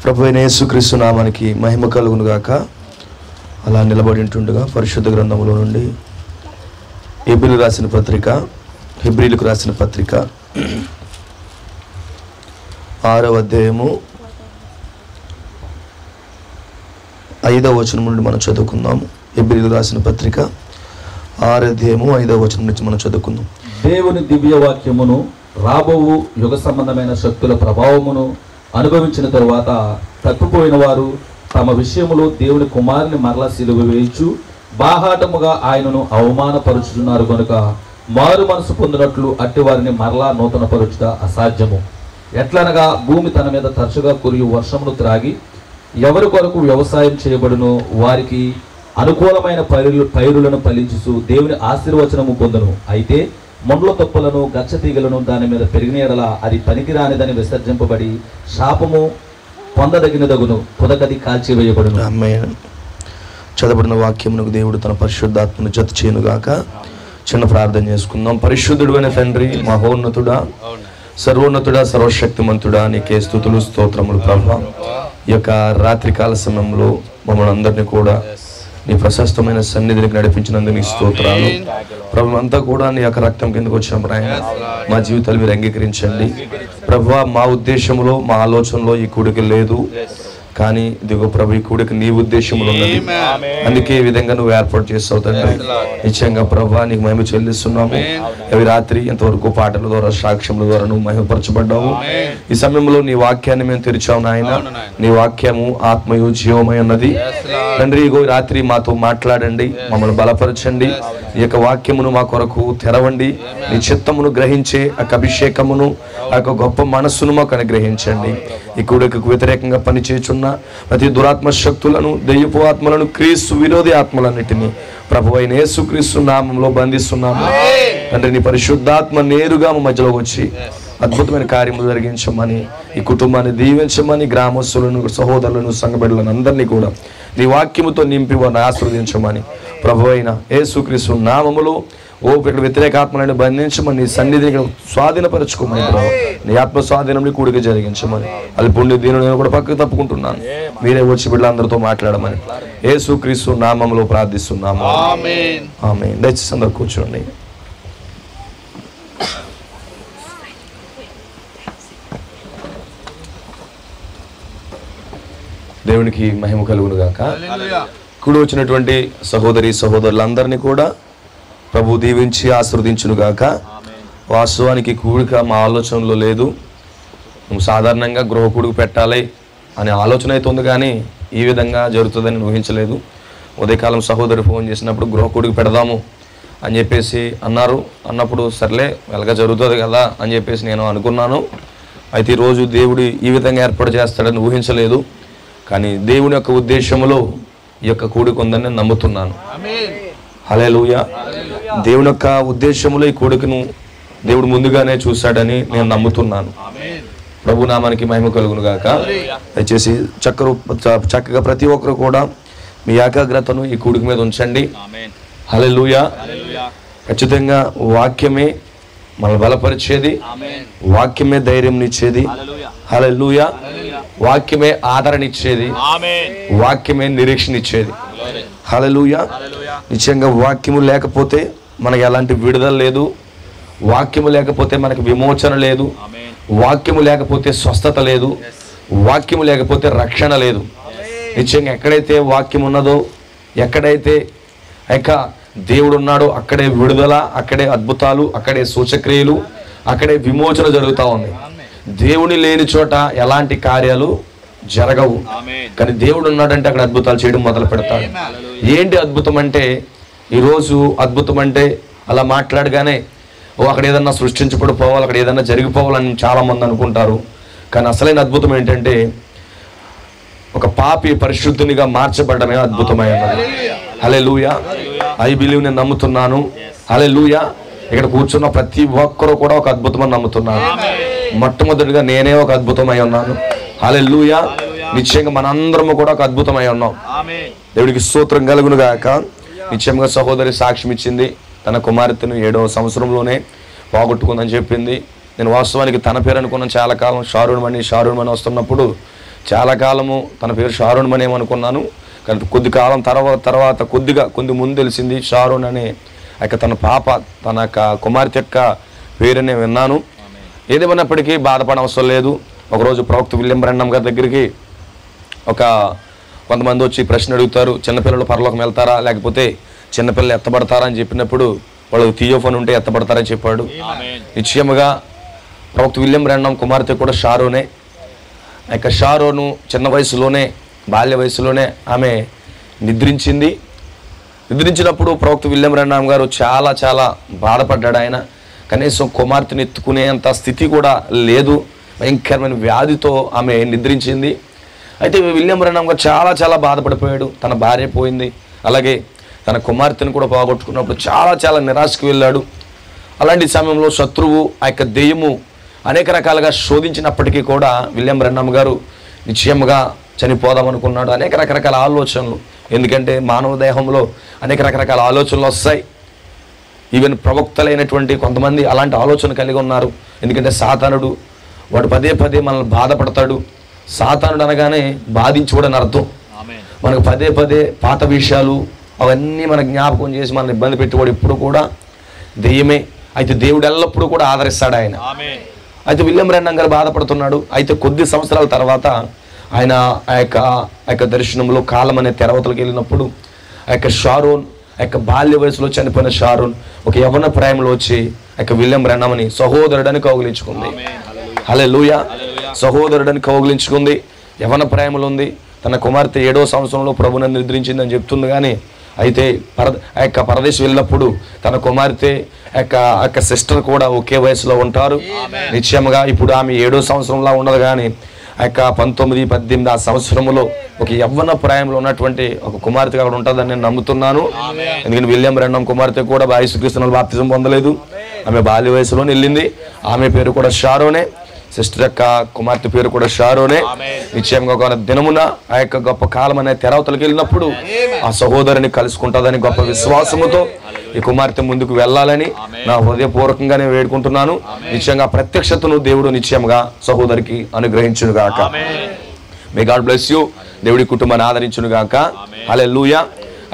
ప్రభువైన యేసుక్రీస్తు నామానికి మహిమ కలుగును గాక. అలా నిలబడి ఉంటుండగా పరిశుద్ధ గ్రంథములో నుండి హెబ్రీలకు రాసిన పత్రిక 6వ అధ్యాయము 5వ వచనం నుండి మనం చదువుకుందాము. హెబ్రీలకు రాసిన పత్రిక 6వ అధ్యాయము 5వ వచనం నుంచి మనం చదువుకుందాం. దేవుని దివ్య వాక్యమును రాబోవు యుగ సంబంధమైన శక్తుల ప్రభావమును అనుభవించిన తరువాత తప్పిపోయిన వారు తమ విషయములో దేవుని కుమారుని మరలా సిలువ వేయించు బాహాటముగా ఆయనను అవమానపరుచుతున్నారు కనుక మారు మనసు పొందినట్లు అట్టి వారిని మరలా నూతన పరుచుట అసాధ్యము. ఎట్లనగా భూమి తన మీద తరచుగా కురియు వర్షమును త్రాగి ఎవరి కొరకు వ్యవసాయం చేయబడును వారికి అనుకూలమైన పైరులను ఫలించుచు దేవుని ఆశీర్వచనము పొందును. అయితే మొండ్ల తొప్పలను గచ్చ తీగలను దాని మీద పెరిగిన ఎడల అది పనికిరానిదని విసర్జింపబడి శాపము పొందదగినదగును, పుదకది కాల్చివేయబడును. చదవబడిన వాక్యమునకు దేవుడు తన పరిశుద్ధాత్మను జత చేయనుగాక. చిన్న ప్రార్థన చేసుకుందాం. పరిశుద్ధుడు అయిన తండ్రి, మహోన్నతుడా, సర్వోన్నతుడా, సర్వశక్తిమంతుడా, నీకే స్తుతులు స్తోత్రములు ప్రభా. ఈ యొక్క రాత్రికాల సమయంలో మమ్మల్ని అందరినీ కూడా నీ ప్రశస్తమైన సన్నిధికి నడిపించినందుకు నీ స్తోత్రాలు ప్రభు. అంతా కూడా నీ యొక్క రక్తం కిందకు వచ్చినప్పుడు ఆయన మా జీవితాలు మీరు అంగీకరించండి ప్రభు. మా ఉద్దేశంలో మా ఆలోచనలో ఈ కూడిక లేదు, కానీ ఇదిగో ప్రభు ఈ కూడిక నీ ఉద్దేశంలో ఉన్నది. అందుకే ఈ విధంగా నువ్వు ఏర్పాటు చేస్తావు తండ్రి. నిశ్చయంగా ప్రభు నీకు మహిమ చెల్లిస్తున్నాము. అవి రాత్రి ఇంతవరకు పాటల ద్వారా సాక్ష్యముల ద్వారా నువ్వు మహిమపరచబడ్డావు. ఈ సమయంలో నీ వాక్యాన్ని మేము తెరిచావు నాయన. నీ వాక్యము ఆత్మయు జీవమై ఉన్నది తండ్రి. ఇగో రాత్రి మాతో మాట్లాడండి, మమ్మల్ని బలపరచండి. ఈ యొక్క వాక్యమును మా కొరకు తెరవండి. నీ చిత్తమును గ్రహించే ఆ అభిషేకమును ఆ యొక్క గొప్ప మనస్సును మాకు అనుగ్రహించండి. ఈ కూడికకు వ్యతిరేకంగా పనిచేయుచున్న ప్రతి దురాత్మ శక్తులను, దెయ్యపు ఆత్మలను, క్రీస్తు విరోధి ఆత్మలన్నిటినీ ప్రభు అయిన యేసుక్రీస్తు నామంలో బంధిస్తున్నాము తండ్రి. నీ పరిశుద్ధాత్మ నేరుగా మా మధ్యలో వచ్చి అద్భుతమైన కార్యములు జరిగించమని, ఈ కుటుంబాన్ని దీవించమని, గ్రామస్తులను, సహోదరులను, సంఘబిడ్డలను అందరినీ కూడా నీ వాక్యముతో నింపి వారిని ఆశీర్వదించమని ప్రభు అయిన యేసుక్రీస్తు నామములో వ్యతిరేక ఆత్మలను బంధించమని, నీ సన్నిధిని స్వాధీనపరచుకోమని ప్రభు. నీ ఆత్మ స్వాధీనం కూడిక జరిగించమని, అది పుణ్య దీనులు నేను కూడా పక్కకు తప్పుకుంటున్నాను. మీరే వచ్చి బిడ్డలందరితో మాట్లాడమని యేసుక్రీస్తు నామములో ప్రార్థిస్తున్నాము. ఆమేన్. దయచేసి అందరూ కూర్చోండి. దేవునికి మహిమ కలుగును గాక. కూడి వచ్చినటువంటి సహోదరి సహోదరులందరినీ కూడా ప్రభు దీవించి ఆశీర్వదించును గాక. వాస్తవానికి కూడిక మా ఆలోచనలో లేదు. నువ్వు సాధారణంగా గృహ కూడిక పెట్టాలి అనే ఆలోచన అయితే ఉంది, కానీ ఈ విధంగా జరుగుతుందని ఊహించలేదు. ఉదయకాలం సహోదరి ఫోన్ చేసినప్పుడు గృహ కూడిక పెడదాము అని చెప్పేసి అన్నప్పుడు సర్లే వెలగా జరుగుతుంది కదా అని చెప్పేసి నేను అనుకున్నాను. అయితే ఈరోజు దేవుడు ఈ విధంగా ఏర్పాటు చేస్తాడని ఊహించలేదు, కానీ దేవుని యొక్క ఉద్దేశంలో ఈ యొక్క కూడిక ఉందని నేను నమ్ముతున్నాను. హల్లెలూయా. దేవుని యొక్క ఉద్దేశంలో ఈ కూడికను దేవుడు ముందుగానే చూశాడని నేను నమ్ముతున్నాను. ప్రభు నామానికి మహిమ కలుగును గాక. దయచేసి చక్కగా ప్రతి ఒక్కరు కూడా మీ ఏకాగ్రతను ఈ కూడిక మీద ఉంచండి. హల్లెలూయా. ఖచ్చితంగా వాక్యమే మనల్ని బలపరిచేది, వాక్యమే ధైర్యం ఇచ్చేది. హల్లెలూయా. వాక్యమే ఆదరణ ఇచ్చేది, వాక్యమే నిరీక్షణ ఇచ్చేది. హల్లెలూయా. నిశ్చయంగా వాక్యము లేకపోతే మనకి ఎలాంటి విడుదల లేదు, వాక్యము లేకపోతే మనకు విమోచన లేదు, వాక్యము లేకపోతే స్వస్థత లేదు, వాక్యము లేకపోతే రక్షణ లేదు. నిశ్చయంగా ఎక్కడైతే వాక్యం ఉన్నదో, ఎక్కడైతే దేవుడు ఉన్నాడో అక్కడే విడుదల, అక్కడే అద్భుతాలు, అక్కడే సూచక్రియలు, అక్కడే విమోచన జరుగుతూ ఉంది. దేవుని లేని చోట ఎలాంటి కార్యాలు జరగవు, కానీ దేవుడు ఉన్నాడంటే అక్కడ అద్భుతాలు చేయడం మొదలు పెడతాడు. ఏంటి అద్భుతం అంటే, ఈరోజు అద్భుతం అంటే అలా మాట్లాడగానే అక్కడ ఏదన్నా సృష్టించబడిపోవాలి, అక్కడ ఏదన్నా జరిగిపోవాలని చాలామంది అనుకుంటారు. కానీ అసలైన అద్భుతం ఏంటంటే ఒక పాపి పరిశుద్ధునిగా మార్చబడమే అద్భుతమైనది. హల్లెలూయా. ఐ బిలీవ్, నేను నమ్ముతున్నాను. హల్లెలూయా. ఇక్కడ కూర్చున్న ప్రతి ఒక్కరూ కూడా ఒక అద్భుతమని నమ్ముతున్నాను. మొట్టమొదటిగా నేనే ఒక అద్భుతమై ఉన్నాను. హల్లెలూయా. నిశ్చయంగా మనందరము కూడా ఒక అద్భుతమై ఉన్నాం. దేవుడికి స్తోత్రం కలుగును గాక. నిశ్చయంగా సహోదరి సాక్ష్యం ఇచ్చింది. తన కుమార్తెను 7వ సంవత్సరంలోనే పోగొట్టుకుందని చెప్పింది. నేను వాస్తవానికి తన పేరు అనుకున్నాను చాలా కాలం. షారుణ్ మణి వస్తున్నప్పుడు చాలా కాలము తన పేరు షారోన్ అనేమనుకున్నాను, కానీ కొద్ది కాలం తర్వాత కొద్ది ముందు తెలిసింది షారోన్ అనే తన పాప తన కుమార్తె యొక్క పేరునే విన్నాను. ఏదేమన్నప్పటికీ బాధపడవసరం లేదు. ఒకరోజు ప్రవక్త విలియం బ్రన్హం గారి దగ్గరికి కొంతమంది వచ్చి ప్రశ్న అడుగుతారు, చిన్నపిల్లలు పరలోకం వెళ్తారా లేకపోతే చిన్నపిల్లలు ఎత్తబడతారా అని చెప్పినప్పుడు వాళ్ళు థియోఫన్ ఉంటే ఎత్తబడతారని చెప్పాడు. నిశ్చయముగా ప్రవక్త విలియం బ్రన్హం కుమార్తె కూడా షారోనే. షారోను చిన్న వయసులోనే, బాల్య వయసులోనే ఆమె నిద్రించినప్పుడు ప్రవక్త విలియం బ్రన్హం గారు చాలా బాధపడ్డాడు. ఆయన కనీసం కుమార్తెను ఎత్తుకునేంత స్థితి కూడా లేదు, భయంకరమైన వ్యాధితో ఆమె నిద్రించింది. అయితే విలియం బ్రన్హం గారు చాలా బాధపడిపోయాడు. తన భార్య పోయింది, అలాగే తన కుమార్తెను కూడా పోగొట్టుకున్నప్పుడు చాలా నిరాశకు వెళ్ళాడు. అలాంటి సమయంలో శత్రువు దెయ్యము అనేక రకాలుగా శోధించినప్పటికీ కూడా విలియం బ్రన్హం గారు నిశ్చయముగా చనిపోదాం అనుకున్నాడు. అనేక రకరకాల ఆలోచనలు, ఎందుకంటే మానవ దేహంలో అనేక రకరకాల ఆలోచనలు వస్తాయి. ఈవెన్ ప్రవక్తలైనటువంటి కొంతమంది అలాంటి ఆలోచన కలిగి ఉన్నారు. ఎందుకంటే సాతానుడు వాడు పదే మనల్ని బాధపడతాడు. సాతానుడు అనగానే బాధించుకోవడని అర్థం. మనకు పదే పాత విషయాలు అవన్నీ మనకు జ్ఞాపకం చేసి మనల్ని ఇబ్బంది పెట్టేవాడు ఎప్పుడు కూడా దెయ్యమే. అయితే దేవుడు ఎల్లప్పుడూ కూడా ఆదరిస్తాడు ఆయన. అయితే విలియం బ్రన్హం గారు బాధపడుతున్నాడు. అయితే కొద్ది సంవత్సరాల తర్వాత ఆయన ఆ యొక్క దర్శనంలో కాలం అనే తెరవతలకు వెళ్ళినప్పుడు షారోన్ బాల్య వయసులో చనిపోయిన షారోన్ ఒక యవ్వన ప్రాయంలో వచ్చి విలియం బ్రన్హం అని సహోదరుడని కౌగిలించుకుంది. హల్లెలూయా. సహోదరుడని కౌగిలించుకుంది. యవ్వన ప్రాయంలో ఉంది. తన కుమార్తె 7వ సంవత్సరంలో ప్రభువుని నిద్రించిందని చెప్తుంది. కానీ అయితే పరదేశం వెళ్ళినప్పుడు తన కుమార్తె సిస్టర్ కూడా ఒకే వయసులో ఉంటారు. నిశ్చయముగా ఇప్పుడు ఆమె 7వ సంవత్సరంలో ఉండదు, కానీ 19, 18 ఆ సంవత్సరంలో ఒక యవ్వన ప్రాయంలో ఉన్నటువంటి ఒక కుమార్తె అక్కడ ఉంటుందని నేను నమ్ముతున్నాను. ఎందుకంటే విలియం బ్రన్హం కుమార్తె కూడా యేసుక్రీస్తు బాప్తిజం పొందలేదు, ఆమె బాల్య వయసులో వెళ్ళింది. ఆమె పేరు కూడా షారోనే, సిస్టర్ యొక్క కుమార్తె పేరు కూడా షారోనే. నిశ్చయంగా ఒక దినమున ఆ యొక్క గొప్ప కాలం అనే తెరవతలకు వెళ్ళినప్పుడు ఆ సహోదరుని కలుసుకుంటుందని గొప్ప విశ్వాసముతో ఈ కుమార్తె ముందుకు వెళ్ళాలని నా హృదయపూర్వకంగానే వేడుకుంటున్నాను. నిశ్చయంగా ప్రత్యక్షతను దేవుడు నిశ్చయంగా సహోదరికి అనుగ్రహించును గాక. May God bless you. దేవుడి కుటుంబాన్ని ఆదరించును గాక. హల్లెలూయా.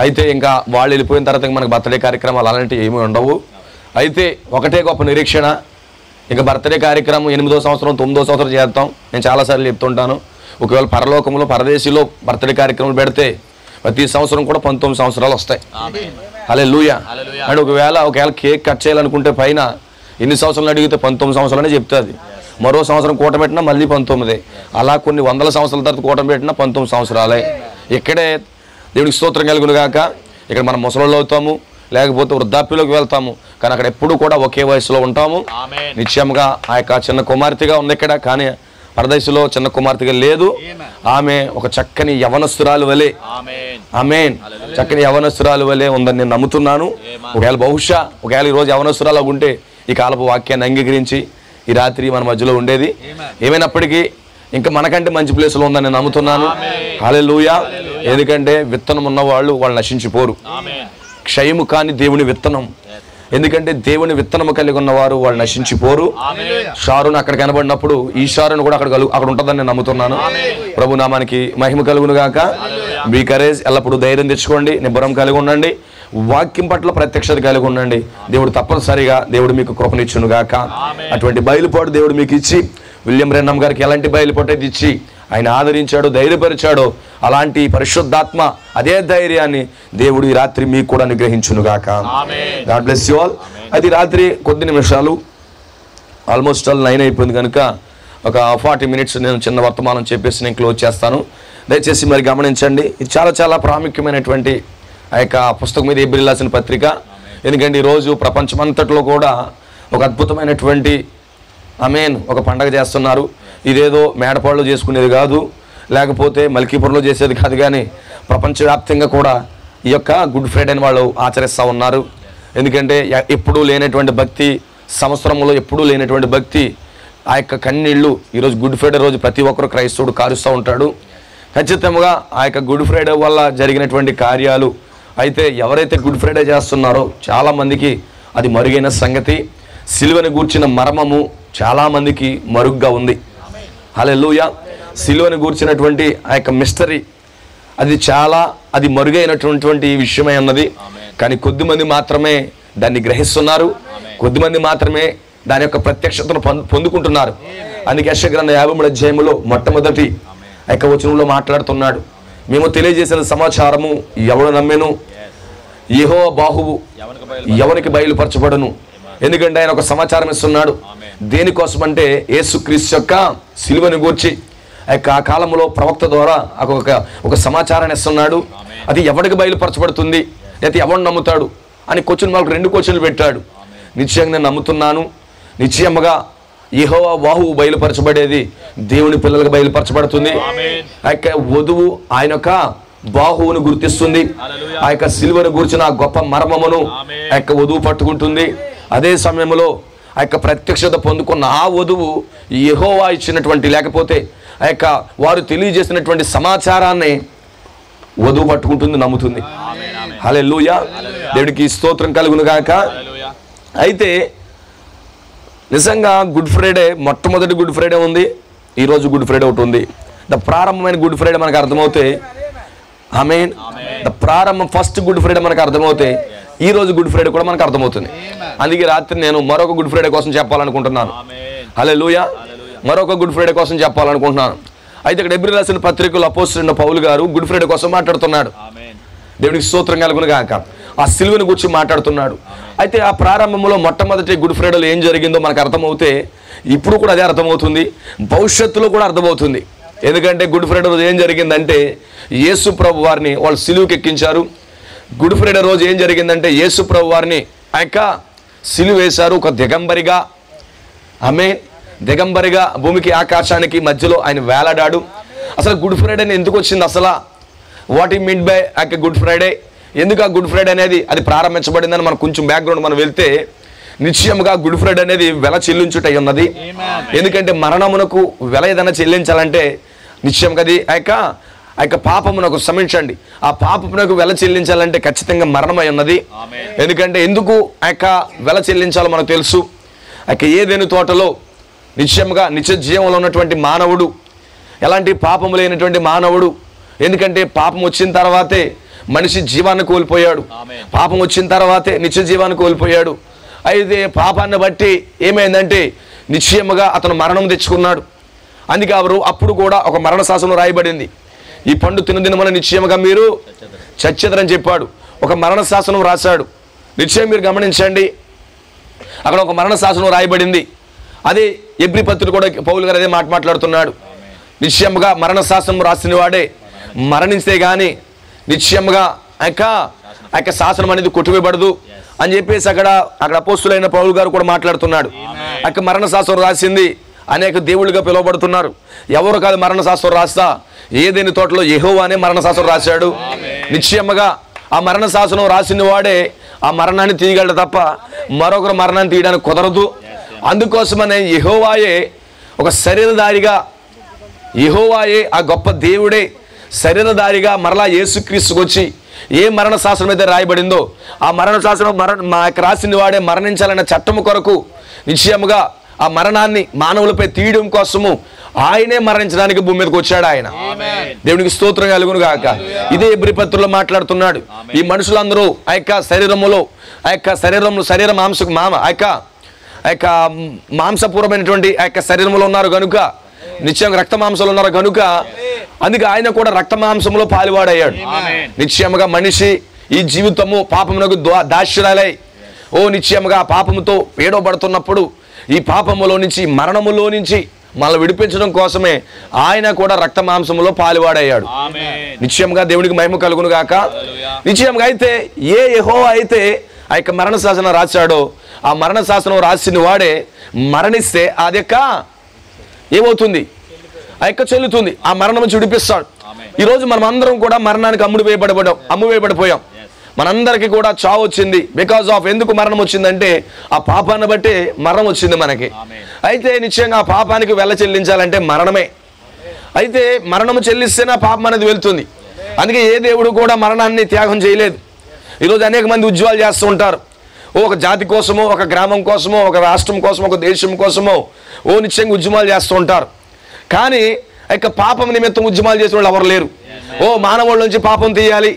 అయితే ఇంకా వాళ్ళు వెళ్ళిపోయిన తర్వాత మనకు బర్త్డే కార్యక్రమాలు అలాంటివి ఏమీ ఉండవు. అయితే ఒకటే గొప్ప నిరీక్షణ, ఇంకా బర్త్డే కార్యక్రమం 8వ సంవత్సరం 9వ సంవత్సరం చేస్తాం. నేను చాలాసార్లు చెప్తుంటాను, ఒకవేళ పరలోకంలో పరదేశీలో బర్త్డే కార్యక్రమం పెడితే ప్రతి సంవత్సరం కూడా 19 సంవత్సరాలు వస్తాయి. హల్లెలూయా. అండ్ ఒకవేళ కేక్ కట్ చేయాలనుకుంటే పైన ఎన్ని సంవత్సరాలు అడిగితే 19 సంవత్సరాలనే చెప్తుంది. మరో సంవత్సరం కూటమి పెట్టినా మళ్ళీ 19. అలా కొన్ని వందల సంవత్సరాల తర్వాత కూటమి పెట్టినా 19 సంవత్సరాలే. ఇక్కడే దేవుడికి స్తోత్రం కలుగును గాక. ఇక్కడ మనం ముసలోళ్ళు అవుతాము, లేకపోతే వృద్ధాప్యంలోకి వెళ్తాము, కానీ అక్కడ ఎప్పుడు కూడా ఒకే వయసులో ఉంటాము. నిశ్చయంగా ఆ యొక్క చిన్న కుమార్తెగా ఉంది ఇక్కడ, కానీ పరదేశంలో చిన్న కుమార్తెగా లేదు. ఆమె ఒక చక్కని యవనస్తురాలు వలె, ఆమేన్, చక్కని యవనస్తురాలు వలె ఉందని నేను నమ్ముతున్నాను. ఒకవేళ ఈరోజు యవనస్తురాలు ఉంటే ఈ కాలపు వాక్యాన్ని అంగీకరించి ఈ రాత్రి మన మధ్యలో ఉండేది. ఏమైనప్పటికీ ఇంకా మనకంటే మంచి ప్లేస్లో ఉందని నేను నమ్ముతున్నాను. హల్లెలూయా. ఎందుకంటే విత్తనం ఉన్నవాళ్ళు వాళ్ళు నశించిపోరు. క్షయము కాని దేవుని విత్తనం, ఎందుకంటే దేవుని విత్తనము కలిగి ఉన్నవారు వాళ్ళు నశించిపోరు. షారోన్ అక్కడ కనబడినప్పుడు ఈ షారోన్ కూడా అక్కడ ఉంటుందని నేను నమ్ముతున్నాను. ప్రభు నామానికి మహిమ కలుగును గాక. బీ కరేజ్, ఎల్లప్పుడూ ధైర్యం తెచ్చుకోండి, నిబ్బరం కలిగి ఉండండి, వాక్యం పట్ల ప్రత్యక్షత కలిగి ఉండండి. దేవుడు తప్పనిసరిగా దేవుడు మీకు కృపనిచ్చును గాక. అటువంటి బయలుపాటు దేవుడు మీకు ఇచ్చి, విలియం బ్రన్హం గారికి ఎలాంటి బయలుపాటు అయితే ఇచ్చి ఆయన ఆదరించాడు, ధైర్యపరిచాడు, అలాంటి పరిశుద్ధాత్మ అదే ధైర్యాన్ని దేవుడు ఈ రాత్రి మీకు కూడా అనుగ్రహించును గాక. God bless you all. అది రాత్రి కొద్ది నిమిషాలు, ఆల్మోస్ట్ 9 అయిపోయింది కనుక ఒక 40 minutes నేను చిన్న వర్తమానం చెప్పేసి నేను క్లోజ్ చేస్తాను. దయచేసి మరి గమనించండి. ఇది చాలా ప్రాముఖ్యమైనటువంటి ఆ యొక్క పుస్తకం మీద ఏప్రిల్ రాసిన పత్రిక. ఎందుకంటే ఈరోజు ప్రపంచమంతట్లో కూడా ఒక అద్భుతమైనటువంటి ఒక పండగ చేస్తున్నారు. ఇదేదో మేడపాడులో చేసుకునేది కాదు, లేకపోతే మల్కీపురంలో చేసేది కాదు, కానీ ప్రపంచవ్యాప్తంగా కూడా ఈ యొక్క గుడ్ ఫ్రైడేని వాళ్ళు ఆచరిస్తూ ఉన్నారు. ఎందుకంటే ఎప్పుడూ లేనటువంటి భక్తి, సంవత్సరంలో ఎప్పుడూ లేనటువంటి భక్తి, ఆ యొక్క కన్నీళ్ళు ఈరోజు గుడ్ ఫ్రైడే రోజు ప్రతి ఒక్కరు క్రైస్తవుడు కారుస్తూ ఉంటాడు. ఖచ్చితంగా ఆ యొక్క గుడ్ ఫ్రైడే వల్ల జరిగినటువంటి కార్యాలు అయితే ఎవరైతే గుడ్ ఫ్రైడే చేస్తున్నారో చాలామందికి అది మరుగైన సంగతి. సిలువను గూర్చిన మర్మము చాలామందికి మరుగ్గా ఉంది. హల్లెలూయా. సిలువను గూర్చినటువంటి ఆ యొక్క మిస్టరీ అది మరుగైనటువంటి విషయమై ఉన్నది. కానీ కొద్దిమంది మాత్రమే దాన్ని గ్రహిస్తున్నారు, కొద్దిమంది మాత్రమే దాని యొక్క ప్రత్యక్షతను పొందుకుంటున్నారు. అందుకే యెషయా గ్రంథం 53వ అధ్యాయంలో మొట్టమొదటి ఆ యొక్క వచనంలో మాట్లాడుతున్నాడు, మేము తెలియజేసిన సమాచారము ఎవడు నమ్మెను, యెహోవా బాహువు ఎవరికి బయలుపరచబడను. ఎందుకంటే ఆయన ఒక సమాచారం ఇస్తున్నాడు. దేనికోసం అంటే యేసుక్రీస్తు యొక్క సిలువను గూర్చి ఆ కాలంలో ప్రవక్త ద్వారా ఒక సమాచారాన్ని ఇస్తున్నాడు. అది ఎవరికి బయలుపరచబడుతుంది, లేకపోతే ఎవడు నమ్ముతాడు అని వాళ్ళకి 2 క్వశ్చన్లు పెట్టాడు. నిశ్చయంగా నేను నమ్ముతున్నాను, నిశ్చయముగా యెహోవా బాహువు బయలుపరచబడేది దేవుని పిల్లలకు బయలుపరచబడుతుంది. ఆ యొక్క వధువు ఆయన యొక్క బాహువును గుర్తిస్తుంది, ఆ యొక్క సిలువను గురించిన గొప్ప మర్మమును ఆ యొక్క వధువు పట్టుకుంటుంది. అదే సమయంలో ఆ యొక్క ప్రత్యక్షత పొందుకున్న ఆ వధువు యెహోవా ఇచ్చినటువంటి లేకపోతే ఆ యొక్క వారు తెలియజేసినటువంటి సమాచారాన్ని వధువు పట్టుకుంటుంది, నమ్ముతుంది. హల్లెలూయా, దేవుడికి స్తోత్రం కలుగును గాక. అయితే నిజంగా గుడ్ ఫ్రైడే, మొట్టమొదటి గుడ్ ఫ్రైడే ఉంది, ఈరోజు గుడ్ ఫ్రైడే ఒకటి ఉంది. ప్రారంభమైన గుడ్ ఫ్రైడే మనకు అర్థమవుతే, ఆమేన్, ఫస్ట్ గుడ్ ఫ్రైడే మనకు అర్థమవుతే ఈ రోజు గుడ్ ఫ్రైడే కూడా మనకు అర్థమవుతుంది. అందుకే రాత్రి నేను మరొక గుడ్ ఫ్రైడే కోసం చెప్పాలనుకుంటున్నాను. హల్లెలూయా, మరొక గుడ్ ఫ్రైడే కోసం చెప్పాలనుకుంటున్నాను. అయితే ఇక్కడ హెబ్రీ రాసిన పత్రికలో అపోస్తలుడైన పౌలు గారు గుడ్ ఫ్రైడే కోసం మాట్లాడుతున్నాడు. దేవుడికి స్తోత్రం కలుగును గాక. ఆ సిలువను గురించి మాట్లాడుతున్నాడు. అయితే ఆ ప్రారంభంలో మొట్టమొదటి గుడ్ ఫ్రైడేలో ఏం జరిగిందో మనకు అర్థమవుతే ఇప్పుడు కూడా అదే అర్థమవుతుంది, భవిష్యత్తులో కూడా అర్థమవుతుంది. ఎందుకంటే గుడ్ ఫ్రైడే రోజు ఏం జరిగిందంటే యేసు ప్రభు వారిని వాళ్ళు సిలువకి ఎక్కించారు. గుడ్ ఫ్రైడే రోజు ఏం జరిగిందంటే యేసు ప్రభు వారిని ఆ యొక్క సిలువ వేశారు. ఒక దిగంబరిగా, దిగంబరిగా భూమికి ఆకాశానికి మధ్యలో ఆయన వేలాడాడు. అసలు గుడ్ ఫ్రైడే ఎందుకు వచ్చింది, అసలు వాట్ ఈ మీన్ బై ఆ గుడ్ ఫ్రైడే, ఎందుకు ఆ గుడ్ ఫ్రైడే అనేది అది ప్రారంభించబడిందని మనం కొంచెం బ్యాక్గ్రౌండ్ మనం వెళ్తే నిశ్చయముగా గుడ్ ఫ్రైడే అనేది వెల చెల్లించుటై ఉన్నది. ఎందుకంటే మరణమునకు వెల ఏదైనా చెల్లించాలంటే నిశ్చయంగా అది ఆ యొక్క పాపమునకు క్షమించండి, ఆ పాపమునకు వెల చెల్లించాలంటే ఖచ్చితంగా మరణమై ఉన్నది. ఎందుకంటే ఎందుకు ఆ యొక్క వెల చెల్లించాలో మనకు తెలుసు. ఆ యొక్క ఏదైనా తోటలో నిశ్చయంగా నిత్య జీవంలో ఉన్నటువంటి మానవుడు, ఎలాంటి పాపము లేనటువంటి మానవుడు, ఎందుకంటే పాపం వచ్చిన తర్వాతే మనిషి జీవాన్ని కోల్పోయాడు, పాపం వచ్చిన తర్వాతే నిత్య జీవాన్ని కోల్పోయాడు. అయితే పాపాన్ని బట్టి ఏమైందంటే నిశ్చయముగా అతను మరణం తెచ్చుకున్నాడు. అందుకే అప్పుడు కూడా ఒక మరణ శాసనం రాయబడింది, ఈ పండు తినదినమని నిశ్చయముగా మీరు చచ్చెదరని చెప్పాడు. ఒక మరణ శాసనం రాశాడు. నిశ్చయం మీరు గమనించండి, అక్కడ ఒక మరణ శాసనం రాయబడింది. అదే హెబ్రీ పత్రిక కూడా పౌలు గారు అదే మాట్లాడుతున్నాడు. నిశ్చయముగా మరణ శాసనం రాసిన వాడే మరణిస్తే కానీ నిశ్చయముగా ఆ యొక్క శాసనం అనేది కొట్టివేయబడదు అని చెప్పేసి అక్కడ అపోస్తులైన పౌలు గారు కూడా మాట్లాడుతున్నాడు. ఆ యొక్క మరణ శాసనం రాసింది అనేక దేవుళ్ళుగా పిలువబడుతున్నారు. ఎవరు కాదు మరణ శాస్త్రం రాస్తా, ఏదేని తోటలో యెహోవా అనే మరణ శాస్త్రం రాశాడు. నిశ్చయముగా ఆ మరణ శాసనం రాసిన వాడే ఆ మరణాన్ని తీయగలడు తప్ప మరొకరు మరణాన్ని తీయడానికి కుదరదు. అందుకోసమనే యెహోవాయే ఒక శరీరధారిగా, యెహోవాయే ఆ గొప్ప దేవుడే శరీరధారిగా మరలా యేసుక్రీస్తుకు వచ్చి ఏ మరణ శాసనం అయితే రాయబడిందో ఆ మరణ శాసనం రాసిన వాడే మరణించాలన్న చట్టము కొరకు నిశ్చయముగా ఆ మరణాన్ని మానవులపై తీయడం కోసము ఆయనే మరణించడానికి భూమి మీదకి వచ్చాడు. ఆయన దేవునికి స్తోత్రం కలుగును గాక. ఇదే హెబ్రీ పత్రికలో మాట్లాడుతున్నాడు, ఈ మనుషులందరూ ఆ యొక్క శరీరములో ఆ యొక్క శరీర మాంసకు ఆ యొక్క మాంసపూర్వమైనటువంటి ఆ యొక్క శరీరంలో ఉన్నారు కనుక, నిశ్చయంగా రక్త మాంసాలు ఉన్నారు కనుక అందుకే ఆయన కూడా రక్త మాంసంలో పాలువాడయ్యాడు. నిశ్చయముగా మనిషి ఈ జీవితము పాపమునకు దాస్యురాలై నిశ్చయముగా పాపముతో ఏడవబడుతున్నప్పుడు ఈ పాపములో నుంచి మరణములో నుంచి మనల్ని విడిపించడం కోసమే ఆయన కూడా రక్త మాంసములో పాలువాడయ్యాడు. నిశ్చయంగా దేవునికి మహిమ కలుగును గాక. నిశ్చయంగా అయితే ఏ యెహోవా అయితే ఆ యొక్క మరణ శాసనం రాశాడో ఆ మరణ శాసనం రాసిన వాడే మరణిస్తే అది యొక్క ఏమవుతుంది, ఆ యొక్క చెల్లుతుంది, ఆ మరణం నుంచి విడిపిస్తాడు. ఈరోజు మనం అందరం కూడా మరణానికి అమ్మువేయబడిపోయాం. మనందరికీ కూడా చావు వచ్చింది. బికాజ్ ఆఫ్ ఎందుకు మరణం వచ్చిందంటే ఆ పాపాన్ని బట్టి మరణం వచ్చింది మనకి. అయితే నిశ్చయంగా ఆ పాపానికి వెల చెల్లించాలంటే మరణమే. అయితే మరణము చెల్లిస్తేనే ఆ పాపం అనేది వెళ్తుంది. అందుకే ఏ దేవుడు కూడా మరణాన్ని త్యాగం చేయలేదు. ఈరోజు అనేక మంది ఉద్యోగాలు చేస్తూ ఉంటారు. ఒక జాతి కోసమో, ఒక గ్రామం కోసమో, ఒక రాష్ట్రం కోసమో, ఒక దేశం కోసమో నిశ్చయంగా ఉద్యమాలు చేస్తూ ఉంటారు. కానీ ఆ యొక్క పాపం నిమిత్తం ఉద్యమాలు చేసిన వాళ్ళు ఎవరు లేరు. మానవుల నుంచి పాపం తీయాలి,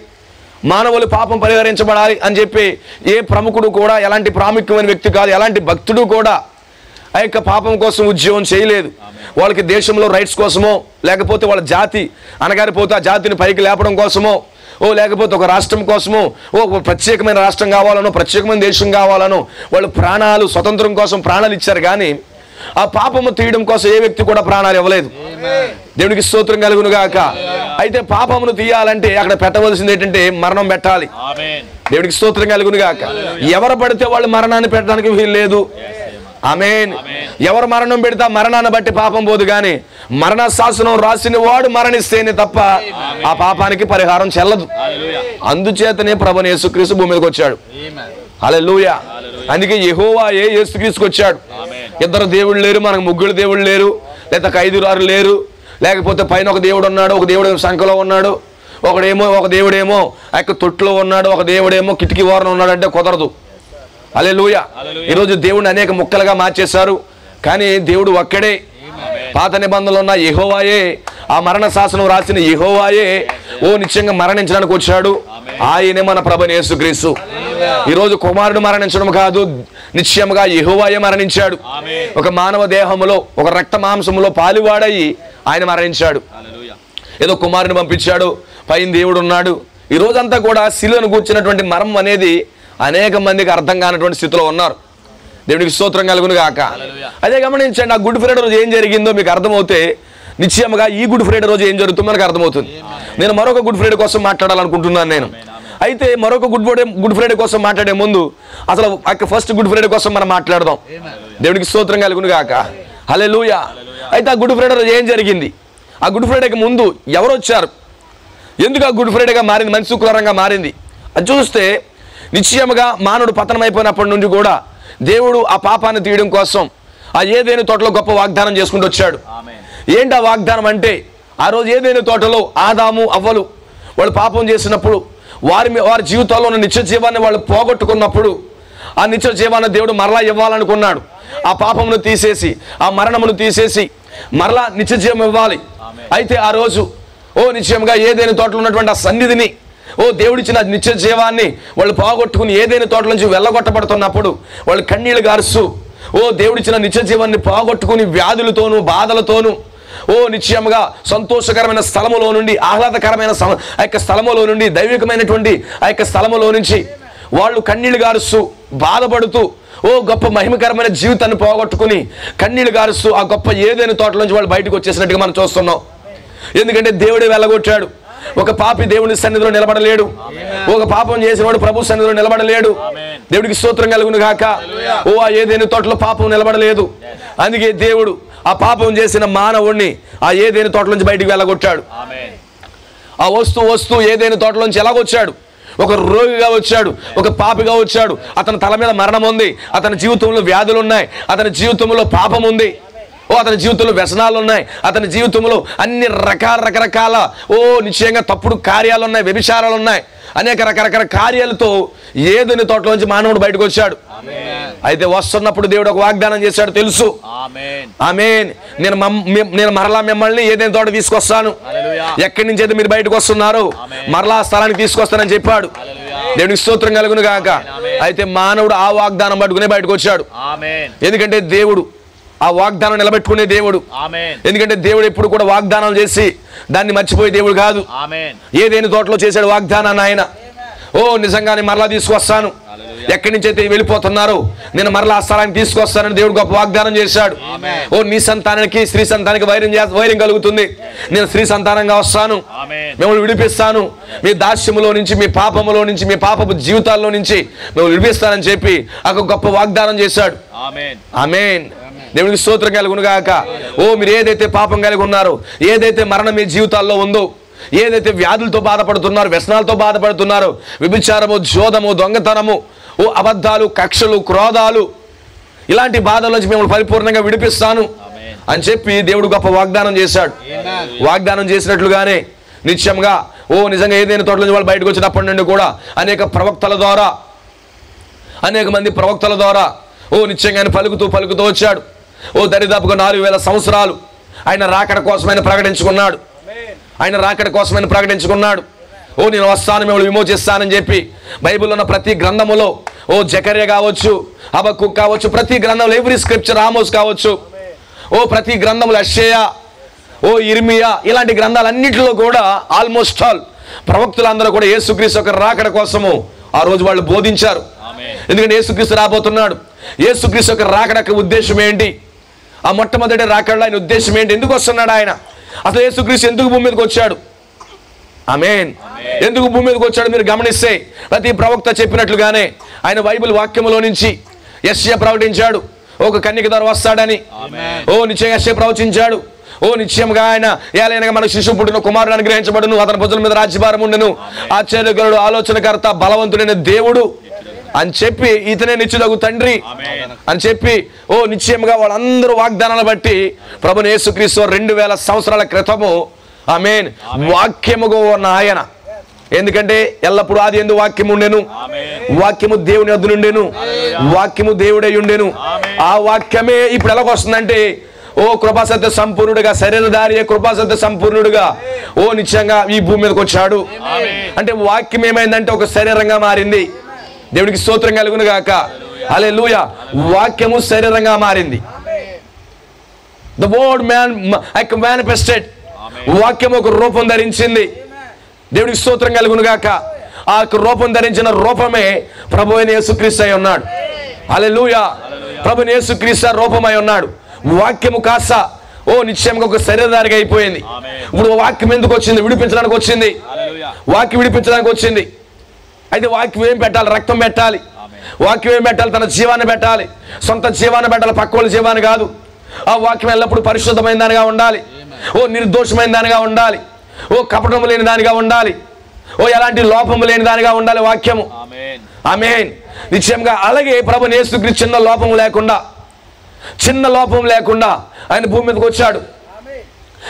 మానవులు పాపం పరిహరించబడాలి అని చెప్పి ఏ ప్రముఖుడు కూడా, ఎలాంటి ప్రాముఖ్యమైన వ్యక్తి కాదు, ఎలాంటి భక్తుడు కూడా ఆ యొక్క పాపం కోసం ఉద్యమం చేయలేదు. వాళ్ళకి దేశంలో రైట్స్ కోసమో, లేకపోతే వాళ్ళ జాతి అనగారిపోతే ఆ జాతిని పైకి లేపడం కోసమో, లేకపోతే ఒక రాష్ట్రం కోసమో, ఒక ప్రత్యేకమైన రాష్ట్రం కావాలనో, ప్రత్యేకమైన దేశం కావాలనో వాళ్ళు ప్రాణాలు, స్వతంత్రం కోసం ప్రాణాలు ఇచ్చారు. కానీ ఆ పాపము తీయడం కోసం ఏ వ్యక్తి కూడా ప్రాణాలు ఇవ్వలేదు. దేవునికి స్తోత్రం కలుగును గాక. అయితే పాపమును తీయాలంటే అక్కడ పెట్టవలసింది ఏంటంటే మరణం పెట్టాలి. దేవునికి స్తోత్రం కలుగును గాక. ఎవరు పడితే వాళ్ళు మరణాన్ని పెట్టడానికి వీలు లేదు. ఆమేన్. ఎవరు మరణం పెడితే మరణాన్ని బట్టి పాపం పోదు, కానీ మరణ శాసనం రాసిన వాడు మరణిస్తేనే తప్ప ఆ పాపానికి పరిహారం చెల్లదు. అందుచేతనే ప్రభువు యేసుక్రీస్తు భూమి మీదకి వచ్చాడు. హల్లెలూయా. అందుకే యెహోవాయే యేసుక్రీస్తుకు వచ్చాడు. ఇద్దరు దేవుళ్ళు లేరు, మనకు ముగ్గురు దేవుళ్ళు లేరు, లేదా 5 లేరు, లేకపోతే పైన ఒక దేవుడు ఉన్నాడు, ఒక దేవుడు సంఖలో ఉన్నాడు, ఒక దేవుడేమో ఆ యొక్క తొట్టులో ఉన్నాడు, ఒక దేవుడేమో కిటికీ ఓరన ఉన్నాడు అంటే కుదరదు. హల్లెలూయా. ఈరోజు దేవుడిని అనేక ముక్కలుగా మార్చేశారు, కానీ దేవుడు ఒక్కడే. పాత నిబంధనలో ఉన్న యెహోవాయే, ఆ మరణ శాసనం రాసిన యెహోవాయే నిత్యంగా మరణించడానికి వచ్చాడు. ఆయనే మన ప్రభువు యేసుక్రీస్తు. ఈరోజు కుమారుడు మరణించడం కాదు, నిశ్చయముగా యెహోవాయే మరణించాడు. ఒక మానవ దేహములో, ఒక రక్త మాంసములో పాలువాడయి ఆయన మరణించాడు. ఏదో కుమారుని పంపించాడు, పైన దేవుడు ఉన్నాడు. ఈ రోజంతా కూడా శిలువను కూర్చున్నటువంటి మర్మం అనేది అనేక మందికి అర్థం కానటువంటి స్థితిలో ఉన్నారు. దేవునికి స్తోత్రం కలుగును గాక. అదే గమనించండి, ఆ గుడ్ ఫ్రైడే రోజు ఏం జరిగిందో మీకు అర్థమవుతే నిశ్చయముగా ఈ గుడ్ ఫ్రైడే రోజు ఏం జరుగుతుందో మనకు అర్థమవుతుంది. నేను మరొక గుడ్ ఫ్రైడే కోసం మాట్లాడాలనుకుంటున్నాను నేను. అయితే మరొక గుడ్ ఫ్రైడే కోసం మాట్లాడే ముందు అసలు ఫస్ట్ గుడ్ ఫ్రైడే కోసం మనం మాట్లాడదాం. దేవునికి స్తోత్రం కలుగును గాక. హల్లెలూయా. అయితే ఆ గుడ్ ఫ్రైడే రోజు ఏం జరిగింది, ఆ గుడ్ ఫ్రైడేకి ముందు ఎవరు వచ్చారు, ఎందుకు ఆ గుడ్ ఫ్రైడేగా మారింది, మంచి శుక్రవారంగా మారింది అది చూస్తే నిశ్చయముగా మానవుడు పతనం అయిపోయినప్పటి నుండి కూడా దేవుడు ఆ పాపాన్ని తీయడం కోసం ఆ ఏదైనా తోటలో గొప్ప వాగ్దానం చేసుకుంటూ వచ్చాడు. ఏంటి ఆ వాగ్దానం అంటే, ఆ రోజు ఏదైనా తోటలో ఆదాము అవ్వలు వాళ్ళు పాపం చేసినప్పుడు వారి జీవితాల్లో ఉన్న నిత్య జీవాన్ని వాళ్ళు పోగొట్టుకున్నప్పుడు ఆ నిత్య జీవాన్ని దేవుడు మరలా ఇవ్వాలనుకున్నాడు. ఆ పాపమును తీసేసి, ఆ మరణమును తీసేసి మరలా నిత్య జీవం ఇవ్వాలి. అయితే ఆ రోజు నిశ్చయంగా ఏదైనా తోటలో ఉన్నటువంటి ఆ సన్నిధిని, దేవుడిచ్చిన నిత్య జీవాన్ని వాళ్ళు పోగొట్టుకుని ఏదైనా తోటల నుంచి వెళ్ళగొట్టబడుతున్నప్పుడు వాళ్ళు కన్నీళ్లు గారుస్తూ దేవుడిచ్చిన నిత్య జీవాన్ని పోగొట్టుకుని వ్యాధులతోనూ బాధలతోనూ నిశ్చయముగా సంతోషకరమైన స్థలములో నుండి, ఆహ్లాదకరమైన ఆ యొక్క స్థలములో నుండి, దైవికమైనటువంటి ఆ యొక్క స్థలములో నుంచి వాళ్ళు కన్నీళ్లు గారుస్తూ బాధపడుతూ గొప్ప మహిమకరమైన జీవితాన్ని పోగొట్టుకుని కన్నీళ్లు గారుస్తూ ఆ గొప్ప ఏదైనా తోటల నుంచి వాళ్ళు బయటకు వచ్చేసినట్టుగా మనం చూస్తున్నాం. ఎందుకంటే దేవుడే వెళ్ళగొట్టాడు. ఒక పాపి దేవుని సన్నిధిలో నిలబడలేడు, ఒక పాపం చేసినవాడు ప్రభు సన్నిధిలో నిలబడలేడు. దేవుడికి స్తోత్రం కలుగును గాక. ఆ ఏదైనా తోటలో పాపం నిలబడలేదు. అందుకే దేవుడు ఆ పాపం చేసిన మానవుడిని ఆ ఏదైనా తోటల నుంచి బయటికి వెళ్ళగొట్టాడు. ఆ వస్తూ ఏదైనా తోటల నుంచి ఎలాగొచ్చాడు, ఒక రోగిగా వచ్చాడు, ఒక పాపిగా వచ్చాడు. అతని తల మీద మరణం ఉంది, అతని జీవితంలో వ్యాధులు ఉన్నాయి, అతని జీవితంలో పాపం ఉంది, అతని జీవితంలో వ్యసనాలు ఉన్నాయి, అతని జీవితంలో అన్ని రకరకాల నిశ్చయంగా తప్పుడు కార్యాలు ఉన్నాయి, వ్యభిచారాలు ఉన్నాయి, అనేక రకరకాల కార్యాలతో ఏదైనా తోటలో నుంచి మానవుడు బయటకు వచ్చాడు. అయితే వస్తున్నప్పుడు దేవుడు ఒక వాగ్దానం చేశాడు, తెలుసు. ఆమేన్. నేను మరలా మిమ్మల్ని ఏదైనా తోట తీసుకొస్తాను, ఎక్కడి నుంచి అయితే మీరు బయటకు వస్తున్నారు మరలా స్థలానికి తీసుకొస్తానని చెప్పాడు. దేవునికి స్తోత్రం కలుగును గాక. అయితే మానవుడు ఆ వాగ్దానం పట్టుకునే బయటకు వచ్చాడు. ఎందుకంటే దేవుడు ఆ వాగ్దానం నిలబెట్టుకునే దేవుడు. ఎందుకంటే దేవుడు ఎప్పుడు కూడా వాగ్దానాలు చేసి దాన్ని మర్చిపోయే దేవుడు కాదు. ఏదైనా తోటలో చేశాడు వాగ్దానాన్ని ఆయన. నిజంగానే మరలా తీసుకొస్తాను, ఎక్కడి నుంచి అయితే వెళ్ళిపోతున్నారు నేను మరలా ఆ స్థలానికి తీసుకొస్తానని దేవుడు గొప్ప వాగ్దానం చేశాడు. నీ సంతానానికి స్త్రీ సంతానానికి వైరం కలుగుతుంది, నేను స్త్రీ సంతానంగా వస్తాను, మిమ్మల్ని విడిపిస్తాను, మీ దాస్యములో నుంచి, మీ పాపములో నుంచి, మీ పాపపు జీవితాల్లో నుంచి మిమ్మల్ని విడిపిస్తానని చెప్పి ఒక గొప్ప వాగ్దానం చేశాడు. ఆమేన్. దేవునికి స్తోత్రం కలుగును గాక. మీరు ఏదైతే పాపం కలిగి ఉన్నారో, ఏదైతే మరణం మీ జీవితాల్లో ఉందో, ఏదైతే వ్యాధులతో బాధపడుతున్నారో, వ్యసనాలతో బాధపడుతున్నారో, వ్యభిచారము, జోదము, దొంగతనము, అబద్ధాలు, కక్షలు, క్రోధాలు, ఇలాంటి బాధల నుంచి మిమ్మల్ని పరిపూర్ణంగా విడిపిస్తాను అని చెప్పి దేవుడు గొప్ప వాగ్దానం చేశాడు. వాగ్దానం చేసినట్లుగానే నిత్యంగా నిజంగా ఏదైనా తోటల నుంచి వాళ్ళు బయటకు వచ్చినప్పటి నుండి కూడా అనేక మంది ప్రవక్తల ద్వారా నిత్యంగానే పలుకుతూ వచ్చాడు. దరిదాపుగా 4000 సంవత్సరాలు ఆయన రాకడ కోసమైన ప్రకటించుకున్నాడు. ఆయన రాకడ కోసమైన ప్రకటించుకున్నాడు. ఓ నేను వస్తాను, మిమ్మల్ని విమోచిస్తానని చెప్పి బైబిల్లో ఉన్న ప్రతి గ్రంథములో, ఓ జకర్య కావచ్చు, హబక్కుక్ కావచ్చు, ప్రతి గ్రంథంలో ఎవ్రీ స్క్రిప్చర్, ఆమోస్ కావచ్చు, ఓ ప్రతి గ్రంథములు యెషయా, ఓ ఇర్మియా, ఇలాంటి గ్రంథాలన్నింటిలో కూడా ఆల్మోస్ట్ ఆల్ ప్రవక్తులందరూ కూడా యేసుక్రీస్తు యొక్క రాకడ కోసము ఆ రోజు వాళ్ళు బోధించారు. ఎందుకంటే యేసుక్రీస్తు రాబోతున్నాడు. యేసుక్రీస్తు యొక్క రాకడ ఉద్దేశం ఏంటి? ఆ మొట్టమొదటి రాకడలో ఆయన ఉద్దేశం ఏంటి? ఎందుకు వస్తున్నాడు ఆయన? అసలు యేసుక్రీస్తు ఎందుకు భూమి మీదకి వచ్చాడు? ఆమేన్. ఎందుకు భూమి మీదకి వచ్చాడు మీరు గమనిస్తే, ప్రతి ప్రవక్త చెప్పినట్లుగానే ఆయన బైబిల్ వాక్యములో నుంచి యెషయా ప్రకటించాడు, ఒక కన్యక ద్వారా వస్తాడని. ఓ నిశ్చయంగా యెషయా ప్రవచించాడు. ఓ నిశ్చయంగా ఆయన ఏలైనగా మన శిశువు పుట్టిన, కుమారుడు అనుగ్రహించబడును, అతని భుజాల మీద రాజ్యభారం ఉండెను, ఆశ్చర్యకరుడు, ఆలోచనకర్త, బలవంతుడైన దేవుడు అని చెప్పి, ఇతనే నిత్యుడగు తండ్రి అని చెప్పి, ఓ నిశ్చయంగా వాళ్ళందరూ వాగ్దానాలు బట్టి ప్రభుని యేసుక్రీస్తు 2000 సంవత్సరాల క్రితము ఆమేన్ వాక్యముగా ఉన్న ఆయన. ఎందుకంటే ఎల్లప్పుడూ ఆది యందు వాక్యము ఉండెను, వాక్యము దేవుని వద్ద నుండెను, వాక్యము దేవుడై ఉండెను. ఆ వాక్యమే ఇప్పుడు ఎలాగొస్తుందంటే, ఓ కృపాసత్య సంపూర్ణుడుగా, శరీరధారి కృపాసత్య సంపూర్ణుడుగా ఓ నిత్యంగా ఈ భూమి మీదకి వచ్చాడు. అంటే వాక్యం ఏమైందంటే ఒక శరీరంగా మారింది. దేవునికి స్తోత్రం కలుగును గాక. హల్లెలూయా. వాక్యము శరీరంగా మారింది. The word man manifested. వాక్యం ఒక రూపం ధరించింది. దేవునికి స్తోత్రం కలుగును గాక. ఆ రూపం ధరించిన రూపమే ప్రభు అయిన యేసుక్రీస్తు అయి ఉన్నాడు. హల్లెలూయా. ప్రభు యేసుక్రీస్తు రూపమై ఉన్నాడు. వాక్యము కాస్త ఓ నిశ్చయంగా ఒక శరీరధారిగా అయిపోయింది. ఇప్పుడు వాక్యం ఎందుకు వచ్చింది? విడిపించడానికి వచ్చింది. వాక్యం విడిపించడానికి వచ్చింది. అయితే వాక్యం ఏం పెట్టాలి? రక్తం పెట్టాలి. వాక్యం ఏం పెట్టాలి? తన జీవాన్ని పెట్టాలి. సొంత జీవాన్ని పెట్టాలి, పక్క వాళ్ళ జీవాన్ని కాదు. ఆ వాక్యం ఎల్లప్పుడూ పరిశుద్ధమైన దానిగా ఉండాలి. ఓ నిర్దోషమైన దానిగా ఉండాలి. ఓ కపటము లేని దానిగా ఉండాలి. ఓ ఎలాంటి లోపము లేని దానిగా ఉండాలి వాక్యము. ఆమేన్. నిశ్చయంగా అలాగే ప్రభుని యేసుక్రీస్తు చిన్న లోపం లేకుండా ఆయన భూమి మీదకి వచ్చాడు.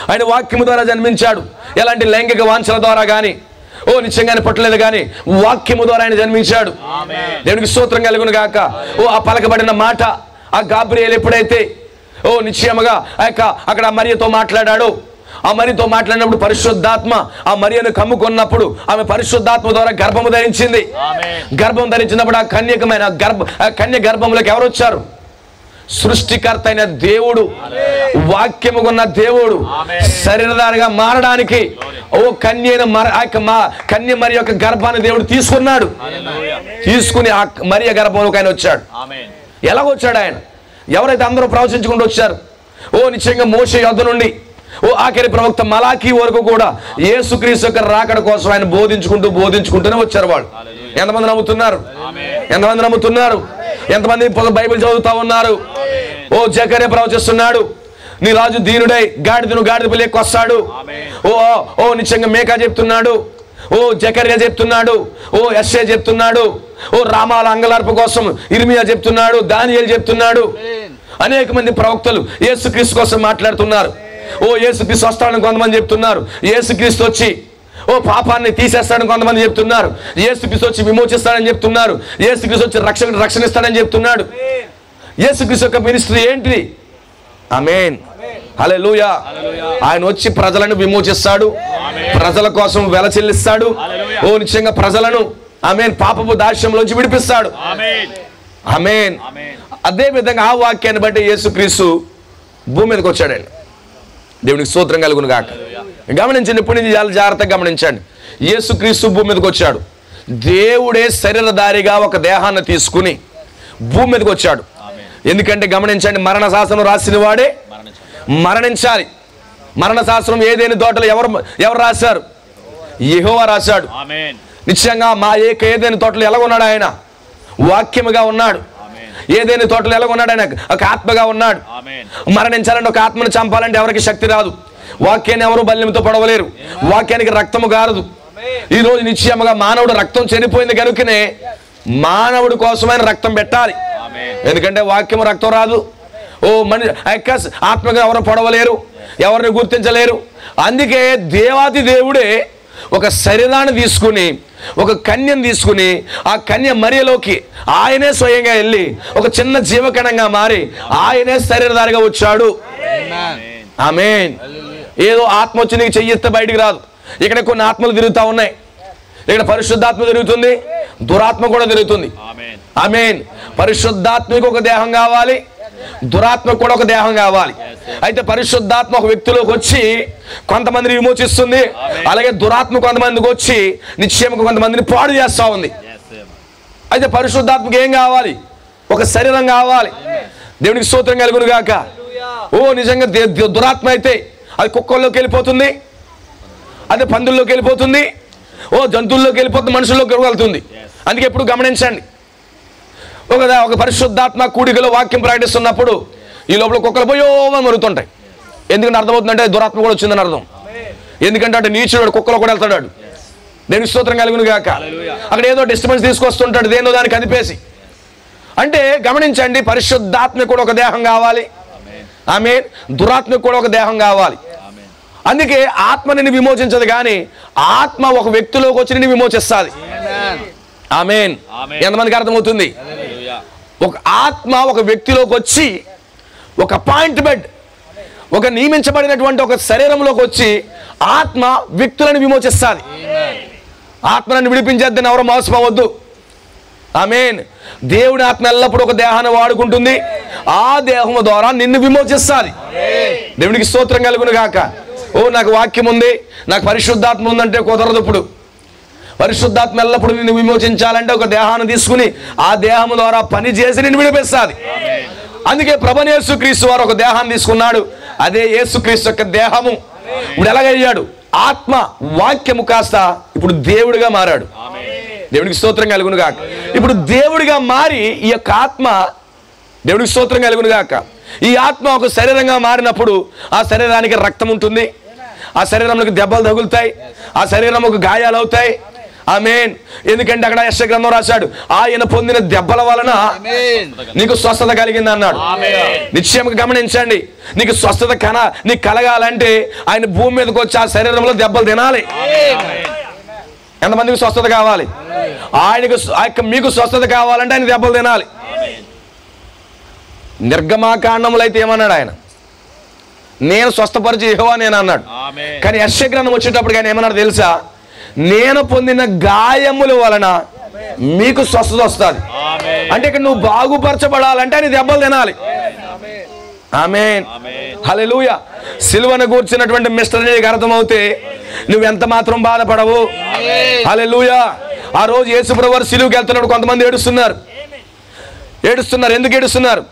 ఆయన వాక్యము ద్వారా జన్మించాడు. ఎలాంటి లైంగిక వాంఛల ద్వారా కానీ, ఓ నిశ్చయంగానే పుట్టలేదు కానీ వాక్యము ద్వారా ఆయన జన్మించాడు. దేవునికి స్తోత్రం కలుగును గాక. ఓ ఆ పలకబడిన మాట, ఆ గాబ్రియేలు ఎప్పుడైతే ఓ నిశ్చయముగా అక్కడ మరియతో మాట్లాడాడు, ఆ మరియతో మాట్లాడినప్పుడు పరిశుద్ధాత్మ ఆ మరియను కమ్ముకున్నప్పుడు ఆమె పరిశుద్ధాత్మ ద్వారా గర్భము ధరించింది. గర్భం ధరించినప్పుడు ఆ కన్య గర్భంలోకి ఎవరు వచ్చారు? సృష్టికర్త అయిన దేవుడు, వాక్యముకున్న దేవుడు శరీరధారిగా మారడానికి ఓ కన్య మరి యొక్క గర్భాన్ని దేవుడు తీసుకున్నాడు. తీసుకుని ఆ మరియ గర్భంలోకి ఆయన వచ్చాడు. ఎలాగొచ్చాడు ఆయన? ఎవరైతే అందరూ ప్రవచించుకుంటూ వచ్చారు, ఓ నిశ్చయంగా మోషే యొద్ద నుండి ఓ ఆఖరి ప్రవక్త మలాకీ వరకు కూడా యేసుక్రీస్తు యొక్క రాకడ కోసం ఆయన బోధించుకుంటూనే వచ్చారు. వాళ్ళు ఎంతమంది నమ్ముతున్నారు? ఎంతమంది నమ్ముతున్నారు? ఎంతమంది బైబిల్ చదువుతా ఉన్నారు? ఓ జకర్యా ప్రవచిస్తున్నాడు, నీ రాజు దీనుడై గాడిద పిల్ల వస్తాడు. ఓ నిశ్చయంగా మేకా చెప్తున్నాడు, ఓ జకర్యా చెప్తున్నాడు, ఓ యెషయా చెప్తున్నాడు, ఓ రామాల అంగలార్పు కోసం ఇర్మియా చెప్తున్నాడు, దానియేలు చెప్తున్నాడు. అనేక మంది ప్రవక్తలు యేసుక్రీస్తు కోసం మాట్లాడుతున్నారు. ఓ యేసుక్రీస్తు వస్తాడని కొంతమంది చెప్తున్నారు. యేసుక్రీస్తు వచ్చి ఓ పాపాన్ని తీసేస్తాడని కొంతమంది చెప్తున్నారు. యేసుక్రీస్తు వచ్చి విమోచిస్తాడని చెప్తున్నారు. యేసుక్రీస్తు వచ్చి రక్షణ ఇస్తాడని చెప్తున్నాడు. యేసుక్రీస్తు యొక్క మినిస్ట్రీ ఏంటి? ఆమేన్. హల్లెలూయా. ఆయన వచ్చి ప్రజలను విమోచిస్తాడు, ప్రజల కోసం వెల చెల్లిస్తాడు. ఓ నిశ్చయంగా ప్రజలను ఆమేన్ పాపపు దాస్యంలోంచి విడిపిస్తాడు. ఆమేన్. అదే విధంగా ఆ వాక్యాన్ని బట్టి యేసుక్రీస్తు భూమి మీదకి వచ్చాడండి. దేవునికి స్తోత్రం కలుగును గాక. గమనించండి, ఇప్పుడు నుంచి చాలా జాగ్రత్తగా గమనించండి. యేసుక్రీస్తు భూమి మీదకి వచ్చాడు. దేవుడే శరీరధారిగా ఒక దేహాన్ని తీసుకుని భూమి మీదకి వచ్చాడు. ఎందుకంటే గమనించండి, మరణ శాసనం రాసిన వాడే మరణించాలి. మరణ శాసనం ఏదైనా తోటలో ఎవరు రాశారు? యెహోవా రాశాడు. నిశ్చయంగా ఏదైనా తోటలో ఎలాగొన్నాడు? ఆయన వాక్యముగా ఉన్నాడు. ఏదైనా తోటలో ఎలాగొన్నాడు? ఆయన ఒక ఆత్మగా ఉన్నాడు. మరణించాలంటే, ఒక ఆత్మను చంపాలంటే ఎవరికి శక్తి రాదు. వాక్యాన్ని ఎవరు బల్యంతో పడవలేరు. వాక్యానికి రక్తము గారదు. ఈ రోజు నిశ్చయముగా మానవుడు రక్తం చనిపోయింది కనుకనే మానవుడి కోసమైన రక్తం పెట్టాలి. ఎందుకంటే వాక్యము రక్తం రాదు. ఓ ఆత్మగా ఎవరు పడవలేరు, ఎవరిని గుర్తించలేరు. అందుకే దేవాది దేవుడే ఒక శరీరాన్ని తీసుకుని, ఒక కన్యను తీసుకుని, ఆ కన్య మరియలోకి ఆయనే స్వయంగా వెళ్ళి ఒక చిన్న జీవకణంగా మారి ఆయనే శరీరధారిగా వచ్చాడు. ఆమేన్. ఏదో ఆత్మ వచ్చి నీకు చెయ్యిస్తే బయటికి రాదు. ఇక్కడ కొన్ని ఆత్మలు తిరుగుతూ ఉన్నాయి. ఇక్కడ పరిశుద్ధాత్మ తిరుగుతుంది, దురాత్మ కూడా తిరుగుతుంది. ఆమేన్. పరిశుద్ధాత్మకు ఒక దేహం కావాలి, దురాత్మకు కూడా ఒక దేహం కావాలి. అయితే పరిశుద్ధాత్మ ఒక వ్యక్తిలోకి వచ్చి కొంతమందిని విమోచిస్తుంది, అలాగే దురాత్మ కొంతమందికి వచ్చి నిశ్చయంగా కొంతమందిని పాడు చేస్తూ ఉంది. అయితే పరిశుద్ధాత్మకి ఏం కావాలి? ఒక శరీరం కావాలి. దేవునికి స్తోత్రం కలుగును గాక. ఓ నిజంగా దురాత్మ అయితే అది కుక్కల్లోకి వెళ్ళిపోతుంది, అదే పందుల్లోకి వెళ్ళిపోతుంది, ఓ జంతువుల్లోకి వెళ్ళిపోతుంది, మనుషుల్లోకి వెళ్తుంది. అందుకే ఎప్పుడు గమనించండి, ఒక పరిశుద్ధాత్మ కూడికలో వాక్యం ప్రకటిస్తున్నప్పుడు ఈ లోపల కుక్కలు పోయో అని మరుగుతుంటాయి. ఎందుకంటే అర్థమవుతుందంటే దురాత్మ కూడా వచ్చిందని అర్థం. ఎందుకంటే అంటే నీచుడు కుక్కలో కూడా వెళ్తాడు. దేవుని స్తోత్రం కలుగును గాక. అక్కడ ఏదో డిస్టర్బెన్స్ తీసుకొస్తుంటాడు, దేనిలో దాన్ని కదిపేసి. అంటే గమనించండి, పరిశుద్ధాత్మ కూడా ఒక దేహం కావాలి, ఆమేన్. దురాత్మకు కూడా ఒక దేహం కావాలి. అందుకే ఆత్మ నిన్ను విమోచించదు, కానీ ఆత్మ ఒక వ్యక్తిలోకి వచ్చి నిన్ను విమోచిస్తుంది. ఆమేన్. ఎంతమందికి అర్థమవుతుంది? ఒక ఆత్మ ఒక వ్యక్తిలోకి వచ్చి ఒక అపాయింట్మెంట్, ఒక నియమించబడినటువంటి ఒక శరీరంలోకి వచ్చి ఆత్మ వ్యక్తులను విమోచిస్తుంది. ఆత్మను విడిపించేద్దని ఎవరు మోసపోవద్దు. ఆమేన్. దేవుని ఆత్మ ఎల్లప్పుడూ ఒక దేహాన్ని వాడుకుంటుంది, ఆ దేహం ద్వారా నిన్ను విమోచిస్తుంది. దేవునికి స్తోత్రం కలుగును గాక. ఓ నాకు వాక్యం ఉంది, నాకు పరిశుద్ధాత్మ ఉందంటే కుదరదు. ఇప్పుడు పరిశుద్ధాత్మ ఎల్లప్పుడు నిన్ను విమోచించాలంటే ఒక దేహాన్ని తీసుకుని ఆ దేహం ద్వారా పని చేసి నిన్ను విడిపిస్తుంది. అందుకే ప్రభువైన యేసుక్రీస్తు వారు ఒక దేహాన్ని తీసుకున్నాడు, అదే యేసుక్రీస్తు యొక్క దేహము. ఇప్పుడు ఎలాగయ్యాడు? ఆత్మ వాక్యము కాస్త ఇప్పుడు దేవుడిగా మారాడు. దేవుడికి స్తోత్రం కలుగును గాక. ఇప్పుడు దేవుడిగా మారి ఈ యొక్క ఆత్మ, దేవుడికి స్తోత్రం కలుగును గాక, ఈ ఆత్మ ఒక శరీరంగా మారినప్పుడు ఆ శరీరానికి రక్తం ఉంటుంది, ఆ శరీరంలోకి దెబ్బలు తగులుతాయి, ఆ శరీరంలోకి గాయాలు అవుతాయి. ఆమేన్. ఎందుకంటే అక్కడ యెషయా గ్రంథం రాశాడు, ఆయన పొందిన దెబ్బల వలన నీకు స్వస్థత కలిగింది అన్నాడు. నిశ్చయంగా గమనించండి, నీకు స్వస్థత నీకు కలగాలంటే ఆయన భూమి మీదకి వచ్చి ఆ శరీరంలో దెబ్బలు తినాలి. ఎంతమందికి స్వస్థత కావాలి? మీకు స్వస్థత కావాలంటే ఆయన దెబ్బలు తినాలి. నిర్గమాకాండములు అయితే ఏమన్నాడు ఆయన? నేను స్వస్థపరిచి యెహోవా నేను అన్నాడు. కానీ యెషయా గ్రంథం వచ్చేటప్పుడు ఆయన ఏమన్నాడు తెలుసా? నేను పొందిన గాయముల వలన మీకు స్వస్థత వస్తుంది. అంటే ఇక్కడ నువ్వు బాగుపరచబడాలంటే ఆయన దెబ్బలు తినాలి. ఆమేన్. హల్లెలూయా. సిలువను కూర్చున్నటువంటి మిస్టర్ నీకు అర్థమవుతే నువ్వెంత మాత్రం బాధపడవు. హల్లెలూయా. ఆ రోజు యేసుప్రభువు వారు సిలువకి వెళ్తున్నప్పుడు కొంతమంది ఏడుస్తున్నారు. ఎందుకు ఏడుస్తున్నారు?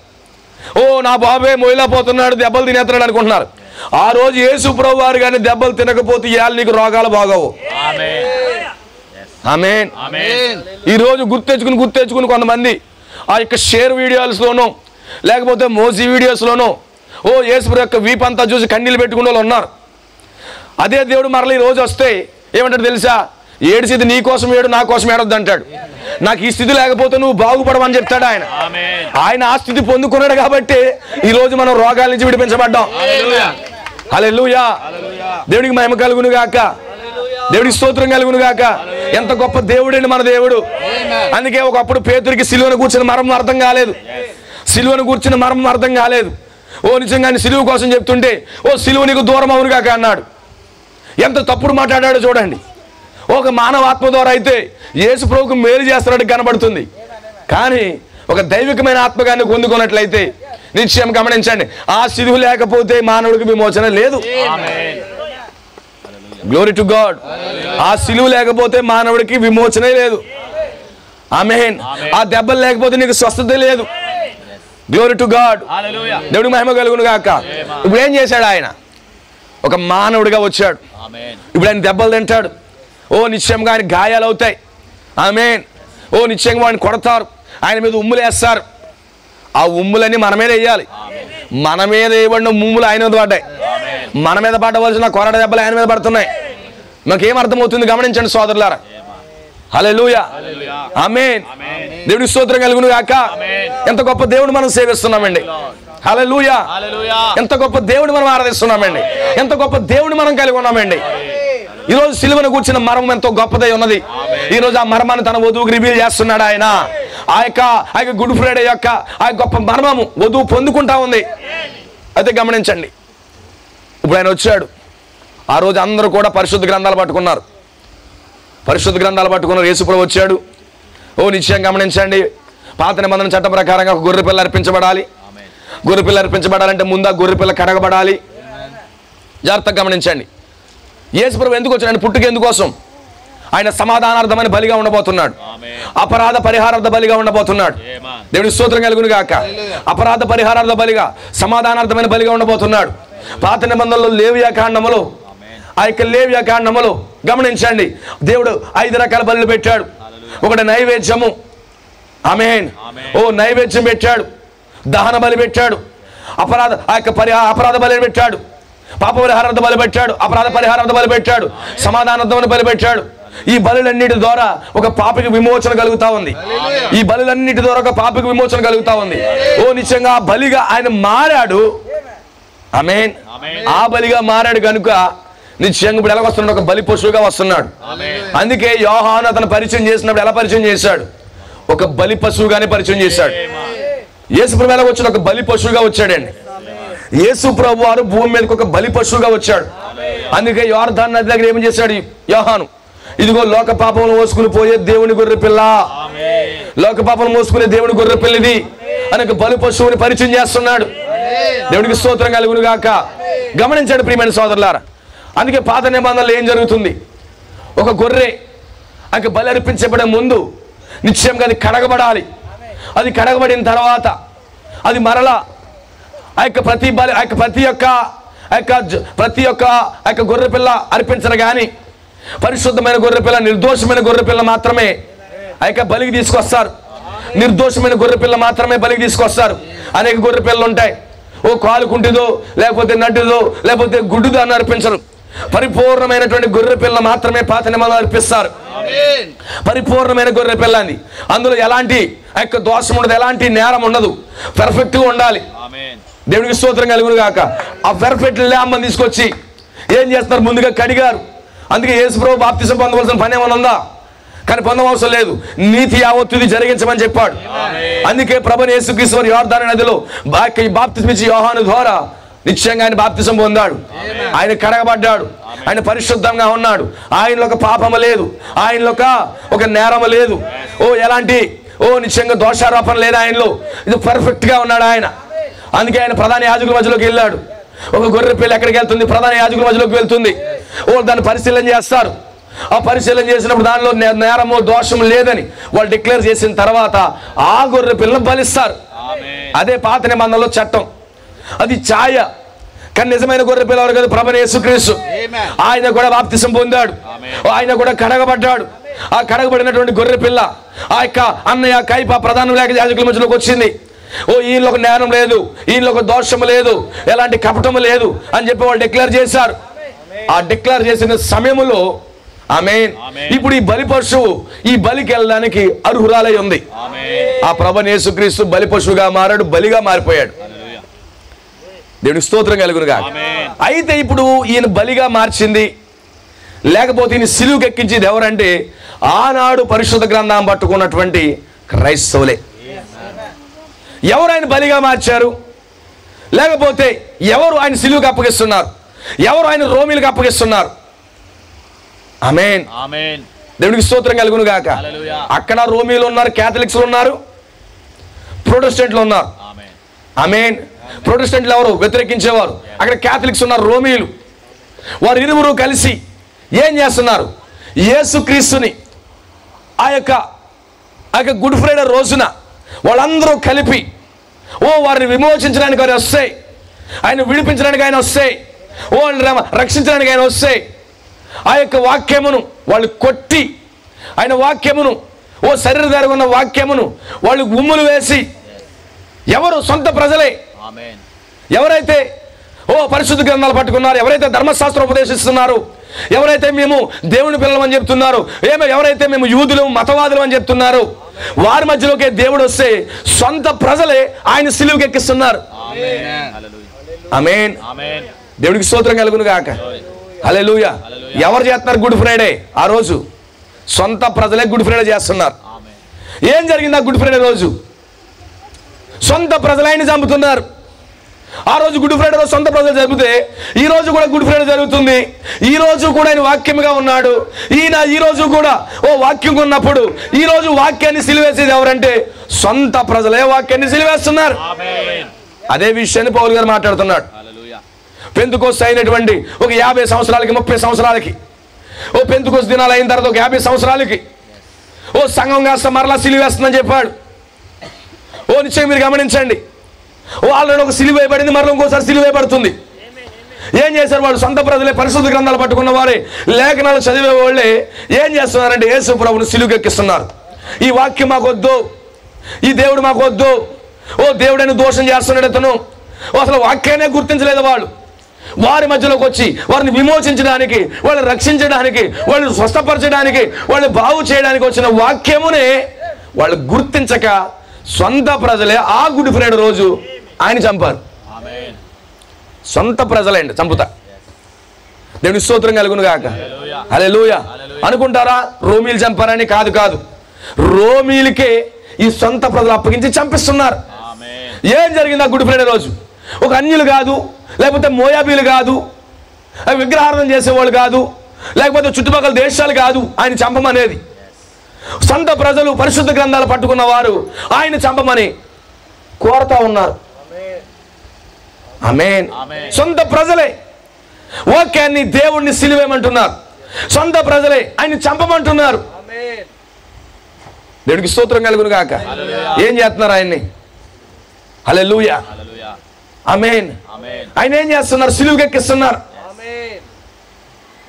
ఓ నా బాబే మొయిలాపోతున్నాడు, దెబ్బలు తినేస్తున్నాడు అనుకుంటున్నారు. ఆ రోజు యేసుప్రభువు వారు కానీ దెబ్బలు తినకపోతే ఇవాళ నీకు రోగాలు బాగవు. ఆమేన్. ఈ రోజు గుర్తెచ్చుకుని కొంతమంది ఆ యొక్క షేర్ వీడియోస్లోనూ లేకపోతే మోజీ వీడియోస్లోనూ ఓ యేసుప్రభువు యొక్క వీపంతా చూసి కన్నీళ్ళు పెట్టుకునే వాళ్ళు ఉన్నారు. అదే దేవుడు మరలా ఈ రోజు వస్తే ఏమంటాడు తెలుసా? ఏడిసేది నీ కోసం ఏడు, నా కోసం ఏడొద్దు అంటాడు. నాకు ఈ స్థితి లేకపోతే నువ్వు బాగుపడవని చెప్తాడు ఆయన. ఆయన ఆ స్థితి పొందుకున్నాడు కాబట్టి ఈ రోజు మనం రోగాల నుంచి విడిపించబడ్డాం. హల్లెలూయా. దేవునికి మహిమ కలుగును గాక. దేవుడికి స్తోత్రం కలుగును గాక. ఎంత గొప్ప దేవుడండి మన దేవుడు. అందుకే ఒకప్పుడు పేతురికి సిలువను కూర్చున్న మర్మం అర్థం కాలేదు. సిలువను కూర్చున్న మర్మం అర్థం కాలేదు. ఓ నిజంగా సిలువ కోసం చెప్తుంటే ఓ సిలువ నీకు దూరం అవును గాక అన్నాడు. ఎంత తప్పుడు మాట్లాడాడో చూడండి. ఒక మానవాత్మ ద్వారా అయితే యేసు ప్రభువుకు మేలు చేస్తున్నట్టు కనబడుతుంది, కానీ ఒక దైవికమైన ఆత్మగాన్ని పొందుకున్నట్లయితే నిశ్చయం గమనించండి, ఆ సిలువ లేకపోతే మానవుడికి విమోచన లేదు. Glory to God. ఆ సిలువ లేకపోతే మానవుడికి విమోచనే లేదు. ఆమేన్. ఆ దెబ్బలు లేకపోతే నీకు స్వస్థత లేదు. Glory to God. దేవుడికి మహిమ కలుగును గాక. ఇప్పుడు ఏం చేశాడు ఆయన? ఒక మానవుడిగా వచ్చాడు. ఇప్పుడు ఆయన దెబ్బలు తింటాడు. ఓ నిశ్చయంగా ఆయన గాయాలు అవుతాయి. ఆమేన్. ఓ నిశ్చయంగా వాడిని కొడతారు, ఆయన మీద ఉమ్ములు వేస్తారు. ఆ ఉమ్ములన్నీ మన మీద వేయాలి. మన మీద వేయబడిన ఉమ్ములు ఆయన మీద పడ్డాయి. మన మీద పడవలసిన కొరడ దెబ్బలు ఆయన మీద పడుతున్నాయి. మాకేం అర్థమవుతుంది గమనించండి సోదరులారా. హల్లెలూయా. ఆమేన్. దేవుడికి స్తోత్రం కలుగును గాక. ఎంత గొప్ప దేవుడు మనం సేవిస్తున్నామండి. హల్లెలూయా. ఎంత గొప్ప దేవుడు మనం ఆరాధిస్తున్నామండి. ఎంత గొప్ప దేవుడు మనం కలిగి ఉన్నామండి. ఈరోజు సిలువను కూర్చున్న మర్మం ఎంతో గొప్పదై ఉన్నది. ఈరోజు ఆ మర్మాన్ని తన వధువుకి రివీల్ చేస్తున్నాడు ఆయన. ఆ యొక్క గుడ్ ఫ్రైడే యొక్క ఆ గొప్ప మర్మము వధువు పొందుకుంటా ఉంది. అయితే గమనించండి, ఇప్పుడు ఆయన వచ్చాడు. ఆ రోజు అందరూ కూడా పరిశుద్ధ గ్రంథాలు పట్టుకున్నారు. యేసుప్రభు వచ్చాడు. నిశ్చయం గమనించండి, పాత నిబంధన చట్ట ప్రకారంగా ఒక గొర్రెపిల్ల అర్పించబడాలి. గొర్రెపిల్ల అర్పించబడాలంటే ముందు ఆ గొర్రెపిల్ల కడగబడాలి. జాగ్రత్తగా గమనించండి. యేసుప్రభు ఎందుకు వచ్చాడు? పుట్టుక ఎందుకోసం? ఆయన సమాధానార్థమైన బలిగా ఉండబోతున్నాడు. అపరాధ పరిహారార్థ బలిగా ఉండబోతున్నాడు. దేవుడి స్తోత్రం కలుగును గాక. అపరాధ పరిహారార్థ బలిగా, సమాధానార్థమైన బలిగా ఉండబోతున్నాడు. పాత నిబంధనలో లేవియా కాండములో, ఆ యొక్క లేవియా కాండములో గమనించండి, దేవుడు 5 రకాల బలులు పెట్టాడు. ఒకటి నైవేద్యము, ఆమేన్, నైవేద్యం పెట్టాడు. దహన బలి పెట్టాడు. అపరాధ బలి పెట్టాడు. పాప పరిహారార్థ బలి పెట్టాడు. అపరాధ పరిహారార్థ బలి పెట్టాడు. సమాధానార్థమైన బలి పెట్టాడు. ఈ బలులన్నిటి ద్వారా ఒక పాపికి విమోచన కలుగుతా ఉంది. నిశ్చయంగా ఆ బలిగా ఆయన మారాడు. ఆమేన్. ఆ బలిగా మారాడు కనుక నిశ్చయంగా ఇప్పుడు ఎలా వస్తున్నాడు? ఒక బలి పశువుగా వస్తున్నాడు. అందుకే యోహాను అతను పరిచయం చేసినప్పుడు ఎలా పరిచయం చేశాడు? ఒక బలి పశువుగానే పరిచయం చేశాడు. యేసుప్రభు ఎలా వచ్చాడు? ఒక బలి పశువుగా వచ్చాడండి. యేసుప్రభు వారు భూమి మీదకి ఒక బలి పశువుగా వచ్చాడు. అందుకే యోర్దాను నది దగ్గర ఏం చేశాడు యోహాను? ఇదిగో లోక పాపమును మోసుకుని పోయే దేవుని గొర్రె పిల్ల, లోక పాపమును మోసుకునే దేవుని గొర్రె పిల్లిది అని ఒక బలి పశువుని పరిచయం చేస్తున్నాడు. దేవునికి స్తోత్రం కలుగును గాక. గమనించండి ప్రియమైన సోదరులారా, అందుకే పాత నిబంధనలో ఏం జరుగుతుంది? ఒక గొర్రె బలి అర్పించబడే ముందు నిశ్చయంగా అది కడగబడాలి. అది కడగబడిన తర్వాత అది మరలా ప్రతి ఒక్క గొర్రె పిల్ల అర్పించరు కానీ పరిశుద్ధమైన గొర్రె పిల్ల, నిర్దోషమైన గొర్రె పిల్ల మాత్రమే బలికి తీసుకొస్తారు. నిర్దోషమైన గొర్రె పిల్ల మాత్రమే బలికి తీసుకొస్తారు. అనేక గొర్రె పిల్లలు ఉంటాయి. కాలు కుంటిదో, లేకపోతే నడ్డుదో, లేకపోతే గుడ్డుదో అని అర్పించరు. పరిపూర్ణమైనటువంటి గొర్రె పిల్ల మాత్రమే పాత నిబంధనలు అర్పిస్తారు. పరిపూర్ణమైన గొర్రె పిల్ల అంది. అందులో ఎలాంటి దోషం ఉండదు, ఎలాంటి నేరం ఉండదు. పర్ఫెక్ట్ గా ఉండాలి. దేవునికి స్తోత్రం కలుగును గాక. ఆ పర్ఫెక్ట్ ల్యాంబ్ తీసుకొచ్చి ఏం చేస్తున్నారు? ముందుగా కడిగారు. అందుకే యేసుప్రభు బాప్తిసం పొందవలసిన పని ఏమైనా ఉందా? కానీ పొందవలసం లేదు. నీతి యావత్తు జరిగించమని చెప్పాడు. అందుకే ప్రభువైన యేసుక్రీస్తు వారు యోర్దాను నదిలో బాప్తిసం ఇచ్చి యోహాను ద్వారా నిశ్చయంగా ఆయన బాప్తిసం పొందాడు. ఆయన కడగబడ్డాడు. ఆయన పరిశుద్ధంగా ఉన్నాడు. ఆయనలో ఒక పాపము లేదు, ఆయనలో ఒక నేరము లేదు, ఎలాంటి నిశ్చయంగా దోషారోపణ లేదు ఆయనలో. ఇది పర్ఫెక్ట్ గా ఉన్నాడు ఆయన. అందుకే ఆయన ప్రధాన యాజకుల మధ్యలోకి వెళ్ళాడు. ఒక గొర్రె పిల్ల ఎక్కడికి వెళ్తుంది? ప్రధాన యాజకుల మధ్యలోకి వెళ్తుంది. దాన్ని పరిశీలన చేస్తారు. ఆ పరిశీలన చేసినప్పుడు దానిలో నేరము దోషము లేదని వాళ్ళు డిక్లేర్ చేసిన తర్వాత ఆ గొర్రె పిల్లను బలిస్తారు. అదే పాత నిబంధనలో చట్టం. అది ఛాయ. కానీ నిజమైన గొర్రె పిల్లవాడు కదా ప్రభువైన యేసుక్రీస్తు. ఆయన కూడా బాప్తిసం పొందాడు. ఆయన కూడా కడగబడ్డాడు. ఆ కడగబడినటువంటి గొర్రె పిల్ల ఆ యొక్క అన్నయ్య కైప ప్రధాన యాజకుల మధ్యలోకి వచ్చింది. ఈయనలో ఒక నేరం లేదు, ఈయనలో ఒక దోషము లేదు, ఎలాంటి కపటము లేదు అని చెప్పి వాళ్ళు డిక్లేర్ చేశారు. ఆ డిక్లేర్ చేసిన సమయంలో ఆమేన్, ఇప్పుడు ఈ బలి పశువు ఈ బలికి వెళ్ళడానికి అర్హురాలై ఉంది. ఆ ప్రభువైన యేసుక్రీస్తు బలి పశువుగా మారాడు, బలిగా మారిపోయాడు. దేవునికి స్తోత్రం కలుగును గాక. అయితే ఇప్పుడు ఈయన బలిగా మార్చింది, లేకపోతే ఈయన సిలువుకి ఎక్కించేది ఎవరంటే ఆనాడు పరిశుద్ధ గ్రంథం పట్టుకున్నటువంటి క్రైస్తవులే. ఎవరు ఆయన బలిగా మార్చారు? లేకపోతే ఎవరు ఆయన సిలువుకి అప్పగిస్తున్నారు? ఎవరు ఆయన రోమీలకు అప్పగిస్తున్నారు? ఆమేన్. దేవునికి స్తోత్రం కలుగును గాక. అక్కడ రోమీలు ఉన్నారు, క్యాథలిక్స్లు ఉన్నారు, ప్రొటెస్టెంట్లు ఉన్నారు. ఆమేన్. ప్రొటెస్టెంట్లు ఎవరు? వ్యతిరేకించేవారు. అక్కడ క్యాథలిక్స్ ఉన్నారు, రోమీలు. వారు ఇరువురు కలిసి ఏం చేస్తున్నారు? యేసుక్రీస్తుని ఆ యొక్క గుడ్ ఫ్రైడే రోజున వాళ్ళందరూ కలిపి వారిని విమోచించడానికి ఆయన వస్తే, ఆయన విడిపించడానికి ఆయన వస్తే, రక్షించడానికి ఆయన వస్తే ఆ యొక్క వాక్యమును వాళ్ళు కొట్టి, ఆయన వాక్యమును శరీరధారిగా ఉన్న వాక్యమును వాళ్ళు ఉమ్ములు వేసి, ఎవరు? సొంత ప్రజలే. ఎవరైతే పరిశుద్ధ గ్రంథాలు పట్టుకున్నారు, ఎవరైతే ధర్మశాస్త్రం ఉపదేశిస్తున్నారు, ఎవరైతే మేము దేవుని పిల్లలమని చెప్తున్నారు, ఎవరైతే మేము యూదులు మతవాదులు అని చెప్తున్నారు, వారి మధ్యలోకి దేవుడు వస్తే సొంత ప్రజలే ఆయన సిలువుకి ఎక్కిస్తున్నారు. ఆమేన్. దేవుడికి స్తోత్రం కలుగును గాక. హల్లెలూయా. ఎవరు చేస్తున్నారు గుడ్ ఫ్రైడే? ఆ రోజు సొంత ప్రజలే గుడ్ ఫ్రైడే చేస్తున్నారు. ఏం జరిగింది ఆ గుడ్ ఫ్రైడే రోజు? సొంత ప్రజలు ఆయన చంపుతున్నారు. ఆ రోజు గుడ్ ఫ్రైడే రోజు సొంత ప్రజలు జరిపితే ఈ రోజు కూడా గుడ్ ఫ్రైడే జరుగుతుంది. ఈ రోజు కూడా ఆయన వాక్యముగా ఉన్నాడు. ఈయన ఈ రోజు కూడా వాక్యం ఉన్నప్పుడు ఈ రోజు వాక్యాన్ని సిలివేసేది ఎవరంటే సొంత ప్రజలే వాక్యాన్ని సిలివేస్తున్నారు. అదే విషయాన్ని పౌలు గారు మాట్లాడుతున్నాడు. పెంతెకోస్తు అయినటువంటి ఒక 50 సంవత్సరాలకి 30 సంవత్సరాలకి పెంతెకోస్తు దినాలు అయిన తర్వాత ఒక 50 సంవత్సరాలకి సంఘం కాస్త మరలా సిలివేస్తుందని చెప్పాడు. నిశ్చయం మీరు గమనించండి. ఆల్రెడీ ఒక సిలువ వేయబడింది, మరలా ఇంకోసారి సిలువ వేయబడుతుంది. ఏం చేశారు వాళ్ళు? సొంత ప్రజలే, పరిశుద్ధ గ్రంథాలు పట్టుకున్న వారే, లేఖనాలు చదివే వాళ్ళే ఏం చేస్తున్నారంటే యేసు ప్రభువును సిలువకెక్కిస్తున్నారు. ఈ వాక్యం మాకు వద్దు, ఈ దేవుడు మాకు వద్దు, దేవుడని దోషం చేస్తున్నాడు అతను. అసలు వాక్యాన్ని గుర్తించలేదు వాళ్ళు. వారి మధ్యలోకి వచ్చి వారిని విమోచించడానికి, వాళ్ళని రక్షించడానికి, వాళ్ళని స్వస్థపరచడానికి, వాళ్ళని బాగు చేయడానికి వచ్చిన వాక్యమునే వాళ్ళు గుర్తించక సొంత ప్రజలే ఆ గుడ్ ఫ్రైడే రోజు ఆయన చంపారు. సొంత ప్రజలేండి చంపుతా. దేవుని స్తోత్రం కలుగును గాక. హల్లెలూయా. అనుకుంటారా రోమీలు చంపారని? కాదు కాదు, రోమీలకే ఈ సొంత ప్రజలు అప్పగించి చంపిస్తున్నారు. ఏం జరిగింది ఆ గుడ్ ఫ్రైడే రోజు? ఒక అన్యులు కాదు, లేకపోతే మోయాబీలు కాదు, విగ్రహారాధన చేసేవాళ్ళు కాదు, లేకపోతే చుట్టుపక్కల దేశాలు కాదు ఆయన చంపమనేది. సొంత ప్రజలు, పరిశుద్ధ గ్రంథాలు పట్టుకున్న వారు ఆయన చంపమని కోరుతా ఉన్నారు. ఆమేన్. సొంత ప్రజలే వాక్యాన్ని, దేవుణ్ణి సిలువేయమంటున్నారు. సొంత ప్రజలే ఆయన చంపమంటున్నారు. దేవుడికి స్తోత్రం కలుగును గాక. ఏం చేస్తున్నారు ఆయన్ని? హల్లెలూయా. ఆమేన్. ఆయన ఏం చేస్తున్నారు? సిలువకెక్కిస్తున్నారు.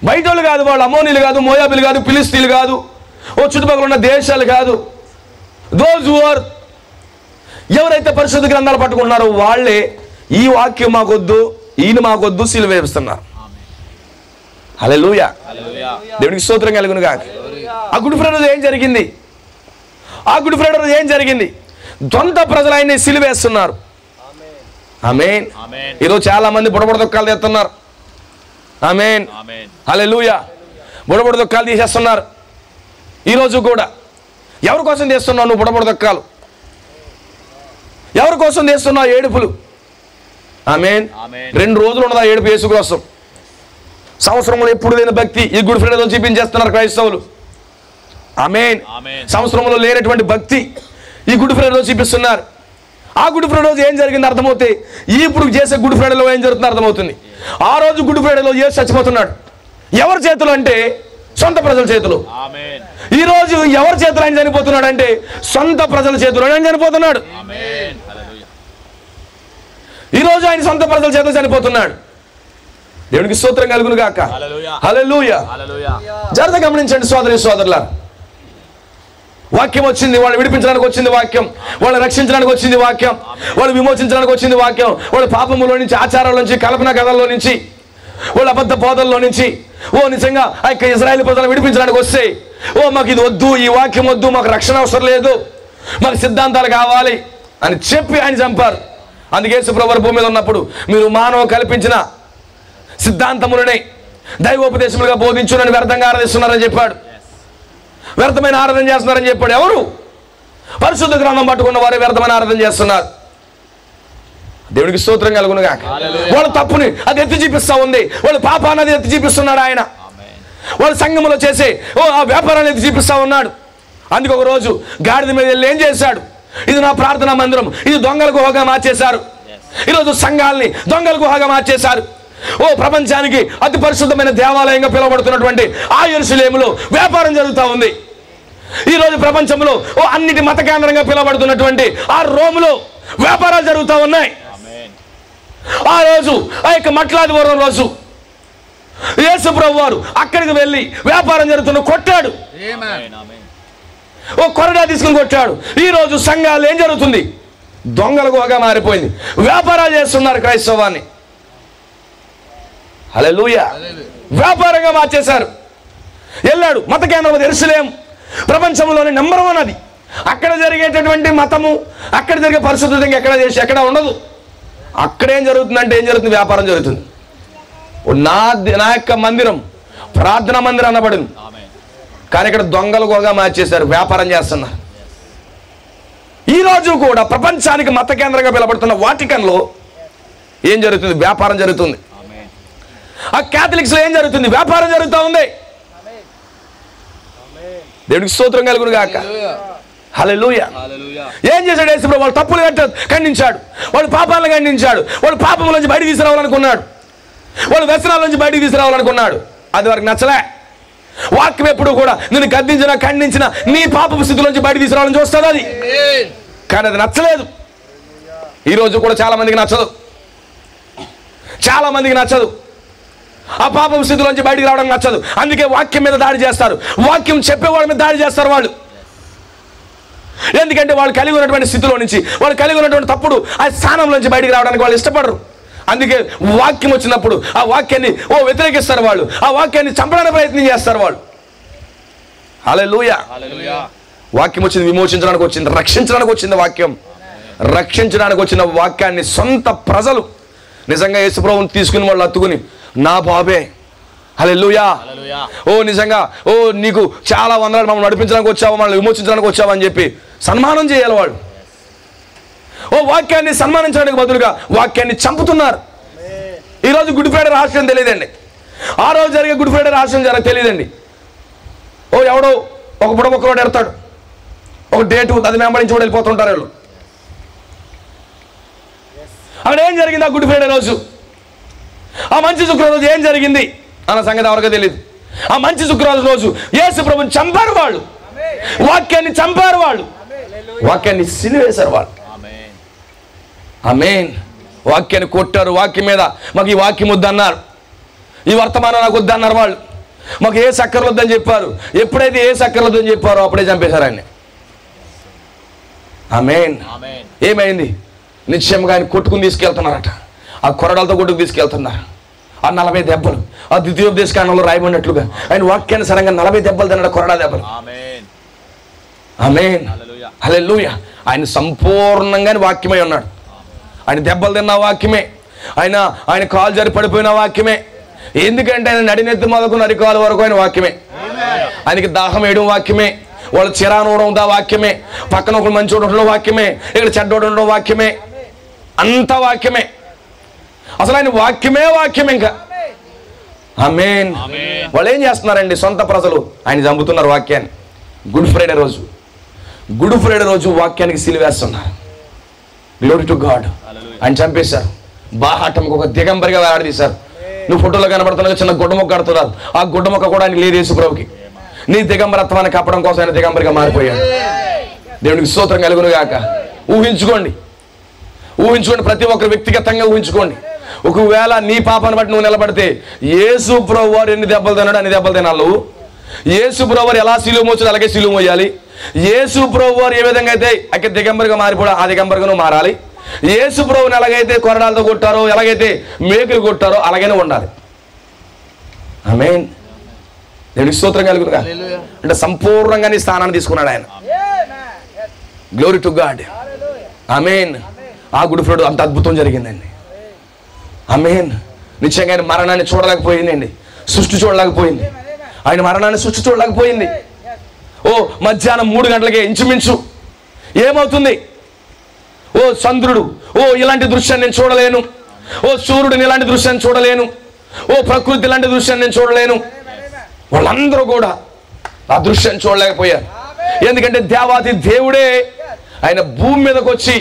బయట వాళ్ళు కాదు, వాళ్ళు అమోనీలు కాదు, మోయాబీలు కాదు, ఫిలిస్తీన్లు కాదు, చుట్టుపక్కల ఉన్న దేశాలు కాదు. దోస్ హూ ఆర్, ఎవరైతే పరిశుద్ధ గ్రంథాలు పట్టుకుంటున్నారో వాళ్ళే ఈ వాక్యం మాకొద్దు, ఈయన మాకొద్దు, సిలువ వేస్తున్నారు. హల్లెలూయా. దేవునికి స్తోత్రం కలుగును గాక. ఆ గుడ్ ఫ్రైడే రోజు ఏం జరిగింది? ఆ గుడ్ ఫ్రైడే రోజు ఏం జరిగింది? సొంత ప్రజలు ఆయన్ని సిలువేస్తున్నారు. ఆమేన్. ఈరోజు చాలా మంది బుడబుడ దుఃఖాలు తెస్తున్నారు. ఆమేన్. హల్లెలూయా. బుడబుడ దుఃఖాలు తీసేస్తున్నారు. ఈరోజు కూడా ఎవరి కోసం తీస్తున్నావు నువ్వు బుడబుడ దుఃఖాలు? ఎవరి కోసం తీస్తున్నావు ఏడుపులు? ఆమేన్. 2 రోజులు ఉన్నదా ఏడుపు యేసు కోసం? సంవత్సరంలో ఎప్పుడు లేని భక్తి ఈ గుడ్ ఫ్రైడే రోజు చూపించేస్తున్నారు క్రైస్తవులు. ఆమేన్. సంవత్సరంలో లేనటువంటి భక్తి ఈ గుడ్ ఫ్రైడే రోజు చూపిస్తున్నారు. ఆ గుడ్ ఫ్రైడే రోజు ఏం జరిగింది అర్థమవుతే ఇప్పుడు చేసే గుడ్ ఫ్రైడేలో ఏం జరుగుతుందో అర్థమవుతుంది. ఆ రోజు గుడ్ ఫ్రైడేలో యేసు చచ్చిపోతున్నాడు. ఎవరి చేతులు అంటే సొంత ప్రజల చేతులు. ఈ రోజు ఎవరి చేతులు ఆయన చనిపోతున్నాడు అంటే సొంత ప్రజల చేతులు ఆయన చనిపోతున్నాడు. ఈ రోజు ఆయన సొంత ప్రజల చేతులు చనిపోతున్నాడు. దేవునికి స్తోత్రం కలుగును గాక. హల్లెలూయా. జాగ్రత్త గమనించండి సోదరి సోదరులారా. వాక్యం వచ్చింది, వాళ్ళు విడిపించడానికి వచ్చింది వాక్యం, వాళ్ళు రక్షించడానికి వచ్చింది వాక్యం, వాళ్ళు విమోచించడానికి వచ్చింది వాక్యం. వాళ్ళ పాపములో నుంచి, ఆచారాల నుంచి, కల్పన కథల్లో నుంచి, వాళ్ళ అబద్ధ బోధల్లో నుంచి నిజంగా ఆ యొక్క ఇశ్రాయేలు ప్రజలను విడిపించడానికి వస్తే మాకు ఇది వద్దు, ఈ వాక్యం వద్దు, మాకు రక్షణ అవసరం లేదు, మాకు సిద్ధాంతాలు కావాలి అని చెప్పి ఆయన చంపారు. అందుకే యేసు ప్రభువు భూమి మీద ఉన్నప్పుడు మీరు మానవ కల్పించిన సిద్ధాంతములనే దైవోపదేశములుగా బోధించునని వ్యర్థంగా ఆరాధిస్తున్నారని చెప్పాడు. వ్యర్థమైన ఆరాధన చేస్తున్నారని చెప్పాడు. ఎవరు? పరిశుద్ధ గ్రంథం పట్టుకున్న వారే వ్యర్థమైన ఆరాధన చేస్తున్నారు. దేవునికి స్తోత్రం కలుగును గాక. వాళ్ళ తప్పుని అది ఎత్తి చూపిస్తా ఉంది, వాళ్ళ పాపాన్ని అది ఎత్తి చూపిస్తున్నాడు ఆయన. వాళ్ళ సంఘములో చేసే ఆ వ్యాపారాన్ని ఎత్తి చూపిస్తా ఉన్నాడు. అందుకు ఒక రోజు గాడిద మీద వెళ్ళి ఏం చేశాడు? ఇది నా ప్రార్థనా మందిరం, ఇది దొంగల గుహగా మార్చేశారు. ఈరోజు సంఘాలని దొంగల గుహగా మార్చేశారు. ప్రపంచానికి అతి పరిశుద్ధమైన దేవాలయంగా పిలువబడుతున్నటువంటి ఆ యెరూషలేములో వ్యాపారం జరుగుతూ ఉంది. ఈరోజు ప్రపంచంలో అన్నిటి మత కేంద్రంగా పిలువబడుతున్నటువంటి ఆ రోములో వ్యాపారాలు జరుగుతూ ఉన్నాయి. ఆ రోజు ఆ యొక్క మట్లాదివారం రోజు యేసు ప్రభువు వారు అక్కడికి వెళ్ళి వ్యాపారం జరుగుతున్న కొట్టాడు. కొరడా తీసుకుని కొట్టాడు. ఈ రోజు సంఘాలు ఏం జరుగుతుంది? దొంగల గుహగా మారిపోయింది. వ్యాపారాలు చేస్తున్నారు క్రైస్తవాన్ని. హల్లెలూయా. వ్యాపారంగా మార్చేశారు. వెళ్ళాడు మత కేంద్రం యెరూషలేం, ప్రపంచంలోని నెంబర్ 1 అది. అక్కడ జరిగేటటువంటి మతము, అక్కడ జరిగే పరిశుద్ధత ఎక్కడ ఉండదు. అక్కడేం జరుగుతుందంటే ఏం జరుగుతుంది? వ్యాపారం జరుగుతుంది. నా యొక్క మందిరం ప్రార్థనా మందిరం అనబడింది, కానీ ఇక్కడ దొంగలు కూడా మార్చేశారు, వ్యాపారం చేస్తున్నారు. ఈరోజు కూడా ప్రపంచానికి మత కేంద్రంగా పిలబడుతున్న వాటికన్లో ఏం జరుగుతుంది? వ్యాపారం జరుగుతుంది. ఆ క్యాథలిక్స్లో ఏం జరుగుతుంది? వ్యాపారం జరుగుతూ ఉంది. దేవుడికి స్తోత్రం కలుగును గాక. హల్లెలూయా. ఏం చేశాడు యేసుప్రభు? వాళ్ళు తప్పులు ఖండించాడు, వాడు పాపాలను ఖండించాడు, వాడు పాపం నుంచి బయటికి తీసుకురావాలనుకున్నాడు, వాడు వ్యసనాల నుంచి బయటికి తీసుకురావాలనుకున్నాడు. అది వారికి నచ్చలే. వాక్యం ఎప్పుడు కూడా నిన్ను గద్దించినా ఖండించినా నీ పాపపు స్థితి నుంచి బయటికి తీసుకురావాలని చూస్తుంది అది. కానీ అది నచ్చలేదు. ఈరోజు కూడా చాలా మందికి నచ్చదు, చాలా మందికి నచ్చదు. ఆ పాపం స్థితిలోంచి బయటికి రావడం నచ్చదు. అందుకే వాక్యం మీద దాడి చేస్తారు, వాక్యం చెప్పేవాళ్ళ మీద దాడి చేస్తారు వాళ్ళు. ఎందుకంటే వాళ్ళు కలిగి ఉన్నటువంటి స్థితిలో నుంచి, వాళ్ళు కలిగి ఉన్నటువంటి తప్పుడు ఆ స్థానంలోంచి బయటికి రావడానికి వాళ్ళు ఇష్టపడరు. అందుకే వాక్యం వచ్చినప్పుడు ఆ వాక్యాన్ని వ్యతిరేకిస్తారు వాళ్ళు, ఆ వాక్యాన్ని చంపడానికి ప్రయత్నం చేస్తారు వాళ్ళు. హల్లెలూయా. వాక్యం వచ్చింది విమోచించడానికి వచ్చింది, రక్షించడానికి వచ్చింది. వాక్యం రక్షించడానికి వచ్చిన వాక్యాన్ని సొంత ప్రజలు నిజంగా యేసుప్రభువుని తీసుకుని వాళ్ళు అత్తుకుని, నా బాబే, హల్లెలూయా, నిజంగా నీకు చాలా వందనాలు, మమ్మల్ని నడిపించడానికి వచ్చావా, మమ్మల్ని విమోచించడానికి వచ్చావా అని చెప్పి సన్మానం చేయాలి వాళ్ళు. వాక్యాన్ని సన్మానించడానికి బదులుగా వాక్యాన్ని చంపుతున్నారు. ఈరోజు గుడ్ ఫ్రైడే రహస్యం తెలియదండి, ఆ రోజు జరిగే గుడ్ ఫ్రైడే రహస్యం తెలియదండి. ఎవడో ఒక బుడబొక్కలోడు ఎడతాడు, ఒక డేటు అది వెంబడించి కూడా వెళ్ళిపోతుంటారు వాళ్ళు. అక్కడ ఏం జరిగింది ఆ గుడ్ ఫ్రైడే రోజు? ఆ మంచి శుక్రవారం రోజు ఏం జరిగింది అన్న సంగతి ఎవరికీ తెలియదు. ఆ మంచి శుక్రవారం రోజు యేసు ప్రభువుని చంపారు వాళ్ళు, వాక్యాన్ని చంపారు వాళ్ళు, వాక్యాన్ని సిలువేశారు వాళ్ళు. ఆమేన్. వాక్యాన్ని కొట్టారు. వాక్యం మీద మాకు ఈ వాక్యం వద్దన్నారు, ఈ వర్తమానం నాకు వద్దన్నారు వాళ్ళు. మాకు ఏ సక్కర్లొద్దని చెప్పారు. ఎప్పుడైతే ఏ సక్కర్లొద్దని చెప్పారో అప్పుడే చంపేశారు ఆయన్ని. ఆమేన్. ఏమైంది? నిశ్చయంగా ఆయన కొట్టుకుని తీసుకెళ్తున్నారట, ఆ కొరడాలతో కొట్టుకు తీసుకెళ్తున్నారు. ఆ 40 దెబ్బలు ఆ ద్వితీయోపదేశ కాండంలో రాయబడినట్లుగా ఆయన వాక్యానుసారంగా 40 దెబ్బలు తిన్నాడు, కొరడా దెబ్బలు. ఆమేన్. హల్లెలూయా. ఆయన సంపూర్ణంగా వాక్యమై ఉన్నాడు. ఆయన దెబ్బలు తిన్న వాక్యమే, ఆయన కాలు జారి పడిపోయిన వాక్యమే. ఎందుకంటే ఆయన నడినెత్తి మొదలుకున్న అరికాలు వరకు ఆయన వాక్యమే. ఆయనకి దాహం వేయడం వాక్యమే, వాళ్ళు చిరానవడం దా వాక్యమే, పక్కన ఒకరు మంచి ఉండడం వాక్యమే, ఇక్కడ చెడ్డోడు ఉండడం వాక్యమే, అంత వాక్యమే. అసలు ఆయన వాక్యమే వాక్యం. ఇంకా ఆమేన్. వాళ్ళు ఏం చేస్తున్నారండి? సొంత ప్రజలు ఆయన చంపుతున్నారు వాక్యాన్ని. గుడ్ ఫ్రైడే రోజు వాక్యానికి సిలువేస్తున్నారు. Glory to God. ఆయన చంపేశారు. బాహాటంకి ఒక దిగంబరిగా వేలాడదీశారు. నువ్వు ఫోటోలో కనబడుతున్నా చిన్న గుడ్డమొక్క కడుతున్నారు, ఆ గుడ్డమొక్క కూడా ఆయనకి లేదు యేసుప్రభుకి. నీ దిగంబరత్వాన్ని కప్పడం కోసం ఆయన దిగంబరిగా మారిపోయాడు. దేవునికి స్తోత్రం కలుగును గాక. ఊహించుకోండి, ప్రతి ఒక్కరు వ్యక్తిగతంగా ఊహించుకోండి. ఒకవేళ నీ పాపాన్ని బట్టి నువ్వు నిలబడితే యేసు ప్రభు వారు ఎన్ని దెబ్బలు తిన్నాడు అన్ని దెబ్బలు తినాలి. యేసు ప్రభు వారు ఎలా సిలువ మోచాడు అలాగే సిలువ మోయాలి. యేసు ప్రభు వారు ఏ విధంగా అయితే అక్కడ దిగంబరిగా మారిపోవడం ఆ దిగంబరిగా నువ్వు మారాలి. యేసు ప్రభుని ఎలాగైతే కొరడాలతో కొట్టారో, ఎలాగైతే మేకులు కొట్టారో అలాగనే ఉండాలి. ఆమేన్. దేవునికి స్తోత్రం కలుగునుగా. అంటే సంపూర్ణంగా నీ స్థానాన్ని తీసుకున్నాడు ఆయన. Glory to God. ఆమేన్. ఆ గుడ్ ఫ్రైడే అంత అద్భుతం జరిగిందండి. ఆమేన్. నిశ్చయంగా ఆయన మరణాన్ని చూడలేకపోయిందండి, సృష్టి చూడలేకపోయింది. ఆయన మరణాన్ని సృష్టి చూడలేకపోయింది. మధ్యాహ్నం 3 గంటలకే ఇంచుమించు ఏమవుతుంది? చంద్రుడు, ఇలాంటి దృశ్యాన్ని నేను చూడలేను. సూర్యుడిని ఇలాంటి దృశ్యాన్ని చూడలేను. ప్రకృతి ఇలాంటి దృశ్యాన్ని నేను చూడలేను. వాళ్ళందరూ కూడా ఆ దృశ్యాన్ని చూడలేకపోయారు. ఎందుకంటే దేవాది దేవుడే ఆయన భూమి మీదకి వచ్చి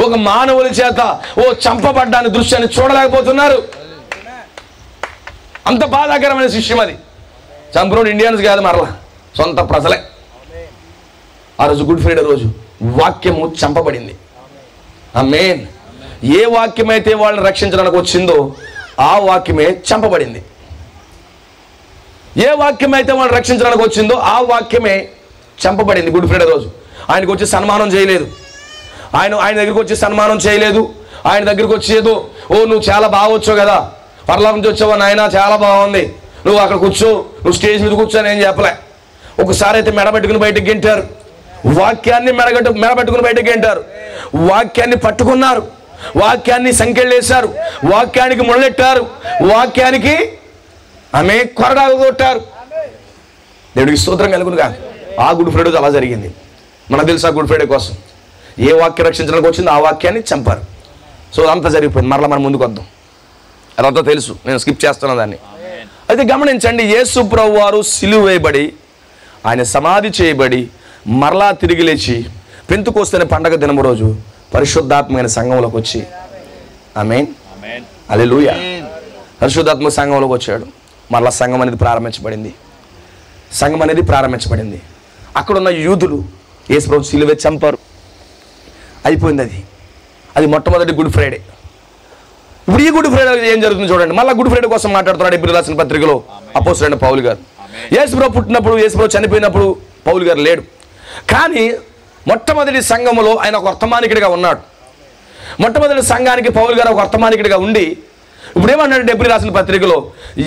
ఒక మానవుల చేత చంపబడ్డాని దృశ్యాన్ని చూడలేకపోతున్నారు. అంత బాధాకరమైన విషయం అది. చంపినోడు ఇండియన్స్ కాదు, మరలా సొంత ప్రజలే. ఆ రోజు గుడ్ ఫ్రైడే రోజు వాక్యము చంపబడింది. ఆమేన్. ఏ వాక్యం అయితే వాళ్ళని రక్షించడానికి వచ్చిందో ఆ వాక్యమే చంపబడింది. ఏ వాక్యం అయితే వాళ్ళని రక్షించడానికి వచ్చిందో ఆ వాక్యమే చంపబడింది. గుడ్ ఫ్రైడే రోజు ఆయనకు వచ్చి సన్మానం చేయలేదు, ఆయన దగ్గరికి వచ్చి సన్మానం చేయలేదు. ఆయన దగ్గరికి వచ్చి ఏదో నువ్వు చాలా బాగా వచ్చావు కదా, పరలోకం నుంచి వచ్చావా నాయన, చాలా బాగుంది, నువ్వు అక్కడ కూర్చో, నువ్వు స్టేజ్ మీద కూర్చొని ఏం చెప్పలే. ఒకసారి అయితే మెడబెట్టుకుని బయటకు గెంటారు. వాక్యాన్ని మెడబెట్టుకుని బయటకు గెంటారు. వాక్యాన్ని పట్టుకున్నారు, వాక్యాన్ని సంకెళ్ళేశారు, వాక్యానికి ముళ్ళెట్టారు, వాక్యానికి ఆమె కొరడాలు కొట్టారు. దేవుడికి స్తోత్రం కలుగునుగా. ఆ గుడ్ ఫ్రైడే అలా జరిగింది. మనకు తెలుసు ఆ గుడ్ ఫ్రైడే కోసం ఏ వాక్యం రక్షించడానికి వచ్చిందో ఆ వాక్యాన్ని చంపారు. సో అంతా జరిగిపోయింది. మరలా మనం ముందుకు వద్దాం, అదంతా తెలుసు, నేను స్కిప్ చేస్తున్నా దాన్ని. అయితే గమనించండి, యేసు ప్రభువు వారు సిలువ వేయబడి ఆయన సమాధి చేయబడి మరలా తిరిగి లేచి పెంతెకోస్తు పండగ దినము రోజు పరిశుద్ధాత్మైన సంఘంలోకి వచ్చి, ఆమేన్ హల్లెలూయా, పరిశుద్ధాత్మ సంఘంలోకి వచ్చాడు. మరలా సంఘం అనేది ప్రారంభించబడింది. అక్కడున్న యూదులు యేసు ప్రభు సిలువ వేసి చంపారు, అయిపోయింది. అది మొట్టమొదటి గుడ్ ఫ్రైడే. ఇప్పుడు ఈ గుడ్ ఫ్రైడే ఏం జరుగుతుంది చూడండి. మళ్ళీ గుడ్ ఫ్రైడే కోసం మాట్లాడుతున్నాడు హెబ్రీయులకు రాసిన పత్రికలో అపోస్తలుడైన పౌలు గారు. యేసు ప్రభు పుట్టినప్పుడు, యేసు ప్రభు చనిపోయినప్పుడు పౌలు గారు లేడు. కానీ మొట్టమొదటి సంఘములో ఆయన ఒక వర్తమానికుడిగా ఉన్నాడు. మొట్టమొదటి సంఘానికి పౌలు గారు ఒక వర్తమానికుడిగా ఉండి ఇప్పుడు ఏమన్నాడు హెబ్రీయులకు రాసిన పత్రికలో,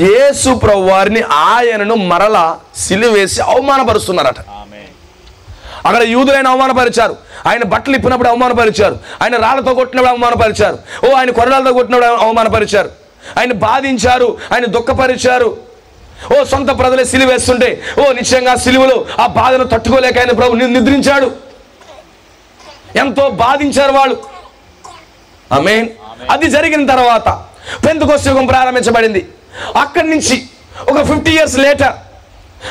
యేసు ప్రభు వారిని ఆయనను మరలా సిలువ వేసి అవమానపరుస్తున్నారట. అక్కడ యూదులైన అవమానపరిచారు, ఆయన బట్టలు ఇప్పినప్పుడు అవమానపరిచారు, ఆయన రాళ్లతో కొట్టినప్పుడు అవమానపరిచారు, ఆయన కొరడాలతో కొట్టినప్పుడు అవమానపరిచారు, ఆయన బాధించారు, ఆయన దుఃఖపరిచారు. సొంత ప్రజలే సిలువ వేస్తుంటే నిశ్చయంగా సిలువలో ఆ బాధను తట్టుకోలేక ఆయన ప్రభు నిద్రించాడు. ఎంతో బాధించారు వాళ్ళు. ఆమేన్. అది జరిగిన తర్వాత పెంతెకోస్తు యుగం ప్రారంభించబడింది. అక్కడి నుంచి ఒక 50 years లేటర్,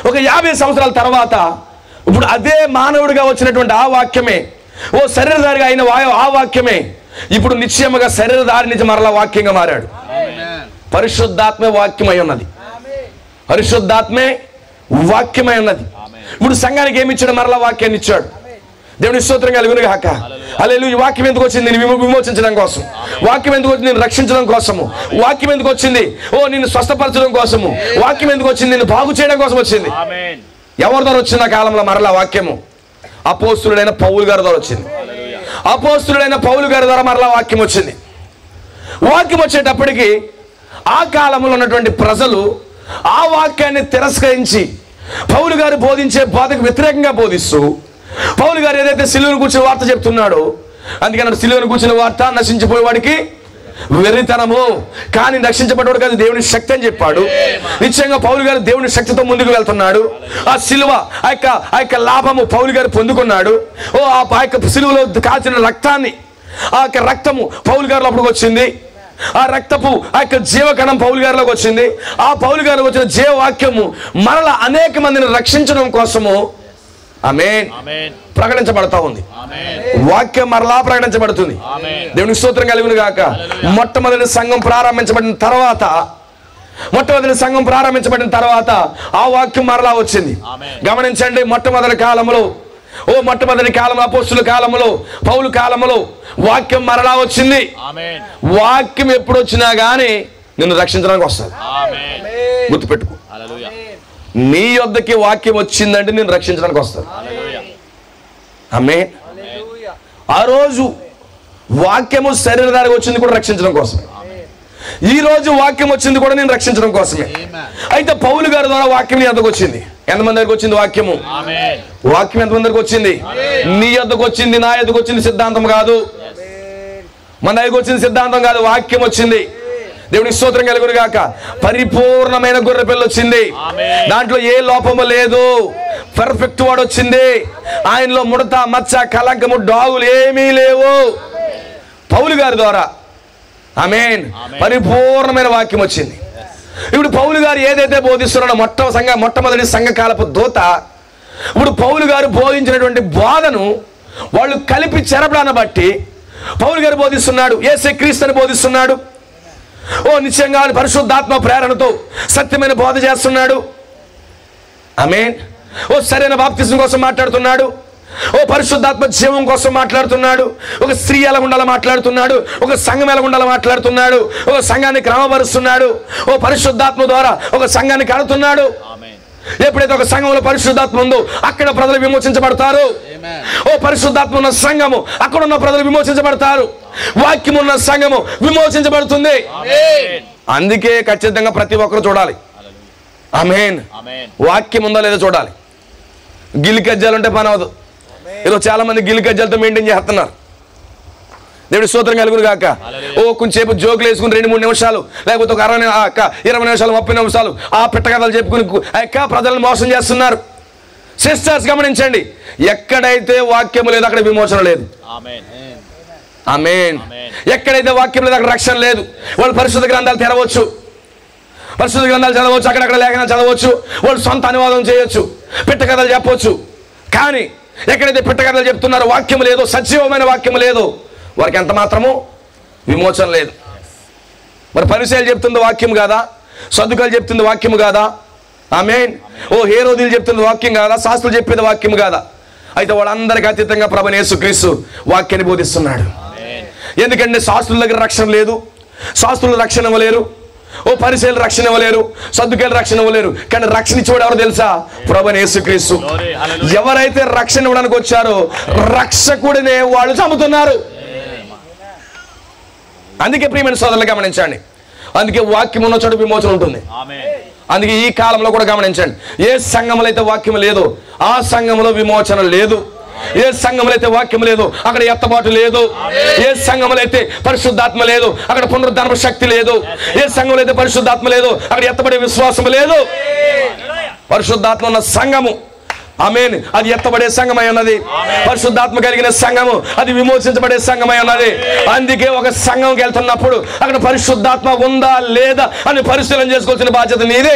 ఒక 50 సంవత్సరాల తర్వాత ఇప్పుడు అదే మానవుడిగా వచ్చినటువంటి ఆ వాక్యమే, శరీరధారిగా అయిన ఆ వాక్యమే ఇప్పుడు నిశ్చయముగా శరీరధారి నుంచి మరలా వాక్యంగా మారాడు. పరిశుద్ధాత్మే వాక్యమై ఉన్నది. పరిశుద్ధాత్మే వాక్యమై ఉన్నది. ఇప్పుడు సంఘానికి ఏమి ఇచ్చాడు? మరలా వాక్యాన్ని ఇచ్చాడు. దేవుని స్తోత్రం కలుగును గాక. హల్లెలూయా. ఈ వాక్యం ఎందుకు వచ్చింది? నిన్ను విమోచించడం కోసం. వాక్యం ఎందుకు వచ్చింది? నిన్ను రక్షించడం కోసము. వాక్యం ఎందుకు వచ్చింది? నిన్ను స్వస్థపరచడం కోసము. వాక్యం ఎందుకు వచ్చింది? నిన్ను బాగు చేయడం కోసం వచ్చింది. ఎవరి ద్వారా వచ్చింది ఆ కాలంలో మరలా వాక్యము? అపోస్తలుడైన పౌలు గారి ద్వారా వచ్చింది. అపోస్తలుడైన పౌలు గారి ద్వారా మరలా వాక్యం వచ్చింది. వాక్యం వచ్చేటప్పటికి ఆ కాలంలో ఉన్నటువంటి ప్రజలు ఆ వాక్యాన్ని తిరస్కరించి పౌలు గారు బోధించే బోధకు వ్యతిరేకంగా బోధిస్తూ, పౌలు గారు ఏదైతే సిలువను కూర్చుని వార్త చెప్తున్నాడో, అందుకని సిలువను కూర్చుని వార్త నశించిపోయేవాడికి వెర్రితనము, కానీ రక్షించబడ్డాడు కాదు దేవుని శక్తి అని చెప్పాడు. నిశ్చయంగా పౌలు గారు దేవుని శక్తితో ముందుకు వెళ్తున్నాడు. ఆ సిలువ ఆ యొక్క లాభము పౌలు గారు పొందుకున్నాడు. ఆ యొక్క సిలువలో కాల్చిన రక్తాన్ని, ఆ యొక్క రక్తము పౌలు గారి లోపలికి వచ్చింది. ఆ రక్తపు ఆ యొక్క జీవకణం పౌలు గారిలోకి వచ్చింది. ఆ పౌలు గారు వచ్చిన జీవవాక్యము మరలా అనేక మందిని రక్షించడం కోసము ఆమేన్ ప్రకటించబడతా ఉంది. వాక్యం మరలా ప్రకటించబడుతుంది. దేవునికి స్తోత్రం కలుగును గాక. మొట్టమొదటి సంఘం ప్రారంభించబడిన తర్వాత ఆ వాక్యం మరలా వచ్చింది. గమనించండి, మొట్టమొదటి కాలంలో అపోస్తలుల కాలంలో, పౌలు కాలంలో వాక్యం మరలా వచ్చింది. వాక్యం ఎప్పుడు వచ్చినా గానీ నిన్ను రక్షించడానికి వస్తుంది. గుర్తుపెట్టుకో, నీ యొద్దకి వాక్యం వచ్చిందంటే నేను రక్షించడానికి వస్తాను. ఆమేన్. ఆ రోజు వాక్యము శరీరధారికి వచ్చింది కూడా రక్షించడం కోసమే. ఈ రోజు వాక్యం వచ్చింది కూడా నేను రక్షించడం కోసమే. అయితే పౌలు గారి ద్వారా వాక్యం నీ యొద్దకు వచ్చింది. ఎంతమంది దగ్గరకు వచ్చింది వాక్యము? వాక్యం ఎంతమంది దగ్గరకు వచ్చింది? నీ యొద్దకు వచ్చింది, నా యొద్దకు వచ్చింది సిద్ధాంతం కాదు, మన దగ్గరకు వచ్చింది సిద్ధాంతం కాదు, వాక్యం వచ్చింది. దేవునికి స్తోత్రం కలుగును గాక. పరిపూర్ణమైన గొర్రె పిల్ల వచ్చింది. దాంట్లో ఏ లోపము లేదు, పర్ఫెక్ట్ వాడు వచ్చింది. ఆయనలో ముడత, మచ్చ, కలంకము, డాగులు ఏమీ లేవు. పౌలు గారి ద్వారా ఆమేన్ పరిపూర్ణమైన వాక్యం వచ్చింది. ఇప్పుడు పౌలు గారు ఏదైతే బోధిస్తున్నాడో మొట్టమొదటి సంఘకాలపు దూత, ఇప్పుడు పౌలు గారు బోధించినటువంటి బోధను వాళ్ళు కలిపి చెరపడాన్ని బట్టి పౌలు గారు బోధిస్తున్నాడు, యేసు క్రీస్తుని బోధిస్తున్నాడు. నిశ్చయంగా పరిశుద్ధాత్మ ప్రేరణతో సత్యమైన బోధ చేస్తున్నాడు. ఆమేన్. సరైన బాప్తిజం కోసం మాట్లాడుతున్నాడు. పరిశుద్ధాత్మ జీవం కోసం మాట్లాడుతున్నాడు. ఒక స్త్రీ ఎలా ఉండాలో మాట్లాడుతున్నాడు. ఒక సంఘం ఎలా ఉండాలో మాట్లాడుతున్నాడు. ఒక సంఘాన్ని క్రమపరుస్తున్నాడు. పరిశుద్ధాత్మ ద్వారా ఒక సంఘాన్ని కడుతున్నాడు. ఎప్పుడైతే ఒక సంఘంలో పరిశుద్ధాత్మ ఉందో అక్కడ ప్రజలు విమోచించబడతారు. పరిశుద్ధాత్మ ఉన్న సంఘము, అక్కడ ఉన్న ప్రజలు విమోచించబడతారు. వాక్యం ఉన్న సంఘము విమోచించబడుతుంది. అందుకే ఖచ్చితంగా ప్రతి ఒక్కరు చూడాలి. ఆమేన్. వాక్యం ఉందో లేదో చూడాలి. గిల్లి కజ్జాలుంటే పని అవదు. ఈరోజు చాలా మంది గిల్లి కజ్జాలతో మెయింటైన్ చేస్తున్నారు. దేవుడి స్తోత్రం కలుగును గాక. కొంచెంసేపు జోకులు వేసుకుని 2-3 నిమిషాలు, లేకపోతే ఒక 20 నిమిషాలు 30 నిమిషాలు ఆ పిట్టకథలు చెప్పుకుని ప్రజలను మోసం చేస్తున్నారు. సిస్టర్స్ గమనించండి, ఎక్కడైతే వాక్యము లేదు అక్కడ విమోచన లేదు. ఆమేన్. ఎక్కడైతే వాక్యం లేదు అక్కడ రక్షణ లేదు. వాళ్ళు పరిశుద్ధ గ్రంథాలు తెరవచ్చు, పరిశుద్ధ గ్రంథాలు చదవచ్చు, అక్కడక్కడ లేఖనాలు చదవచ్చు, వాళ్ళు సొంత అనువాదం చేయొచ్చు, పిట్ట కథలు చెప్పవచ్చు. కానీ ఎక్కడైతే పిట్ట కథలు చెప్తున్నారో, వాక్యం లేదో, సజీవమైన వాక్యం లేదో, వారికి ఎంత మాత్రము విమోచన లేదు. మరి పరిసయ్యులు చెప్తుంది వాక్యం కాదా? సద్దుకాయలు చెప్తుంది వాక్యం కాదా? ఆమేన్. ఓ హేరోదీలు చెప్తుంది వాక్యం కాదా? శాస్త్రులు చెప్పేది వాక్యం కాదా? అయితే వాళ్ళందరికీ అతీతంగా ప్రభువైన యేసుక్రీస్తు వాక్యాన్ని బోధిస్తున్నాడు. ఎందుకంటే శాస్త్రుల దగ్గర రక్షణ లేదు, శాస్త్రులు రక్షణ ఇవ్వలేరు, ఓ పరిసయ్యులు రక్షణ ఇవ్వలేరు, సద్దుకాయలు రక్షణ ఇవ్వలేరు. కానీ రక్షణ ఇచ్చేవాడు ఎవరు తెలుసా? ప్రభువైన యేసుక్రీస్తు. ఎవరైతే రక్షణ ఇవ్వడానికి వచ్చారో రక్షకుడినే వాళ్ళు చంపుతున్నారు. అందుకే ప్రియమైన సోదరులు గమనించండి, అందుకే వాక్యం ఉన్న చోట విమోచన ఉంటుంది. అందుకే ఈ కాలంలో కూడా గమనించండి, ఏ సంఘంలో అయితే వాక్యం లేదో ఆ సంఘంలో విమోచన లేదు. ఏ సంఘంలో అయితే వాక్యం లేదు అక్కడ ఎత్తబాటు లేదు. ఏ సంఘంలో అయితే పరిశుద్ధాత్మ లేదు అక్కడ పునరుద్ధరణ శక్తి లేదు. ఏ సంఘంలో అయితే పరిశుద్ధాత్మ లేదు అక్కడ ఎత్తబడే విశ్వాసం లేదు. పరిశుద్ధాత్మ ఉన్న సంఘము, ఆమేన్, అది ఎత్తబడే సంఘమై ఉన్నది. పరిశుద్ధాత్మ కలిగిన సంఘము అది విమోచించబడే సంఘమై ఉన్నది. అందుకే ఒక సంఘంకి వెళ్తున్నప్పుడు అక్కడ పరిశుద్ధాత్మ ఉందా లేదా అని పరిశీలన చేసుకోవాల్సిన బాధ్యత నీదే.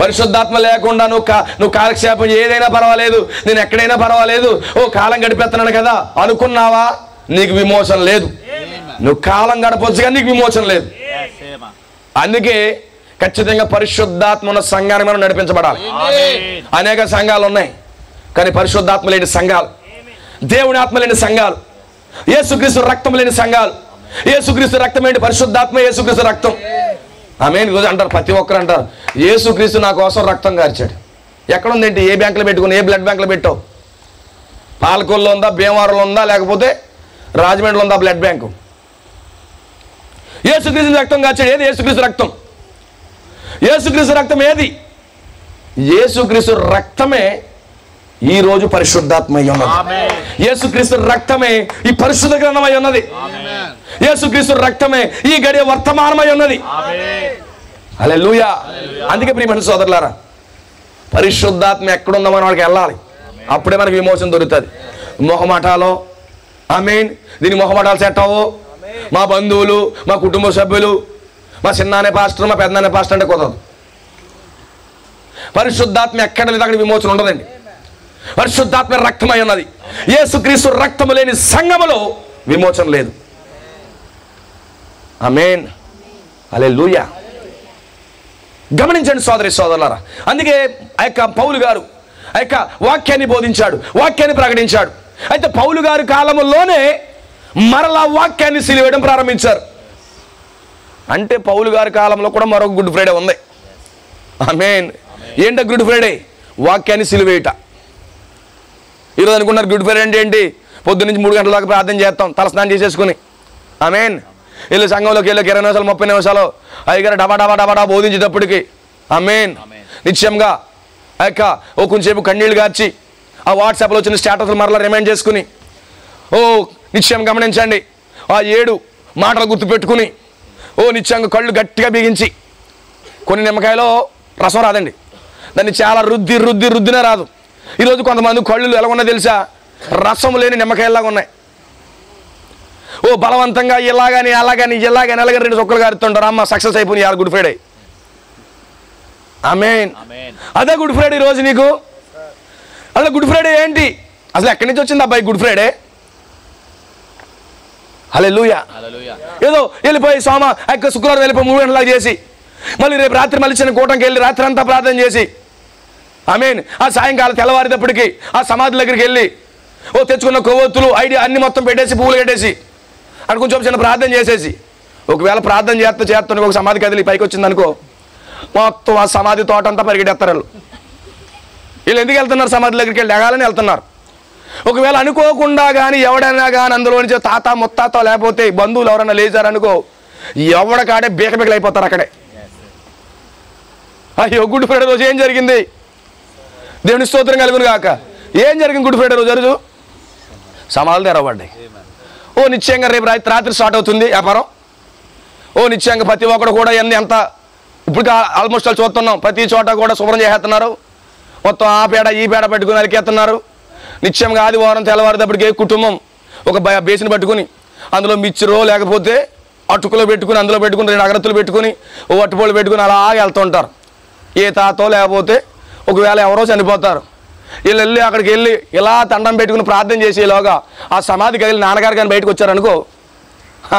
పరిశుద్ధాత్మ లేకుండా నువ్వు కాలక్షేపం ఏదైనా పర్వాలేదు, నేను ఎక్కడైనా పర్వాలేదు, ఓ కాలం గడిపేస్తున్నాను కదా అనుకున్నావా, నీకు విమోచన లేదు. నువ్వు కాలం గడపొచ్చు కానీ నీకు విమోచన లేదు. అందుకే ఖచ్చితంగా పరిశుద్ధాత్మ ఉన్న సంఘాన్ని మనం నడిపించబడాలి. అనేక సంఘాలు ఉన్నాయి కానీ పరిశుద్ధాత్మ లేని సంఘాలు, దేవుని ఆత్మ లేని సంఘాలు, యేసుక్రీస్తు రక్తం లేని సంఘాలు. యేసుక్రీస్తు రక్తం ఏంటి? పరిశుద్ధాత్మ, యేసుక్రీస్తు రక్తం. ఆమేన్. ఈరోజు అంటారు, ప్రతి ఒక్కరు అంటారు, యేసుక్రీస్తు నా కోసం రక్తం కార్చాడు. ఎక్కడుందేంటి? ఏ బ్యాంకులో పెట్టుకుని, ఏ బ్లడ్ బ్యాంకులో పెట్టావు? పాలకొల్లో ఉందా, భీమవరంలో ఉందా, లేకపోతే రాజమండ్రిలో ఉందా బ్లడ్ బ్యాంకు? యేసుక్రీస్తు రక్తం కార్చాడు. ఏది యేసుక్రీస్తు రక్తం? యేసుక్రీస్తు రక్తం ఏది? యేసుక్రీస్తు రక్తమే ఈ రోజు పరిశుద్ధాత్మై ఉన్నది. యేసుక్రీస్తు రక్తమే ఈ పరిశుద్ధ గ్రంథమై ఉన్నది. యేసుక్రీస్తు రక్తమే ఈ గడియ వర్తమానమై ఉన్నది. హల్లెలూయా. అందుకే ప్రియమైన సోదరులారా, పరిశుద్ధాత్మ ఎక్కడుందో మనం వాడికి వెళ్ళాలి. అప్పుడే మనకి విమోచన దొరుకుతుంది. మొహమాటాలో, ఆమేన్, దీని మొహమాటాలు సెట్ అవ్వవు. మా బంధువులు, మా కుటుంబ సభ్యులు, మా చిన్నానే పాస్టర్, మా పెద్దనానే పాస్టర్ అంటే కుదరదు. పరిశుద్ధాత్మ ఎక్కడ లేదు అక్కడ విమోచన ఉండదండి. పరిశుద్ధాత్మ రక్తమై ఉన్నది. యేసుక్రీస్తు రక్తము లేని సంఘములో విమోచన లేదు. ఆమేన్. హల్లెలూయా. గమనించండి సోదరి సోదరులారా, అందుకే ఆ యొక్క పౌలు గారు ఆ యొక్క వాక్యాన్ని బోధించాడు, వాక్యాన్ని ప్రకటించాడు. అయితే పౌలు గారి కాలంలోనే మరలా వాక్యాన్ని సిలువేయడం ప్రారంభించారు. అంటే పౌలు గారి కాలంలో కూడా మరొక గుడ్ ఫ్రైడే ఉంది. ఆమేన్. ఏంటో గుడ్ ఫ్రైడే? వాక్యాన్ని సిలువేయట. ఈరోజు అనుకున్నారు గుడ్ ఫ్రైడే అంటే ఏంటి? పొద్దు నుంచి 3 గంటల దాకా ప్రార్థన చేస్తాం తలస్నానం చేసేసుకుని. ఆమేన్. వీళ్ళు సంఘంలోకి వెళ్ళి 20 నిమిషాలు 30 నిమిషాలు అయ్యగారు డబా డబా డబా డబా బోధించేటప్పటికి, ఆమేన్, నిత్యంగా ఆ యొక్క ఓ కొంచెంసేపు కన్నీళ్ళు గార్చి ఆ వాట్సాప్లో వచ్చిన స్టేటస్లు మరలా రిమైండ్ చేసుకుని, ఓ నిత్యం గమనించండి, ఆ 7 మాటలు గుర్తుపెట్టుకుని, ఓ నిత్యంగా కళ్ళు గట్టిగా బిగించి, కొన్ని నిమ్మకాయలో రసం రాదండి, దాన్ని చాలా రుద్దినే రాదు. ఈరోజు కొంతమంది కళ్ళు ఎలా ఉన్నాయో తెలుసా? రసం లేని నిమ్మకాయలాగా ఉన్నాయి. ఓ బలవంతంగా ఇలాగని అలాగని 2 చొక్కలు గారుతుంటారు. అమ్మ సక్సెస్ అయిపోయింది యార్ గుడ్ ఫ్రైడే. ఆమేన్. అదే గుడ్ ఫ్రైడే ఈరోజు నీకు. అసలు గుడ్ ఫ్రైడే ఏంటి? అసలు ఎక్కడి నుంచి వచ్చింది అబ్బాయి గుడ్ ఫ్రైడే? హల్లెలూయా. ఏదో వెళ్ళిపోయి శుక్రవారం వెళ్ళిపోయి 3 గంటలకు చేసి మళ్ళీ రేపు రాత్రి మళ్ళీ చిన్న కూటంకి వెళ్ళి రాత్రి అంతా ప్రార్థన చేసి, ఆమేన్, ఆ సాయంకాలం తెల్లవారేటప్పటికి ఆ సమాధి దగ్గరికి వెళ్ళి ఓ తెచ్చుకున్న కొవ్వొత్తులు ఐడియా అన్ని మొత్తం పెట్టేసి పువ్వులు కట్టేసి అక్కడ కొంచెం చిన్న ప్రార్థన చేసేసి, ఒకవేళ ప్రార్థన చేస్తాను ఒక సమాధి కదిలి పైకి వచ్చింది అనుకో, మొత్తం ఆ సమాధి తోట అంతా పరిగెట్టేస్తారు. వీళ్ళు ఎందుకు వెళ్తున్నారు? సమాధి దగ్గరికి వెళ్ళి ఎగాలని వెళ్తున్నారు. ఒకవేళ అనుకోకుండా కానీ ఎవడైనా కానీ అందులో నుంచి తాత ముత్తాత లేకపోతే బంధువులు ఎవరైనా లేచారనుకో, ఎవడకాడే బీకబీకలు అయిపోతారు అక్కడే. అయ్యో గుడ్ ఫ్రైడే రోజు ఏం జరిగింది? దేవుని స్తోత్రం కలుగును గాక. ఏం జరిగింది గుడ్ ఫ్రైడే రోజు? సమాధులు తెరవబడ్డాయి. ఓ నిశ్చయంగా రేపు రాత్రి స్టార్ట్ అవుతుంది వ్యాపారం. ఓ నిశ్చయంగా ప్రతి ఒక్కడు కూడా ఎంత ఇప్పుడు ఆల్మోస్ట్ వాళ్ళు చూస్తున్నాం, ప్రతి చోట కూడా శుభ్రం చేసేస్తున్నారు. మొత్తం ఆ పేడ ఈ పేడ పెట్టుకుని అలికేస్తున్నారు. నిశ్చయంగా ఆదివారం తెల్లవారేటప్పటికి కుటుంబం ఒక బేసిని పట్టుకుని అందులో మిక్చరో లేకపోతే అటుకులో పెట్టుకుని అందులో పెట్టుకుని 2 అగరత్తులు పెట్టుకుని ఓ అట్టుపోళ్ళు పెట్టుకుని అలాగే వెళ్తుంటారు. ఏ తాతో లేకపోతే ఒకవేళ ఎవరో చనిపోతారు, వీళ్ళు వెళ్ళి అక్కడికి వెళ్ళి ఇలా దండం పెట్టుకుని ప్రార్థన చేసేలాగా ఆ సమాధికి వెళ్ళి నాన్నగారు కానీ బయటకు వచ్చారనుకో,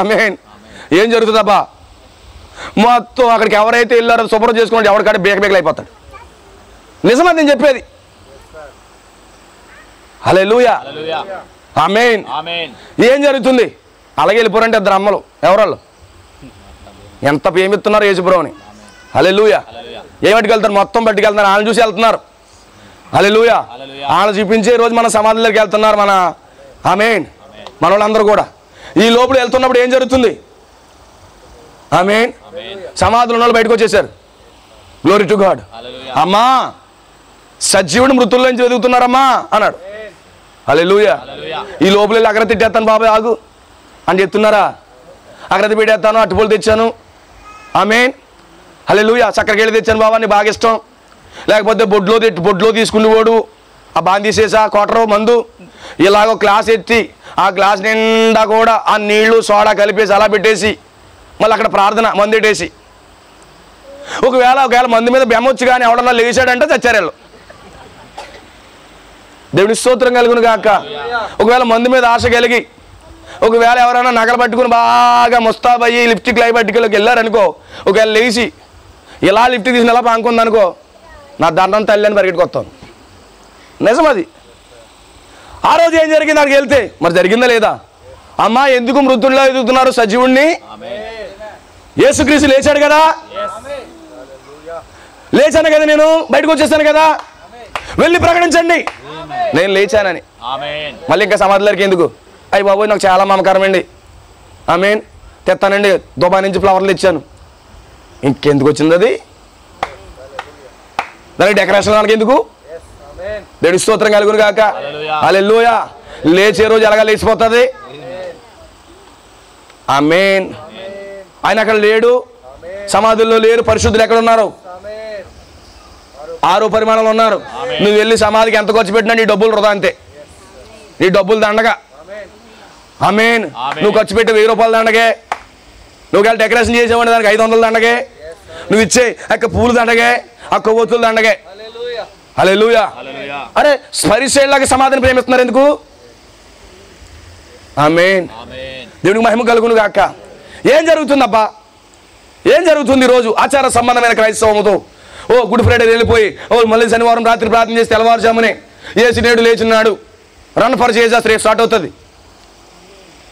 ఆమేన్, ఏం జరుగుతుందబ్బా? మొత్తం అక్కడికి ఎవరైతే వెళ్ళారో శుభ్రం చేసుకున్నాడు ఎవరికాడే బేకబేకలు అయిపోతాడు. నిజమని నేను చెప్పేది. హల్లెలూయా, ఆమేన్. ఏం జరుగుతుంది? అలాగే వెళ్ళిపోరంటే 2 అమ్మలు, ఎవరాళ్ళు ఎంత ప్రేమిస్తున్నారు యేసుప్రభుని. హల్లెలూయా. ఏమట్టుకు వెళ్తారు? మొత్తం పట్టుకెళ్తున్నారు, వాళ్ళని చూసి వెళ్తున్నారు. హల్లెలూయా. వాళ్ళని చూపించే రోజు మన సమాధులకి వెళ్తున్నారు మన, ఆమేన్, మన వాళ్ళందరూ కూడా. ఈ లోపల వెళ్తున్నప్పుడు ఏం జరుగుతుంది? ఆమేన్. సమాధులు ఉన్న వాళ్ళు బయటకు వచ్చేసారు. Glory to God. అమ్మా సజీవుడు మృతుల్లో నుంచి వెతుకుతున్నారమ్మా అన్నాడు. హల్లెలూయా. ఈ లోపల వెళ్ళి అగ్రత్తి తిట్టేస్తాను బాబాయ్ ఆగు అని చెప్తున్నారా? అగ్రత్తి పెట్టేస్తాను, అట్టుపూలు తెచ్చాను, ఆమేన్. హల్లెలూయా. చక్కెరకేళి తెచ్చాను బాబా, నీ బాగా ఇష్టం. లేకపోతే బొడ్లో తీసుకుని పోడు ఆ బాగా తీసేసా కోటరు మందు ఇలాగో గ్లాస్ ఎత్తి ఆ గ్లాస్ నిండా కూడా ఆ నీళ్లు సోడా కలిపేసి అలా పెట్టేసి మళ్ళీ అక్కడ ప్రార్థన మందు పెట్టేసి, ఒకవేళ మందు మీద బెమ్మొచ్చు కానీ ఎవడన్నా లేచాడంటే చచ్చారు వీళ్ళు. దేవుడి స్తోత్రం కలుగును గాక. ఒకవేళ మందు మీద ఆశ కలిగి ఒకవేళ ఎవరైనా నగలు పట్టుకుని బాగా ముస్తాబయ్యి లిప్స్టిక్ లై పట్టుకెళ్ళకి వెళ్ళారనుకో, ఒకవేళ లేచి ఇలా లిఫ్ట్ తీసిన ఎలా పాంకుంది అనుకో, నా దండం తల్లి అని పరిగెట్టుకొస్తాను. నిజం అది. ఆ రోజు ఏం జరిగింది? అక్కడికి వెళ్తే మరి జరిగిందా లేదా? అమ్మా ఎందుకు మృతుల్లో ఎదుగుతున్నారు సజీవుణ్ణి? యేసుక్రీస్తు లేచాడు కదా, లేచాను కదా, నేను బయటకు వచ్చేస్తాను కదా, వెళ్ళి ప్రకటించండి నేను లేచానని. మళ్ళీ ఇంకా సమాధులకి ఎందుకు? అయ్యి బాబోయ్ నాకు చాలా మమకారం అండి, ఆమేన్, తెస్తానండి, దుబాయ్ నుంచి ఫ్లవర్లు ఇచ్చాను. ఇంకెందుకు వచ్చింది అది? దానికి డెకరేషన్ దానికి ఎందుకు? దేవుడి స్తోత్రం కలుగును గాక. హల్లెలూయా. లేచే రోజు ఎలాగా లేచిపోతుంది, ఆమేన్. ఆయన అక్కడ లేడు, సమాధుల్లో లేరు, పరిశుద్ధులు ఎక్కడ ఉన్నారు? 6వ పరిమాణంలో ఉన్నారు. నువ్వు వెళ్ళి సమాధికి ఎంత ఖర్చు పెట్టినా నీ డబ్బులు వృధా అంతే, నీ డబ్బులు దండగా, ఆమేన్. నువ్వు ఖర్చు పెట్టి 1000 రూపాయలు దండగే, నువ్వు వెళ్ళి డెకరేషన్ చేసేవాడి దానికి 500 దండగే, నువ్వు ఇచ్చే అక్క పూలు దండగే, ఆ కొవ్వొత్తులు దండగే. హల్లెలూయా. అరే స్పరిశేళ్ళకి సమాధిని ప్రేమిస్తున్నారు ఎందుకు? ఆమేన్. దేవునికి మహిమ కలుగును గాక. ఏం జరుగుతుందబ్బా? ఏం జరుగుతుంది ఈరోజు ఆచార సంబంధమైన క్రైస్తవముతో? ఓ గుడ్ ఫ్రైడే వెళ్ళిపోయి మళ్ళీ శనివారం రాత్రి ప్రార్థన చేసి తెల్లవారుజామునే ఏసి నేడు లేచున్నాడు, రన్ ఫర్ జీసస్ రేపు స్టార్ట్ అవుతుంది,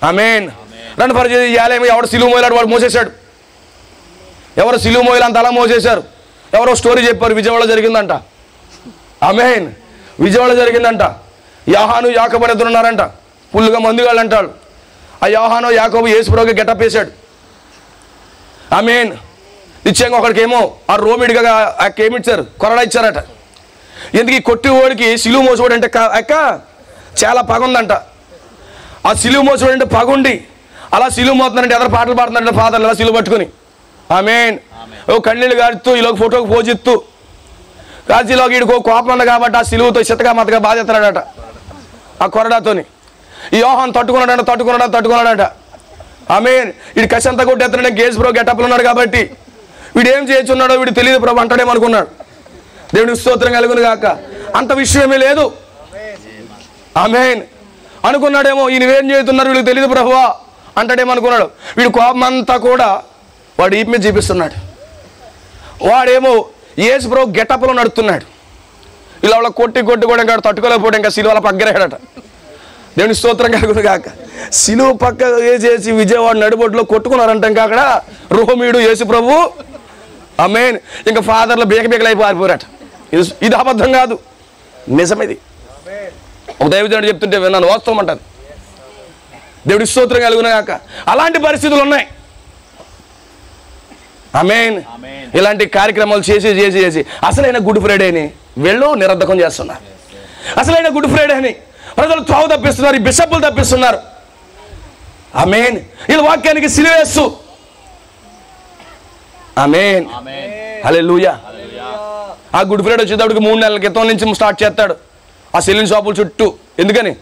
ఆమేన్. రన్ ఫర్ జీసస్ ఇయాలేమో ఎవడు సిలువ మోయలాడు వాడు మోసేశాడు, ఎవరు సిలువ మోయలు అంత అలా మోసేశారు. ఎవరో స్టోరీ చెప్పారు, విజయవాడలో జరిగిందంట, ఆమేన్, విజయవాడలో జరిగిందంట. యోహాను యాకోబు ఇద్దరు ఉన్నారంట, ఫుల్గా మందుగాళ్ళు అంటాడు. ఆ యోహాను యాకోబు యేసుప్రభుకి గెటప్ వేశాడు, ఆమేన్. నిశ్చయంగా ఒకడికేమో ఆ రోమిడిగా ఏమిచ్చారు, కొరడా ఇచ్చారట. ఎందుకు ఈ కొట్టి ఓడికి సిలువ మోసోడు అంటే అక్క చాలా పగ ఉందంట. ఆ సిలువ మోసోడు అంటే పగుండి అలా సిలువ మోతున్నారంటే ఎదరు పాటలు పాడుతున్నారంటే ఫాదర్లు అలా సిలువ పట్టుకుని, ఆమేన్. ఓ కన్నీళ్ళు గాడుతూ ఈలోకి ఫోటోకి పోజిస్తూ కాశీలోకి ఈడికో కోపం ఉంది కాబట్టి ఆ సిలువతో చిత్తగా మతగా బాధేస్తున్నాడట ఆ కొరడాతోని. ఈ యోహాను తట్టుకున్నాడంట, ఆమేన్. వీడి కసి అంతా కొట్టేస్తున్నాడు, గేజ్ బ్రో గెటప్లు ఉన్నాడు కాబట్టి వీడు ఏం చేస్తున్నాడో వీడు తెలియదు ప్రభు అంటాడేమనుకున్నాడు. దేవుడికి స్తోత్రం కలుగును గాక. అంత విషయమే లేదు, ఆమేన్. అనుకున్నాడేమో ఈయనవేం చేస్తున్నారు వీళ్ళకి తెలియదు ప్రభువా అంటాడేమనుకున్నాడు. వీడు కోపం అంతా కూడా వాడు ఈపు మీద చూపిస్తున్నాడు. వాడేమో యేసు ప్రభు గెటప్లో నడుస్తున్నాడు. ఇలా వాళ్ళ కొట్టి కూడా ఇంకా తట్టుకోలేకపోతే ఇంకా సిలువల పగ్గరేడట. దేవుని స్తోత్రం కలుగును గాక. సిలువ పక్క వేసేసి విజయవాడ నడిబొట్టులో కొట్టుకున్నారంట. ఇంకా అక్కడ రోమిడు యేసు ప్రభు, ఆమేన్. ఇంకా ఫాదర్లు బేకబేకలు అయిపోయి పారిపోయారట. ఇది అబద్ధం కాదు, నిజమేది. ఒక దైవజనుడు చెప్తుంటే విన్నాను, వాస్తవం అంటారు. దేవుడి స్తోత్రం కలుగును గాక. అలాంటి పరిస్థితులు ఉన్నాయి, ఆమేన్. ఇలాంటి కార్యక్రమాలు చేసి అసలైన గుడ్ ఫ్రైడేని వీళ్ళు నిరర్ధకం చేస్తున్నారు. అసలైన గుడ్ ఫ్రైడేని ప్రజలు త్రోవ తప్పిస్తున్నారు, ఈ బిషప్పులు తప్పిస్తున్నారు, ఆమేన్. వీళ్ళ వాక్యానికి సిలువేస్తూ, ఆమేన్, హల్లెలూయా. ఆ గుడ్ ఫ్రైడే వచ్చేటప్పటికి 3 నెలల క్రితం నుంచి స్టార్ట్ చేస్తాడు ఆ సెల్లిన్ షాపుల చుట్టూ. ఎందుకని?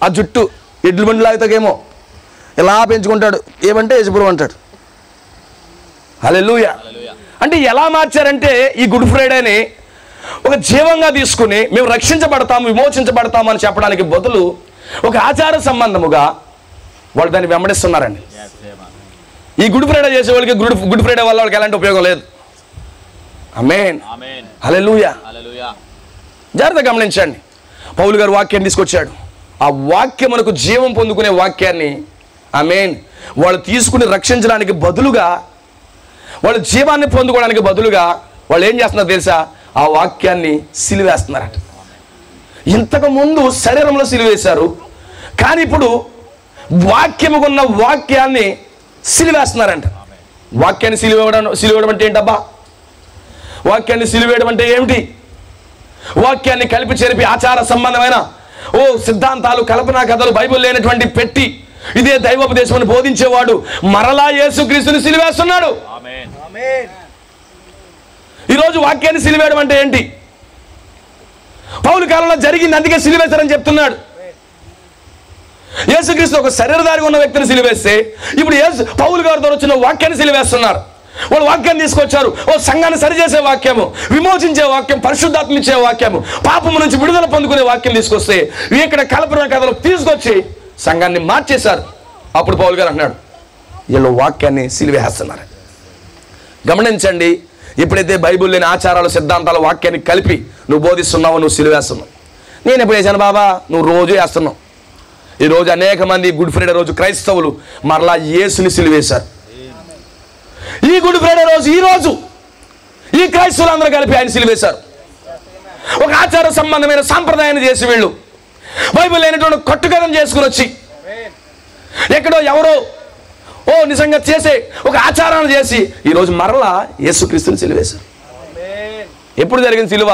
ఆ జుట్టు ఎడ్ల బండి లాగుతాకేమో, ఇలా పెంచుకుంటాడు, ఏమంటే యేసుప్రభు అంటాడు. హల్లెలూయా. అంటే ఎలా మార్చారంటే ఈ గుడ్ ఫ్రైడేని ఒక జీవంగా తీసుకుని మేము రక్షించబడతాము, విమోచించబడతాము అని చెప్పడానికి బదులు ఒక ఆచార సంబంధముగా వాళ్ళు దాన్ని వెంబడిస్తున్నారండి. ఈ గుడ్ ఫ్రైడే చేసే వాళ్ళకి గుడ్ ఫ్రైడే వల్ల వాళ్ళకి ఎలాంటి ఉపయోగం లేదు. ఆమేన్. హల్లెలూయా. జాగ్రత్తగా గమనించండి. పౌలు గారు వాక్యాన్ని తీసుకొచ్చాడు. ఆ వాక్యం మనకు జీవం పొందుకునే వాక్యాన్ని ఆమేన్ వాళ్ళు తీసుకుని రక్షించడానికి బదులుగా, వాళ్ళు జీవాన్ని పొందుకోవడానికి బదులుగా వాళ్ళు ఏం చేస్తున్నారు తెలుసా? ఆ వాక్యాన్ని సిలువేస్తున్నారట. ఇంతకు ముందు శరీరంలో సిలువేశారు, కానీ ఇప్పుడు వాక్యముకున్న వాక్యాన్ని సిలువేస్తున్నారంట. వాక్యాన్ని సిలువేయడం అంటే ఏంటబ్బా? వాక్యాన్ని సిలువేయడం అంటే ఏమిటి? వాక్యాన్ని కలిపి చెరిపి ఆచార సంబంధమైన సిద్ధాంతాలు, కల్పనా కథలు, బైబిల్ లేనటువంటి పెట్టి ఇదే దైవోపదేశం బోధించేవాడు మరలా యేసుక్రీస్తుని సిలువేస్తున్నాడు. ఈరోజు వాక్యాన్ని సిలువేయడం అంటే ఏంటి? పౌలు కాలంలో జరిగింది, అందుకే సిలువేశారని చెప్తున్నాడు. యేసుక్రీస్తు ఒక శరీరధారిగా ఉన్న వ్యక్తిని సిలువేస్తే ఇప్పుడు పౌలు గారితో వచ్చిన వాక్యాన్ని సిలువేస్తున్నారు. వాళ్ళు వాక్యాన్ని తీసుకొచ్చారు. సంఘాన్ని సరిచేసే వాక్యము, విమోచించే వాక్యం, పరిశుద్ధాత్మ ఇచ్చే వాక్యము, పాపము నుంచి విడుదల పొందుకునే వాక్యం తీసుకొస్తే ఇక్కడ కల్పన కథలు తీసుకొచ్చి సంఘాన్ని మార్చేశారు. అప్పుడు పౌలు గారు అంటున్నాడు, వీళ్ళు వాక్యాన్ని సిలువేస్తున్నారు. గమనించండి, ఎప్పుడైతే బైబిల్ లేని ఆచారాలు, సిద్ధాంతాలు, వాక్యాన్ని కలిపి నువ్వు బోధిస్తున్నావు, నువ్వు సిలువేస్తున్నావు. నేను ఎప్పుడు వేసాను బాబా? నువ్వు రోజు వేస్తున్నావు. ఈరోజు అనేక మంది గుడ్ ఫ్రైడే రోజు క్రైస్తవులు మరలా యేసుని సిలువేశారు. ఈ గుడ్ ఫ్రైడే రోజు ఈరోజు ఈ క్రైస్తవులు అందరూ కలిపి ఆయన సిలువేశారు. ఒక ఆచార సంబంధమైన సాంప్రదాయాన్ని చేసి వీళ్ళు బైబిల్ లేనటువంటి కట్టుకథం చేసుకుని వచ్చి ఎక్కడో ఎవరో నిజంగా చేసే ఒక ఆచారాన్ని చేసి ఈరోజు మరలా యేసుక్రీస్తుని సిలువేశారు. ఎప్పుడు జరిగింది సిలువ?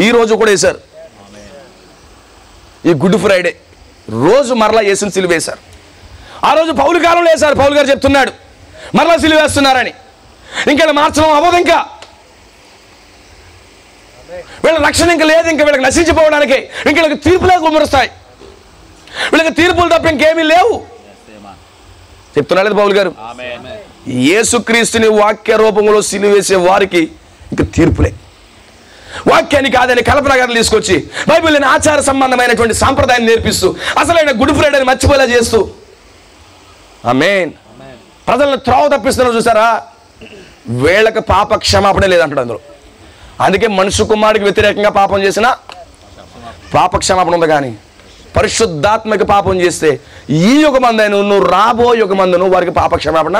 ఈ రోజు కూడా వేశారు. ఈ గుడ్ ఫ్రైడే రోజు మరలా యేసుని సిలువేశారు. ఆ రోజు పౌలు కాలంలో వేశారు. పౌలు గారు చెప్తున్నాడు మరలా సిలువేస్తున్నారని. ఇంకా మార్చడం అవ్వదు. ఇంకా వీళ్ళ రక్షణ ఇంకా లేదు. ఇంకా వీళ్ళకి నశించిపోవడానికి ఇంకా వీళ్ళకి తీర్పులే కుమరుస్తాయి. వీళ్ళకి తీర్పులు తప్ప ఇంకేమీ లేవు. చెప్తున్నా లేదు పౌలు గారు? యేసుక్రీస్తుని వాక్య రూపంలో సిలువేసే వారికి ఇంకా తీర్పులే. వాక్యాన్ని కాదని కల్పన కథలు తీసుకొచ్చి బైబిల్ లేని ఆచార సంబంధమైనటువంటి సాంప్రదాయాన్ని నేర్పిస్తూ అసలైన గుడ్ ఫ్రైడేని మర్చిపోయేలా చేస్తూ ఆమేన్ ప్రజలను త్రోవ తప్పిస్తున్నారు. చూసారా? వీళ్ళకి పాప క్షమాపణ లేదంటాడు అందులో. అందుకే మనుషు కుమారుడికి వ్యతిరేకంగా పాపం చేసిన పాప క్షమాపణ ఉంది, కానీ పరిశుద్ధాత్మక పాపం చేస్తే ఈ యుగమందైన నువ్వు రాబో యుగమందును వారికి పాప క్షమాపణ.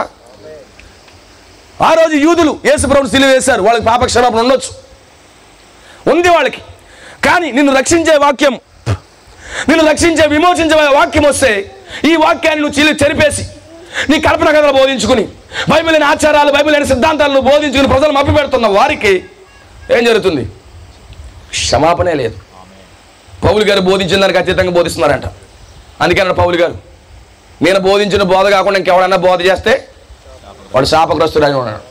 ఆ రోజు యూదులు యేసుప్రభుని సిలువేశారు. వాళ్ళకి పాప క్షమాపణ ఉండొచ్చు, ఉంది వాళ్ళకి. కానీ నిన్ను రక్షించే వాక్యం, నిన్ను రక్షించే విమోచించే వాక్యం వస్తే ఈ వాక్యాన్ని నువ్వు చెరిపేసి నీ కల్పన కథలు బోధించుకుని బైబిల్ లేని ఆచారాలు, బైబిల్ లేని సిద్ధాంతాలను బోధించుకుని ప్రజలు మభ్య పెడుతున్న వారికి ఏం జరుగుతుంది? క్షమాపణే లేదు. పౌలు గారు బోధించిన దానికి అతీతంగా బోధిస్తున్నారంట. అందుకని పౌలు గారు, నేను బోధించిన బోధ కాకుండా ఇంకెవడన్నా బోధ చేస్తే వాడు శాపగ్రస్తుడు అని ఉన్నాడు.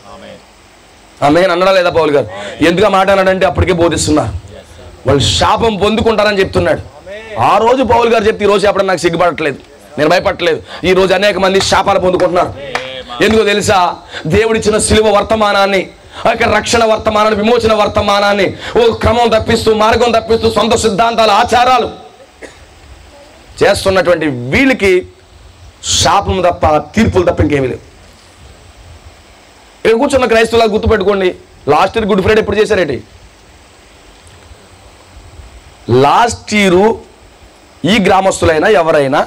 ఆమేన్ అన్నాడా లేదా పౌలు గారు? ఎందుకు మాట అన్నాడంటే అప్పటికే బోధిస్తున్నారు. వాళ్ళు శాపం పొందుకుంటారని చెప్తున్నాడు. ఆ రోజు పౌలు గారు చెప్తే ఈ రోజు చెప్పడం నాకు సిగ్గుపడట్లేదు, నేను భయపడట్లేదు. ఈ రోజు అనేక మంది శాపాలు పొందుకుంటున్నారు. ఎందుకో తెలుసా? దేవుడిచ్చిన సిలువ వర్తమానాన్ని, రక్షణ వర్తమానాన్ని, విమోచన వర్తమానాన్ని క్రమం తప్పిస్తూ, మార్గం తప్పిస్తూ, సొంత సిద్ధాంతాలు, ఆచారాలు చేస్తున్నటువంటి వీళ్ళకి శాపం తప్ప, తీర్పులు తప్ప ఇంకేమీ లేవు. ఇక్కడ కూర్చున్న క్రైస్తవులకు గుర్తుపెట్టుకోండి, లాస్ట్ ఇయర్ గుడ్ ఫ్రైడే ఎప్పుడు చేశారేంటి? లాస్ట్ ఇయర్ ఈ గ్రామస్తులైనా ఎవరైనా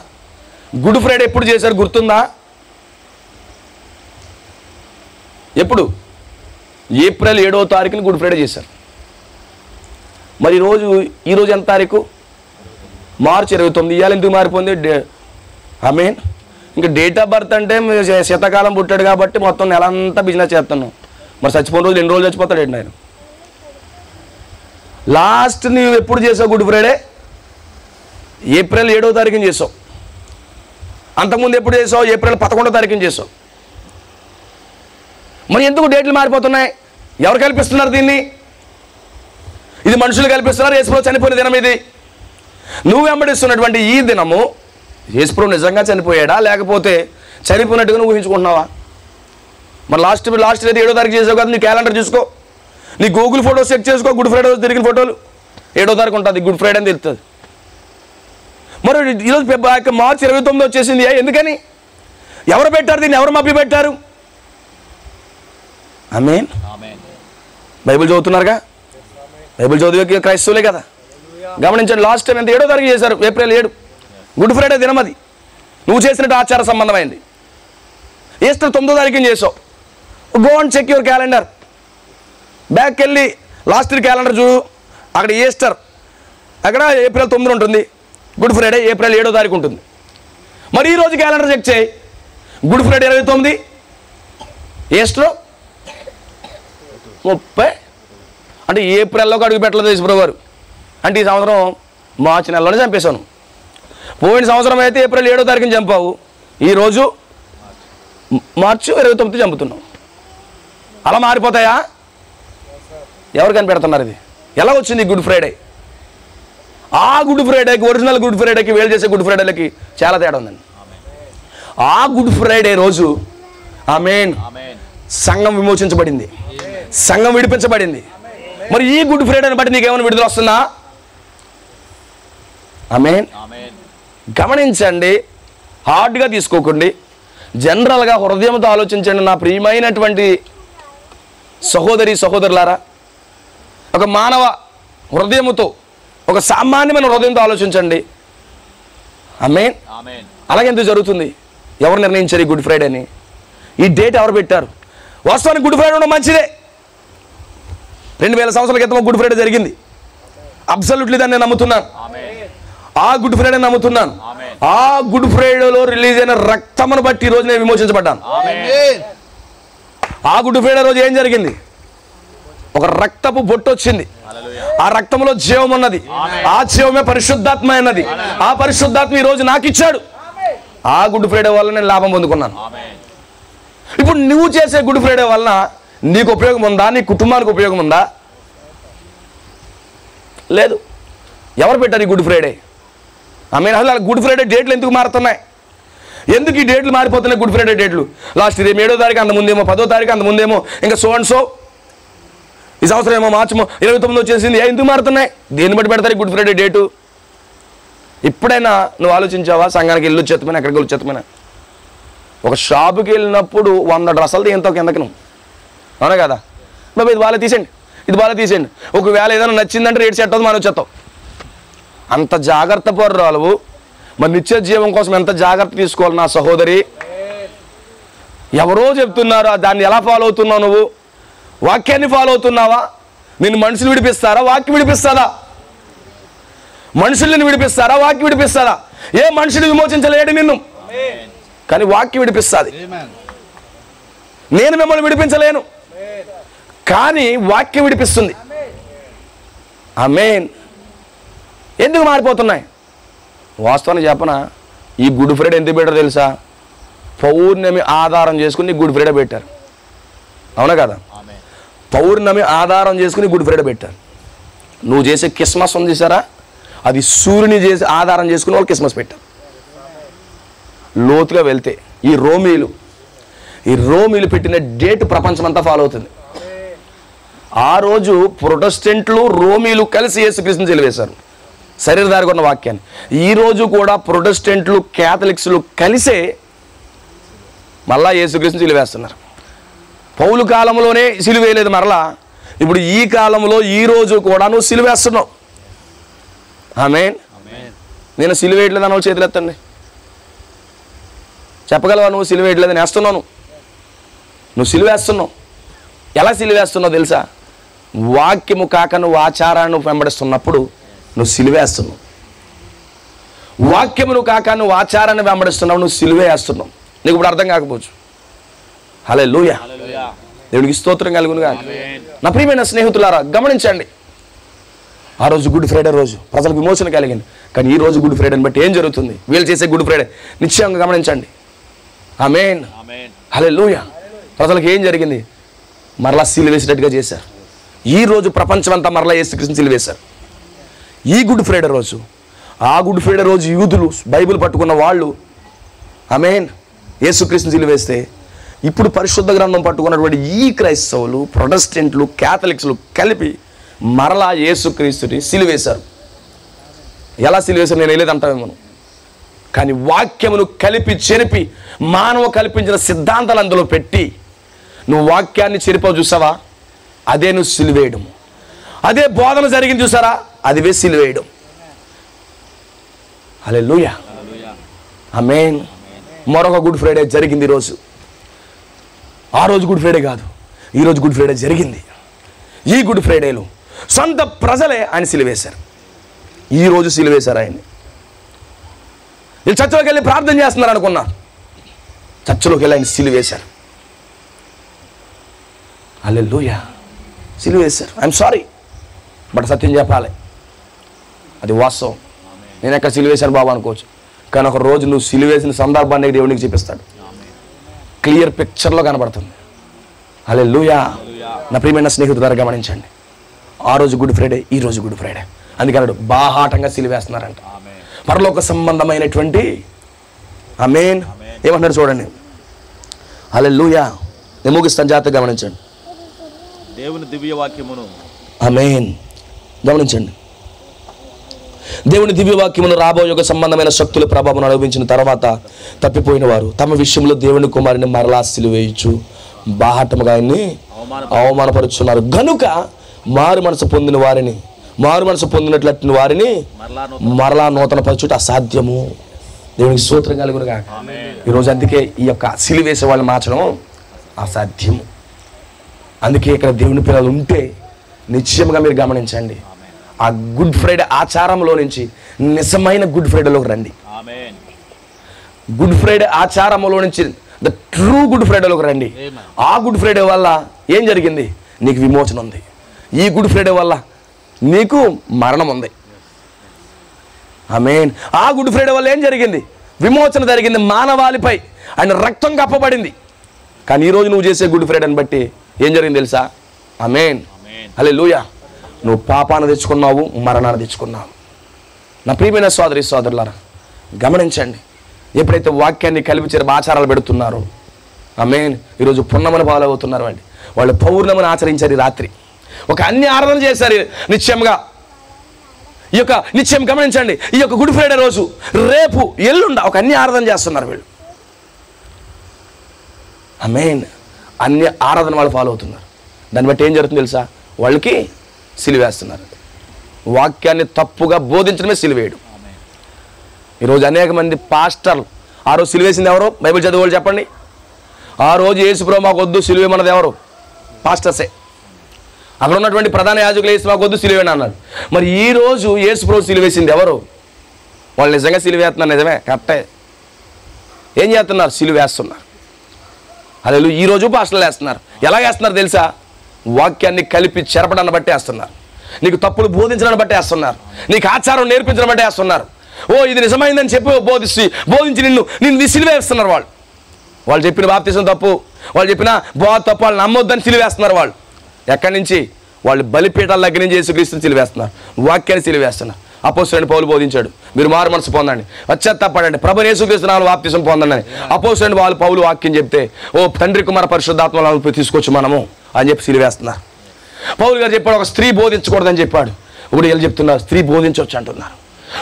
గుడ్ ఫ్రైడే ఎప్పుడు చేశారు గుర్తుందా? ఎప్పుడు? ఏప్రిల్ 7వ తారీఖున గుడ్ ఫ్రైడే చేశారు. మరి ఈరోజు ఎంత తారీఖు? మార్చి 29. ఇవాళ ఎందుకు మారిపోయింది? ఆమేన్. ఇంకా డేట్ ఆఫ్ బర్త్ అంటే శీతాకాలం పుట్టాడు కాబట్టి మొత్తం నెల అంతా బిజినెస్ చేస్తున్నాం. మరి చచ్చిపోయిన రోజులు 2 రోజులు చచ్చిపోతాడు ఏంటి ఆయన? లాస్ట్ నువ్వు ఎప్పుడు చేసావు గుడ్ ఫ్రైడే? ఏప్రిల్ 7వ తారీఖున చేసావు. అంతకుముందు ఎప్పుడు చేసావు? ఏప్రిల్ 11వ తారీఖున చేసావు. మరి ఎందుకు డేట్లు మారిపోతున్నాయి? ఎవరు కల్పిస్తున్నారు దీన్ని? ఇది మనుషులు కల్పిస్తున్నారు. యేసుప్రభు చనిపోయిన దినం ఇది. నువ్వు వెంబడిస్తున్నటువంటి ఈ దినము యేసుప్రభు నిజంగా చనిపోయాడా, లేకపోతే చనిపోయినట్టుగా ఊహించుకుంటున్నావా? మరి లాస్ట్ అయితే 7వ తారీఖు చేసావు కదా, నీ క్యాలెండర్ చూసుకో, నీ గూగుల్ ఫోటోస్ చెక్ చేసుకో, గుడ్ ఫ్రైడే రోజు తిరిగిన ఫోటోలు 7వ తారీఖు ఉంటుంది, గుడ్ ఫ్రైడే అని తెలుస్తుంది. మరి ఈరోజు మార్చి 29 వచ్చేసింది. ఎందుకని? ఎవరు పెట్టారు దీన్ని? ఎవరు మభ్య పెట్టారు? ఆమేన్. బైబిల్ చదువుతున్నారుగా? బైబిల్ చదివే క్రైస్తవులే కదా. గమనించండి, లాస్ట్ టైం ఎంత 7వ తారీఖు చేశారు, ఏప్రిల్ 7, గుడ్ ఫ్రైడే దినం. అది నువ్వు చేసినట్టు ఆచార సంబంధమైంది. ఈస్టర్ 9వ తారీఖుని చేసావు. Go and check your calendar, back వెళ్ళి లాస్ట్ ఇయర్ క్యాలెండర్ చూడు, అక్కడ ఈస్టర్ అక్కడ ఏప్రిల్ 9 ఉంటుంది, గుడ్ ఫ్రైడే ఏప్రిల్ 7వ తారీఖు ఉంటుంది. మరి ఈరోజు క్యాలెండర్ చెక్ చేయి, గుడ్ ఫ్రైడే 29, ఈస్టర్ 30, అంటే ఏప్రిల్లోకి అడుగు పెట్టలేదు యేసుప్రభు గారు. అంటే ఈ సంవత్సరం మార్చి నెలలోనే చంపేశాను. పోయిన సంవత్సరం అయితే ఏప్రిల్ 7వ తారీఖుని చంపావు, ఈరోజు మార్చి 29 చంపుతున్నావు. అలా మారిపోతాయా? ఎవరు కనిపెడుతున్నారు? ఇది ఎలా వచ్చింది గుడ్ ఫ్రైడే? ఆ గుడ్ ఫ్రైడేకి, ఒరిజినల్ గుడ్ ఫ్రైడేకి, వేలు చేసే గుడ్ ఫ్రైడేలకి చాలా తేడా ఉందండి. ఆ గుడ్ ఫ్రైడే రోజు ఆమేన్ సంఘం విమోచించబడింది, సంఘం విడిపించబడింది. మరి ఈ గుడ్ ఫ్రైడేని బట్టి నీకేమైనా విడుదల వస్తుందా? ఆమేన్. గమనించండి, హార్డ్గా తీసుకోకండి, జనరల్గా హృదయంతో ఆలోచించండి. నా ప్రియమైనటువంటి సహోదరి సహోదరులారా, ఒక మానవ హృదయముతో, ఒక సామాన్యమైన హృదయంతో ఆలోచించండి. ఆమేన్. అలాగే ఎందుకు జరుగుతుంది? ఎవరు నిర్ణయించారు ఈ గుడ్ ఫ్రైడేని? ఈ డేట్ ఎవరు పెట్టారు? వాస్తవానికి గుడ్ ఫ్రైడే ఉండడం మంచిదే. 2000 సంవత్సరాల క్రితం గుడ్ ఫ్రైడే జరిగింది. అబ్సల్యూట్లీ దాన్ని నేను నమ్ముతున్నాను. ఆ గుడ్ ఫ్రైడే నమ్ముతున్నాను. ఆ గుడ్ ఫ్రైడేలో రిలీజ్ అయిన రక్తమును బట్టి ఈ రోజు నేను విమోచించబడ్డాను. ఆ గుడ్ ఫ్రైడే రోజు ఏం జరిగింది? ఒక రక్తపు బొట్టు వచ్చింది, ఆ రక్తంలో జీవం ఉన్నది, ఆ జీవమే పరిశుద్ధాత్మ అన్నది. ఆ పరిశుద్ధాత్మ ఈ రోజు నాకు ఇచ్చాడు. ఆ గుడ్ ఫ్రైడే వల్ల నేను లాభం పొందుకున్నాను. ఇప్పుడు నువ్వు చేసే గుడ్ ఫ్రైడే వలన నీకు ఉపయోగం ఉందా? నీ కుటుంబానికి ఉపయోగం ఉందా? లేదు. ఎవరు పెట్టారు ఈ గుడ్ ఫ్రైడే? ఆమేన్. అసలు గుడ్ ఫ్రైడే డేట్లు ఎందుకు మారుతున్నాయి? ఎందుకు ఈ డేట్లు మారిపోతున్నాయి? గుడ్ ఫ్రైడే డేట్లు లాస్ట్ ఇదే 7వ తారీఖు, అంత ముందేమో 10వ తారీఖు, అంత ముందేమో ఇంకా సో అండ్ సో. ఈ సంవత్సరం ఏమో మార్చి 29 వచ్చేసింది. ఎందుకు మారుతున్నాయి? దేన్ని బట్టి పెడతారు ఈ గుడ్ ఫ్రైడే డేటు? ఇప్పుడైనా నువ్వు ఆలోచించావా? సంఘానికి వెళ్ళి వచ్చేత్తమైనా, ఎక్కడికి వెళ్ళి వచ్చేత్తమైనా, ఒక షాపుకి వెళ్ళినప్పుడు 100 డ్రెస్సులు ఎంతో కిందకి నువ్వు, అవునా కదా? బాబా ఇది బాగా తీసేయండి, ఇది బాగా తీసేయండి. ఒకవేళ ఏదైనా నచ్చిందంటే రేట్ సెట్ అవుతుంది, మనం వచ్చేస్తావు. అంత జాగ్రత్త పరురాలు. మరి నిత్య జీవం కోసం ఎంత జాగ్రత్త తీసుకోవాలి నా సహోదరి? ఎవరో చెప్తున్నారు, దాన్ని ఎలా ఫాలో అవుతున్నావు నువ్వు? వాక్యాన్ని ఫాలో అవుతున్నావా? నిన్ను మనుషులు విడిపిస్తారా? వాక్యం విడిపిస్తారా? మనుషుల్ని విడిపిస్తారా? వాక్యం విడిపిస్తారా? ఏ మనుషులు విమోచించలేడు నిన్ను, కానీ వాక్యం విడిపిస్తుంది. నేను మిమ్మల్ని విడిపించలేను, కానీ వాక్యం విడిపిస్తుంది. ఆమేన్. ఎందుకు మారిపోతున్నాయి? వాస్తవాన్ని చెప్పనా, ఈ గుడ్ ఫ్రైడే ఎందుకు పెట్టారు తెలుసా? పౌర్ణమి ఆధారం చేసుకుని గుడ్ ఫ్రైడే పెట్టారు, అవునా కదా? పౌర్ణమి ఆధారం చేసుకుని గుడ్ ఫ్రైడే పెట్టారు. నువ్వు చేసే క్రిస్మస్ ఉంది చూసారా, అది సూర్యుని చేసి ఆధారం చేసుకుని వాళ్ళు క్రిస్మస్ పెట్టారు. లోతుగా వెళ్తే ఈ రోమీలు పెట్టిన డేట్ ప్రపంచమంతా ఫాలో అవుతుంది. ఆ రోజు ప్రొటెస్టెంట్లు రోమీలు కలిసి యేసుక్రీస్తుని సిలువేశారు, శరీరధారిగా ఉన్న వాక్యాన్ని. ఈరోజు కూడా ప్రొటెస్టెంట్లు క్యాథలిక్స్లు కలిసే మళ్ళా యేసుక్రీస్తుని సిలువేస్తున్నారు. పౌలు కాలంలోనే సిలువేయలేదు మరలా, ఇప్పుడు ఈ కాలంలో ఈరోజు కూడా నువ్వు సిలువేస్తున్నావు. ఆమేన్. నేను సిలువేయట్లేదు అన్న చేతులు ఎత్తండి. చెప్పగలవా? నువ్వు సిలువేయట్లేదని వేస్తున్నావు. నువ్వు సిలువేస్తున్నావు. ఎలా సిలువేస్తున్నావు తెలుసా? వాక్యము కాక నువ్వు ఆచారాన్ని వెంబడిస్తున్నప్పుడు నువ్వు సిలువేస్తున్నావు. వాక్యమును కాక నువ్వు ఆచారాన్ని వెంబడిస్తున్నావు, నువ్వు సిలువేస్తున్నావు. నీకు ఇప్పుడు అర్థం కాకపోవచ్చు. హల్లెలూయా, దేవుడికి స్తోత్రం కలుగును గాక. నా ప్రియమైన స్నేహితులారా గమనించండి, ఆ రోజు గుడ్ ఫ్రైడే రోజు ప్రజలకు విమోచన కలిగింది. కానీ ఈ రోజు గుడ్ ఫ్రైడేని బట్టి ఏం జరుగుతుంది? వీళ్ళు చేసే గుడ్ ఫ్రైడే నిశ్చయంగా గమనించండి. ఆమేన్. హల్లెలూయా. ప్రజలకు ఏం జరిగింది? మరలా సిలువేసినట్టుగా చేశారు. ఈ రోజు ప్రపంచం అంతా మరలా యేసుక్రీస్తుని సిలువేశారు. ఈ గుడ్ ఫ్రైడే రోజు, ఆ గుడ్ ఫ్రైడే రోజు యూదులు బైబిల్ పట్టుకున్న వాళ్ళు ఆమేన్ యేసుక్రీస్తుని సిలువేస్తే ఇప్పుడు పరిశుద్ధ గ్రంథం పట్టుకున్నటువంటి ఈ క్రైస్తవులు, ప్రొటెస్టెంట్లు, క్యాథలిక్స్లు కలిపి మరలా యేసుక్రీస్తుని సిలువేశారు. ఎలా సిలువేశారు నేను వెళ్ళేదంటామేమో, కానీ వాక్యమును కలిపి చెరిపి మానవ కల్పించిన సిద్ధాంతాలు అందులో పెట్టి నువ్వు వాక్యాన్ని చెరిపావు చూసావా, అదే నువ్వు సిలువేయడం. అదే బోధన జరిగింది చూసారా, అదివే సిలువేయడం. హల్లెలూయా, ఆమేన్. మరొక గుడ్ ఫ్రైడే జరిగింది ఈరోజు. ఆ రోజు గుడ్ ఫ్రైడే కాదు, ఈరోజు గుడ్ ఫ్రైడే జరిగింది. ఈ గుడ్ ఫ్రైడేలో సొంత ప్రజలే ఆయన సిలువేశారు. ఈరోజు సిలువేశారు ఆయన్ని. వీళ్ళు చర్చలోకి వెళ్ళి ప్రార్థన చేస్తున్నారు అనుకున్నారు, చర్చలోకి వెళ్ళి ఆయన సిలువేశారు. హల్లెలూయా, సిలువేశారు. ఐఎమ్ సారీ, బట్ సత్యం చెప్పాలి, అది వాస్తవం. నేను ఎక్కడ సిలువేశాను బాబు అనుకోవచ్చు, కానీ ఒక రోజు నువ్వు సిలువేసిన సందర్భాన్ని దేవునికి చూపిస్తాడు. క్లియర్ పిక్చర్లో కనబడుతుంది. హల్లెలూయా. నా ప్రియమైన స్నేహితులారా గమనించండి, ఆ రోజు గుడ్ ఫ్రైడే, ఈ రోజు గుడ్ ఫ్రైడే. అందుకన్నాడు బాహాటంగా సిలువేస్తున్నారంట. పరలోక సంబంధమైనటువంటి ఆమేన్ ఏమంటారు చూడండి. హల్లెలూయా. నేను ముగిస్తాను, జాగ్రత్తగా గమనించండి. దేవుని దివ్య వాక్యమును ఆమేన్ గమనించండి. దేవుని దివ్యవాక్యమును రాబోయే సంబంధమైన శక్తుల ప్రభావం అనుభవించిన తర్వాత తప్పిపోయిన వారు తమ విషయంలో దేవుని కుమారుని మరలా సిలువేయచ్చు బాహటముగా ఆయన్ని అవమానపరుచున్నారు. గనుక మారు మనసు పొందిన వారిని, మారు మనసు పొందినట్లు వారిని మరలా నూతన పరచుట అసాధ్యము. దేవునికి స్తోత్రం కలుగునుగా. ఈరోజు అందుకే ఈ యొక్క సిలువేసే వాళ్ళని మార్చడం అసాధ్యము. అందుకే ఇక్కడ దేవుని పిల్లలు ఉంటే నిశ్చయంగా మీరు గమనించండి, ఆ గుడ్ ఫ్రైడే ఆచారంలో నుంచి నిజమైన గుడ్ ఫ్రైడేలోకి రండి. గుడ్ ఫ్రైడే ఆచారంలో నుంచి ద ట్రూ గుడ్ ఫ్రైడేలోకి రండి. ఆ గుడ్ ఫ్రైడే వల్ల ఏం జరిగింది? నీకు విమోచన ఉంది. ఈ గుడ్ ఫ్రైడే వల్ల నీకు మరణం ఉంది. ఆమేన్. ఆ గుడ్ ఫ్రైడే వల్ల ఏం జరిగింది? విమోచన జరిగింది. మానవాళిపై ఆయన రక్తం కప్పబడింది. కానీ ఈరోజు నువ్వు చేసే గుడ్ ఫ్రైడేని బట్టి ఏం జరిగింది తెలుసా? ఆమేన్. హల్లెలూయా. నువ్వు పాపాన్ని తెచ్చుకున్నావు, మరణాన్ని తెచ్చుకున్నావు. నా ప్రియమైన సోదరి సోదరులారా గమనించండి, ఎప్పుడైతే వాక్యాన్ని కలిపి ఆచారాలు పెడుతున్నారో ఆమేన్, ఈరోజు పున్నమని పాలవుతున్నారు అండి. వాళ్ళు పౌర్ణమిని ఆచరించారు. ఈ రాత్రి ఒక అన్ని ఆరాధన చేశారు నిత్యంగా. ఈ యొక్క నిత్యం గమనించండి, ఈ యొక్క గుడ్ ఫ్రైడే రోజు, రేపు, ఎల్లుండ ఒక అన్ని ఆరాధన చేస్తున్నారు వీళ్ళు. ఆమేన్. అన్ని ఆరాధన వాళ్ళు ఫాలో అవుతున్నారు. దాన్ని బట్టి ఏం జరుగుతుంది తెలుసా? వాళ్ళకి సిలువేస్తున్నారు. వాక్యాన్ని తప్పుగా బోధించడమే సిలువేయడం. ఈరోజు అనేక మంది పాస్టర్లు, ఆ రోజు సిలువేసింది ఎవరు? బైబిల్ చదివేవాళ్ళు చెప్పండి. ఆ రోజు యేసుప్రభు మాకు వద్దు సిలువేమన్నది ఎవరు? పాస్టర్సే. అక్కడ ఉన్నటువంటి ప్రధాన యాజకులు యేసు మాకు వద్దు సిలువేని అన్నాడు. మరి ఈ రోజు యేసుప్రభు సిలువేసింది ఎవరు? వాళ్ళు నిజంగా సిలువేస్తున్నారు, నిజమే, కరెక్టే. ఏం చేస్తున్నారు? సిలువేస్తున్నారు. అదే ఈ రోజు పాస్టర్లు వేస్తున్నారు. ఎలా వేస్తున్నారు తెలుసా? వాక్యాన్ని కలిపి చెరపడాన్ని బట్టి వేస్తున్నారు. నీకు తప్పులు బోధించడాన్ని బట్టి వేస్తున్నారు. నీకు ఆచారం నేర్పించడం బట్టి వేస్తున్నారు. ఓ ఇది నిజమైందని చెప్పి బోధించి నిన్ను సిలువేస్తున్నారు. వాళ్ళు చెప్పిన బాప్తిసం తప్పు, వాళ్ళు చెప్పిన బోధ తప్పు, వాళ్ళు నమ్మొద్దని సిలువేస్తున్నారు. వాళ్ళు ఎక్కడి నుంచి? వాళ్ళు బలిపీఠాల దగ్గర నుంచి యేసుక్రీస్తుని సిలువేస్తున్నారు. వాక్యాన్ని సిలువేస్తున్నారు. అపోస్తలుడైన పౌలు బోధించాడు, మీరు మారు మనసు పొందండి, పశ్చాత్తాపడండి, ప్రభువు యేసుక్రీస్తు నామములో బాప్తిసం పొందండి అని. అపోస్తలుడైన పౌలు వాక్యం చెప్తే, ఓ తండ్రి కుమార పరిశుద్ధాత్మలను తీసుకొచ్చి మనము అని చెప్పి సిలువేస్తున్నారు. పౌలు గారు చెప్పాడు, ఒక స్త్రీ బోధించకూడదని చెప్పాడు. ఇప్పుడు వీళ్ళు చెప్తున్నారు స్త్రీ బోధించవచ్చు అంటున్నారు.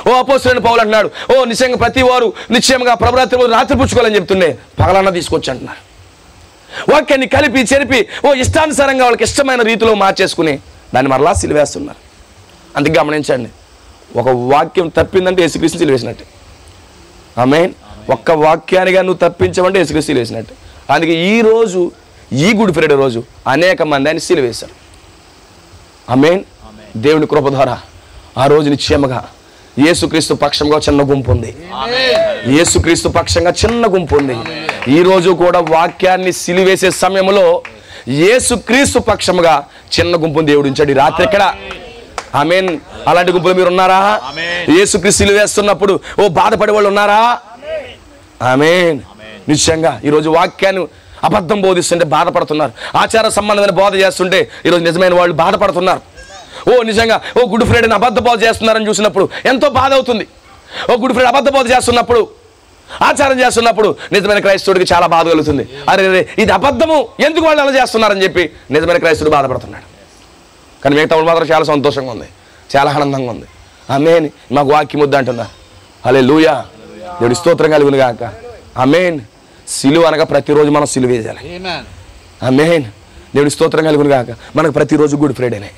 ఓ అపోస్తలుడైన పౌలు అంటున్నాడు, ఓ నిశ్చయంగా ప్రతి వారు నిశ్చయంగా ప్రభురాత్రి రాత్రి పుచ్చుకోవాలని చెప్తుండే పగలన్నా తీసుకొచ్చి అంటున్నారు. వాక్యాన్ని కలిపి చెరిపి ఇష్టానుసారంగా వాళ్ళకి ఇష్టమైన రీతిలో మార్చేసుకుని దాన్ని మరలా సిలువేస్తున్నారు. అందుకే గమనించండి, ఒక వాక్యం తప్పిందంటే యేసుక్రీస్తుని సిలువేసినట్టే. ఆమేన్. ఒక్క వాక్యానిగా నువ్వు తప్పించమంటే యేసుక్రీస్తు సిలువేసినట్టే. అందుకే ఈరోజు ఈ గుడ్ ఫ్రైడే రోజు అనేక మంది ఆయన సిలువేశారు. ఆమేన్. దేవుని కృప ద్వారా ఆ రోజు నిశ్చయముగా యేసుక్రీస్తు పక్షంగా చిన్న గుంపు ఉంది. యేసుక్రీస్తు పక్షంగా చిన్న గుంపు ఉంది. ఈరోజు కూడా వాక్యాన్ని సిలువేసే సమయంలో యేసుక్రీస్తు పక్షముగా చిన్న గుంపుని దేవుడు ఉంచాడు ఈ రాత్రి ఇక్కడ. ఆమేన్. అలాంటి గుంపులు మీరు ఉన్నారా? యేసుక్రీస్తు సిలువేస్తున్నప్పుడు బాధపడే వాళ్ళు ఉన్నారా? ఆమేన్. నిశ్చయంగా ఈరోజు వాక్యాన్ని అబద్ధం బోధిస్తుంటే బాధపడుతున్నారు. ఆచార సంబంధమైన బోధ చేస్తుంటే ఈరోజు నిజమైన వాళ్ళు బాధపడుతున్నారు. నిజంగా గుడ్ ఫ్రైడేని అబద్ధ బోధ చేస్తున్నారని చూసినప్పుడు ఎంతో బాధ అవుతుంది. గుడ్ ఫ్రైడే అబద్ధ బోధ చేస్తున్నప్పుడు ఆచారం చేస్తున్నప్పుడు నిజమైన క్రైస్తవుడికి చాలా బాధ కలుగుతుంది. అరే రే ఇది అబద్ధము, ఎందుకు వాళ్ళు అలా చేస్తున్నారని చెప్పి నిజమైన క్రైస్తవుడు బాధపడుతున్నాడు. కానీ మిగతా వాళ్ళు మాత్రం చాలా సంతోషంగా ఉంది, చాలా ఆనందంగా ఉంది. ఆమేన్. మాకు వాక్యం వద్దు అంటున్నారు. హల్లెలూయా. దేవుడి స్తోత్రం కలుగును గాక. ఆమేన్. సిలువ అనగా ప్రతిరోజు మనం సిలువ వేయాలి. ఆమేన్. దేవుడి స్తోత్రం కలుగును గాక. మనకు ప్రతిరోజు గుడ్ ఫ్రైడేనే.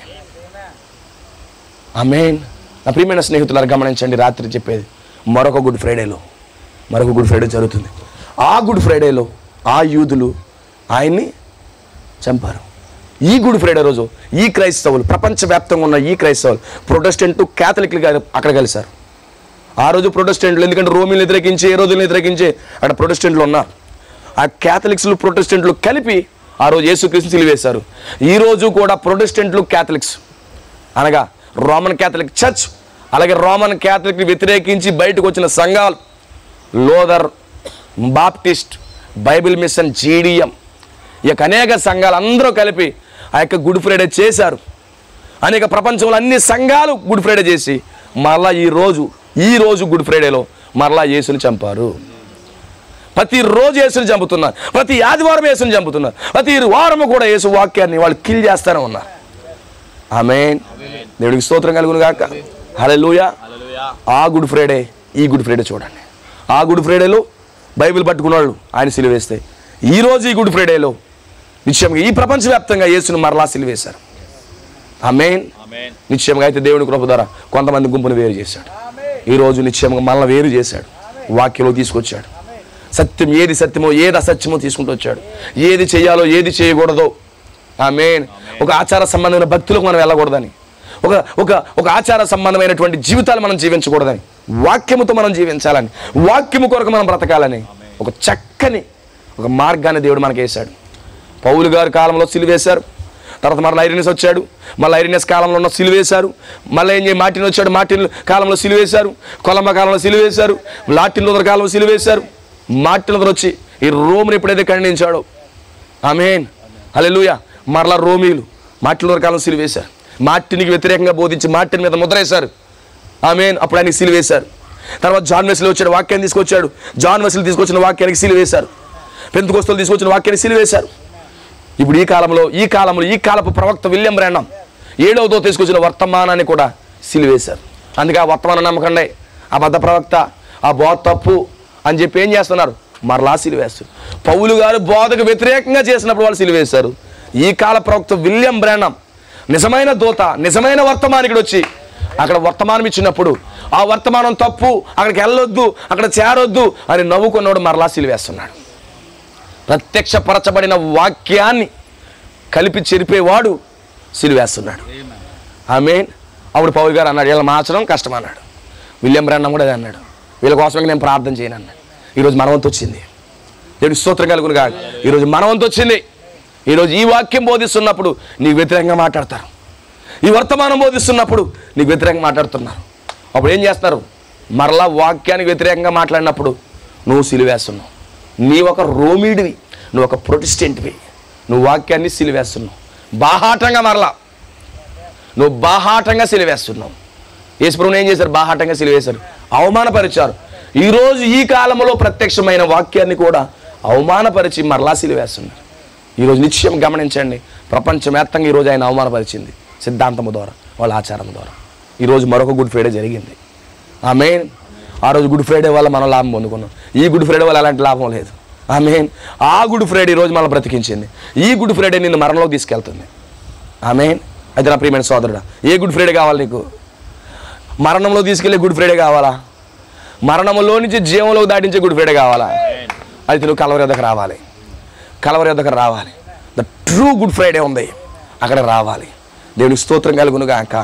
ఆమేన్. నా ప్రియమైన స్నేహితులారా గమనించండి, రాత్రి చెప్పేది మరొక గుడ్ ఫ్రైడే జరుగుతుంది. ఆ గుడ్ ఫ్రైడేలో ఆ యూదులు ఆయన్ని చంపారు. ఈ గుడ్ ఫ్రైడే రోజు ఈ క్రైస్తవులు, ప్రపంచవ్యాప్తంగా ఉన్న ఈ క్రైస్తవులు, ప్రొటెస్టెంట్ క్యాథలిక్లు అక్కడ కలిశారు. ఆ రోజు ప్రొటెస్టెంట్లు, ఎందుకంటే రోమిల్ని వ్యతిరేకించి ఏ రోజులను వ్యతిరేకించి అక్కడ ప్రొటెస్టెంట్లు ఉన్నారు. ఆ క్యాథలిక్స్లు ప్రొటెస్టెంట్లు కలిపి ఆ రోజు యేసుక్రీస్తుని సిలువేశారు. ఈ రోజు కూడా ప్రొటెస్టెంట్లు క్యాథలిక్స్ అనగా రోమన్ క్యాథలిక్ చర్చ్, అలాగే రోమన్ క్యాథలిక్ని వ్యతిరేకించి బయటకు వచ్చిన సంఘాలు లోదర్, బాప్టిస్ట్, బైబిల్ మిషన్, జీడిఎం, ఈ యొక్క అనేక సంఘాలు అందరూ కలిపి ఆ యొక్క గుడ్ ఫ్రైడే చేశారు. అనేక ప్రపంచంలో అన్ని సంఘాలు గుడ్ ఫ్రైడే చేసి మరలా ఈ రోజు గుడ్ ఫ్రైడేలో మరలా యేసుని చంపారు. ప్రతిరోజు యేసుని చంపుతున్నారు, ప్రతి ఆదివారం యేసుని చంపుతున్నారు, ప్రతి వారము కూడా యేసు వాక్యాన్ని వాళ్ళు కిల్ చేస్తూనే ఉన్నారు. ఆమేన్. దేవుడికి స్తోత్రం కలుగును గాక. హల్లెలూయా. ఆ గుడ్ ఫ్రైడే ఈ గుడ్ ఫ్రైడే చూడండి. ఆ గుడ్ ఫ్రైడేలో బైబిల్ పట్టుకున్న వాళ్ళు ఆయన సిలువేస్తే, ఈరోజు ఈ గుడ్ ఫ్రైడేలో నిశ్చయంగా ఈ ప్రపంచవ్యాప్తంగా యేసును మరలా సిలువేశారు. ఆమేన్. నిశ్చయంగా అయితే దేవుని కృప ద్వారా కొంతమంది గుంపును వేరు చేశాడు. ఈరోజు నిశ్చయంగా మనల్ని వేరు చేశాడు, వాక్యంలో తీసుకొచ్చాడు. సత్యం ఏది సత్యమో ఏది అసత్యమో తీసుకుంటూ వచ్చాడు. ఏది చేయాలో ఏది చేయకూడదో. ఆమేన్. ఒక ఆచార సంబంధమైన భక్తులకు మనం వెళ్ళకూడదని, ఒక ఆచార సంబంధమైనటువంటి జీవితాలు మనం జీవించకూడదని, వాక్యముతో మనం జీవించాలని, వాక్యము కొరకు మనం బ్రతకాలని ఒక చక్కని ఒక మార్గాన్ని దేవుడు మనకి వేశాడు. పౌలు గారి కాలంలో సిలువేశారు, తర్వాత మళ్ళీ ఐరినస్ వచ్చాడు, మళ్ళీ ఐరినస్ కాలంలో ఉన్న సిలువేశారు. మళ్ళీ ఏం చేయ మార్టిన్ వచ్చాడు, మార్టిన్ కాలంలో సిలువేశారు. కొలంబ కాలంలో సిలువేశారు. లాటిన్ లూథర్ కాలంలో సిలువేశారు. మార్టిన్ లూథర్ వచ్చి ఈ రోమ్ని ఎప్పుడైతే ఖండించాడో, ఆమేన్, హల్లెలూయా, మరలా రోమీలు మార్టిన్ లూథర్ కాలంలో సిలువేశారు. మార్టిన్కి వ్యతిరేకంగా బోధించి మార్టిన్ మీద ముద్ర వేశారు. ఆమేన్. అప్పుడు ఆయనకి సిలువేశారు. తర్వాత జాన్ వెస్లీ వచ్చాడు, వాక్యాన్ని తీసుకొచ్చాడు. జాన్ వెస్లీ తీసుకొచ్చిన వాక్యానికి సిలువేశారు. పెంతెకోస్తేయులు తీసుకొచ్చిన వాక్యాన్ని సిలువేశారు. ఇప్పుడు ఈ కాలపు ప్రవక్త విలియం బ్రాంహం 7వ దూత తీసుకొచ్చిన వర్తమానాన్ని కూడా సిలువేశారు. అందుకే ఆ వర్తమానం నమ్మకండి, అబద్ధ ప్రవక్త, ఆ బోధ తప్పు అని చెప్పి ఏం చేస్తున్నారు, మరలా సిలువేస్తారు. పౌలు గారు బోధకు వ్యతిరేకంగా చేసినప్పుడు వాళ్ళు సిలువేశారు. ఈ కాల ప్రవక్త విలియం బ్రాంహం నిజమైన దూత, నిజమైన వర్తమానికుడు వచ్చి అక్కడ వర్తమానం ఇచ్చినప్పుడు ఆ వర్తమానం తప్పు, అక్కడికి వెళ్ళొద్దు, అక్కడ చేరొద్దు అని నవ్వుకున్నవాడు మరలా సిలువేస్తున్నాడు. ప్రత్యక్షపరచబడిన వాక్యాన్ని కలిపి చెరిపేవాడు సిలువేస్తున్నాడు. ఆమేన్. అప్పుడు పౌలు గారు అన్నాడు, వీళ్ళని మార్చడం కష్టం అన్నాడు. విలియం బ్రాంహం కూడా అదే అన్నాడు, వీళ్ళ కోసమే నేను ప్రార్థన చేయను అన్నాడు. ఈరోజు మనవంతు వచ్చింది. దేవుడి స్తోత్రం కలుగును గాక. ఈరోజు మనవంతు వచ్చింది. ఈరోజు ఈ వాక్యం బోధిస్తున్నప్పుడు నీకు వ్యతిరేకంగా మాట్లాడతారు, ఈ వర్తమానం బోధిస్తున్నప్పుడు నీకు వ్యతిరేకంగా మాట్లాడుతున్నారు. అప్పుడు ఏం చేస్తారు, మరలా వాక్యానికి వ్యతిరేకంగా మాట్లాడినప్పుడు నువ్వు సిలువేస్తున్నావు. నీ ఒక రోమీడివి, నువ్వు ఒక ప్రొటెస్టెంట్వి, నువ్వు వాక్యాన్ని సిలువేస్తున్నావు. బాహాటంగా మరలా నువ్వు బాహాటంగా సిలువేస్తున్నావు. యేసుప్రభువుని ఏం చేశారు, బాహాటంగా సిలువేశారు, అవమానపరిచారు. ఈరోజు ఈ కాలంలో ప్రత్యక్షమైన వాక్యాన్ని కూడా అవమానపరిచి మరలా సిలువేస్తున్నారు. ఈరోజు నిశ్చయం గమనించండి, ప్రపంచవ్యాప్తంగా ఈరోజు ఆయన అవమానపరిచింది సిద్ధాంతము ద్వారా, వాళ్ళ ఆచారం ద్వారా. ఈరోజు మరొక గుడ్ ఫ్రైడే జరిగింది. ఆమేన్. ఆ రోజు గుడ్ ఫ్రైడే వల్ల మనం లాభం పొందుకున్నాం. ఈ గుడ్ ఫ్రైడే వల్ల అలాంటి లాభం లేదు. ఆమేన్. ఆ గుడ్ ఫ్రైడే ఈరోజు మనం బ్రతికించింది. ఈ గుడ్ ఫ్రైడే నిన్ను మరణంలోకి తీసుకెళ్తుంది. ఆమేన్. అయితే నా ప్రియమైన సోదరుడా, ఏ గుడ్ ఫ్రైడే కావాలి నీకు? మరణంలో తీసుకెళ్లే గుడ్ ఫ్రైడే కావాలా? మరణంలో నుంచి జీవంలోకి దాటించే గుడ్ ఫ్రైడే కావాలా? అయితే నువ్వు కలవరి వద్దకు రావాలి. కలవరి వద్దకు రావాలి. ద ట్రూ గుడ్ ఫ్రైడే ఉంది, అక్కడ రావాలి. దేవునికి స్తోత్రం కలుగును గాక.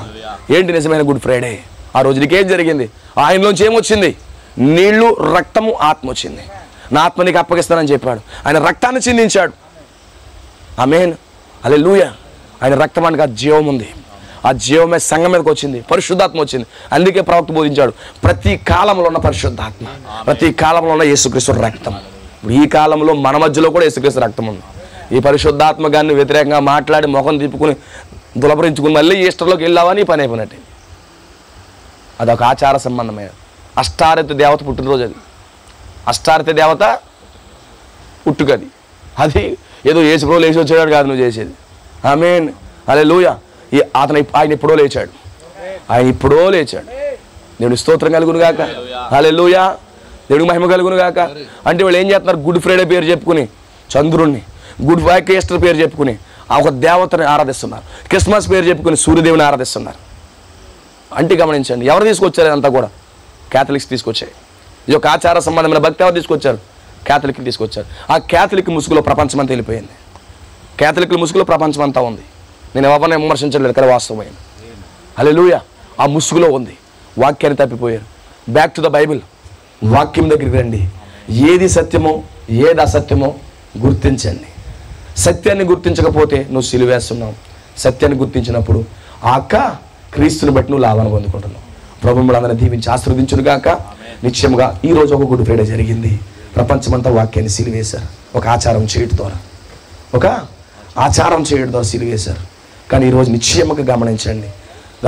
ఏంటి నిజమైన గుడ్ ఫ్రైడే? ఆ రోజు నీకేం జరిగింది? ఆయనలోంచి ఏమొచ్చింది? నీళ్లు, రక్తము, ఆత్మ వచ్చింది. నా ఆత్మ నీకు అప్పగిస్తానని చెప్పాడు. ఆయన రక్తాన్ని చిందించాడు. ఆమేన్. హల్లెలూయా. ఆయన రక్తమానికి ఆ జీవం ఉంది. ఆ జీవమే సంఘం మీదకి వచ్చింది, పరిశుద్ధాత్మ వచ్చింది. అందుకే ప్రవక్త బోధించాడు, ప్రతి కాలంలో ఉన్న పరిశుద్ధాత్మ, ప్రతి కాలంలో ఉన్న యేసుక్రీస్తు రక్తం. ఇప్పుడు ఈ కాలంలో మన మధ్యలో కూడా యేసుక్రీస్తు రక్తం ఉంది. ఈ పరిశుద్ధాత్మ గారిని వ్యతిరేకంగా మాట్లాడి ముఖం తిప్పుకుని దులపరించుకుని మళ్ళీ ఈస్టర్లోకి వెళ్ళావని పని అయిపోయినట్టే. అదొక ఆచార సంబంధమైన అష్టారెత్తు దేవత పుట్టినరోజు. అది అష్టార్థ దేవత పుట్టుకది. అది ఏదో యేసు ప్రభువు లేచి వచ్చాడు కాదు నువ్వు చేసేది. ఆమేన్, హల్లెలూయా. ఆయన ఎప్పుడో లేచాడు, ఆయన ఇప్పుడో లేచాడు. దేవుడి స్తోత్రం కలుగును గాక, హల్లెలూయా. దేవుడికి మహిమ కలుగును గాక. అంటే వాళ్ళు ఏం చేస్తున్నారు? గుడ్ ఫ్రైడే పేరు చెప్పుకుని చంద్రుణ్ణి, గుడ్ ఫ్రైడే ఈస్టర్ పేరు చెప్పుకుని ఒక దేవతని ఆరాధిస్తున్నారు. క్రిస్మస్ పేరు చెప్పుకుని సూర్యదేవుని ఆరాధిస్తున్నారు. అంటే గమనించండి, ఎవరు తీసుకొచ్చారు అంతా కూడా? క్యాథలిక్స్ తీసుకొచ్చాయి. ఇది ఒక ఆచార సంబంధమైన భక్తి ఎవరు తీసుకొచ్చారు? క్యాథలిక్లు తీసుకొచ్చారు. ఆ క్యాథలిక్ ముసుగులో ప్రపంచం అంతా వెళ్ళిపోయింది. క్యాథలిక్ల ముసుగులో ప్రపంచం అంతా ఉంది. నేను ఎవరిని విమర్శించలేదు, కానీ వాస్తవమైన హల్లెలూయా. ఆ ముసుగులో ఉంది. వాక్యాన్ని తప్పిపోయారు. Back to the Bible. వాక్యం దగ్గరికి రండి. ఏది సత్యమో ఏది అసత్యమో గుర్తించండి. సత్యాన్ని గుర్తించకపోతే నువ్వు సిలువేస్తున్నావు. సత్యాన్ని గుర్తించినప్పుడు ఆ క్రీస్తుని బట్టి నువ్వు లాభాన్ని పొందుకుంటున్నావు. ప్రభు మిమ్మల్ని దీవించి ఆశీర్వదించును గాక. నిశ్చయముగా ఈరోజు ఒక గుడ్ ఫ్రైడే జరిగింది. ప్రపంచమంతా వాక్యాన్ని సిలువేశారు. ఒక ఆచారం చేయడం ద్వారా సిలువేశారు. కానీ ఈరోజు నిశ్చయముగా గమనించండి,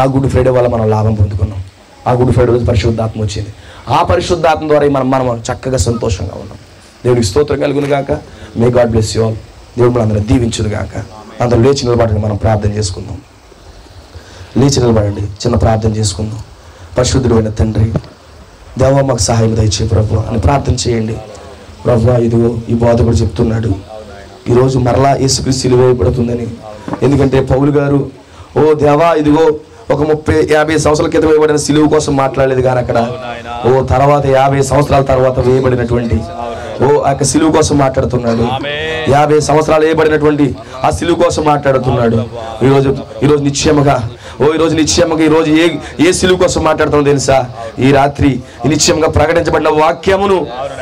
ఆ గుడ్ ఫ్రైడే వల్ల మనం లాభం పొందుకున్నాం. ఆ గుడ్ ఫ్రైడే రోజు పరిశుద్ధాత్మ వచ్చింది. ఆ పరిశుద్ధాత్మ ద్వారా మనం చక్కగా సంతోషంగా ఉన్నాం. దేవుడికి స్తోత్రం కలుగును గాక. May God bless you all. దేవుడు మన అందరూ దీవించును గాక. అందరూ లేచి నిలబడండి, మనం ప్రార్థన చేసుకుందాం. లేచి నిలబడండి, చిన్న ప్రార్థన చేసుకుందాం. పరిశుద్ధుడైన తండ్రి, దేవా మాకు సహాయం దయచే ప్రభు అని ప్రార్థన చేయండి. ప్రభు ఇదిగో ఈ బోధకుడు చెప్తున్నాడు, ఈరోజు మరలా యేసుక్రీస్తు సిలువ వేయబడుతుందని. ఎందుకంటే పౌలు గారు ఓ దేవా ఇదిగో ఒక 30-50 సంవత్సరాల క్రితం వేయబడిన సిలువ కోసం మాట్లాడలేదు, కానీ అక్కడ తర్వాత 50 సంవత్సరాల తర్వాత వేయబడినటువంటి ఆ యొక్క సిలువ కోసం మాట్లాడుతున్నాడు. 50 సంవత్సరాలు వేయబడినటువంటి ఆ సిలువ కోసం మాట్లాడుతున్నాడు. ఈరోజు నిశ్చయముగా ఈరోజు ఏ సిలువ కోసం మాట్లాడుతామో తెలుసా? ఈ రాత్రి నిశ్చయంగా ప్రకటించబడిన వాక్యమును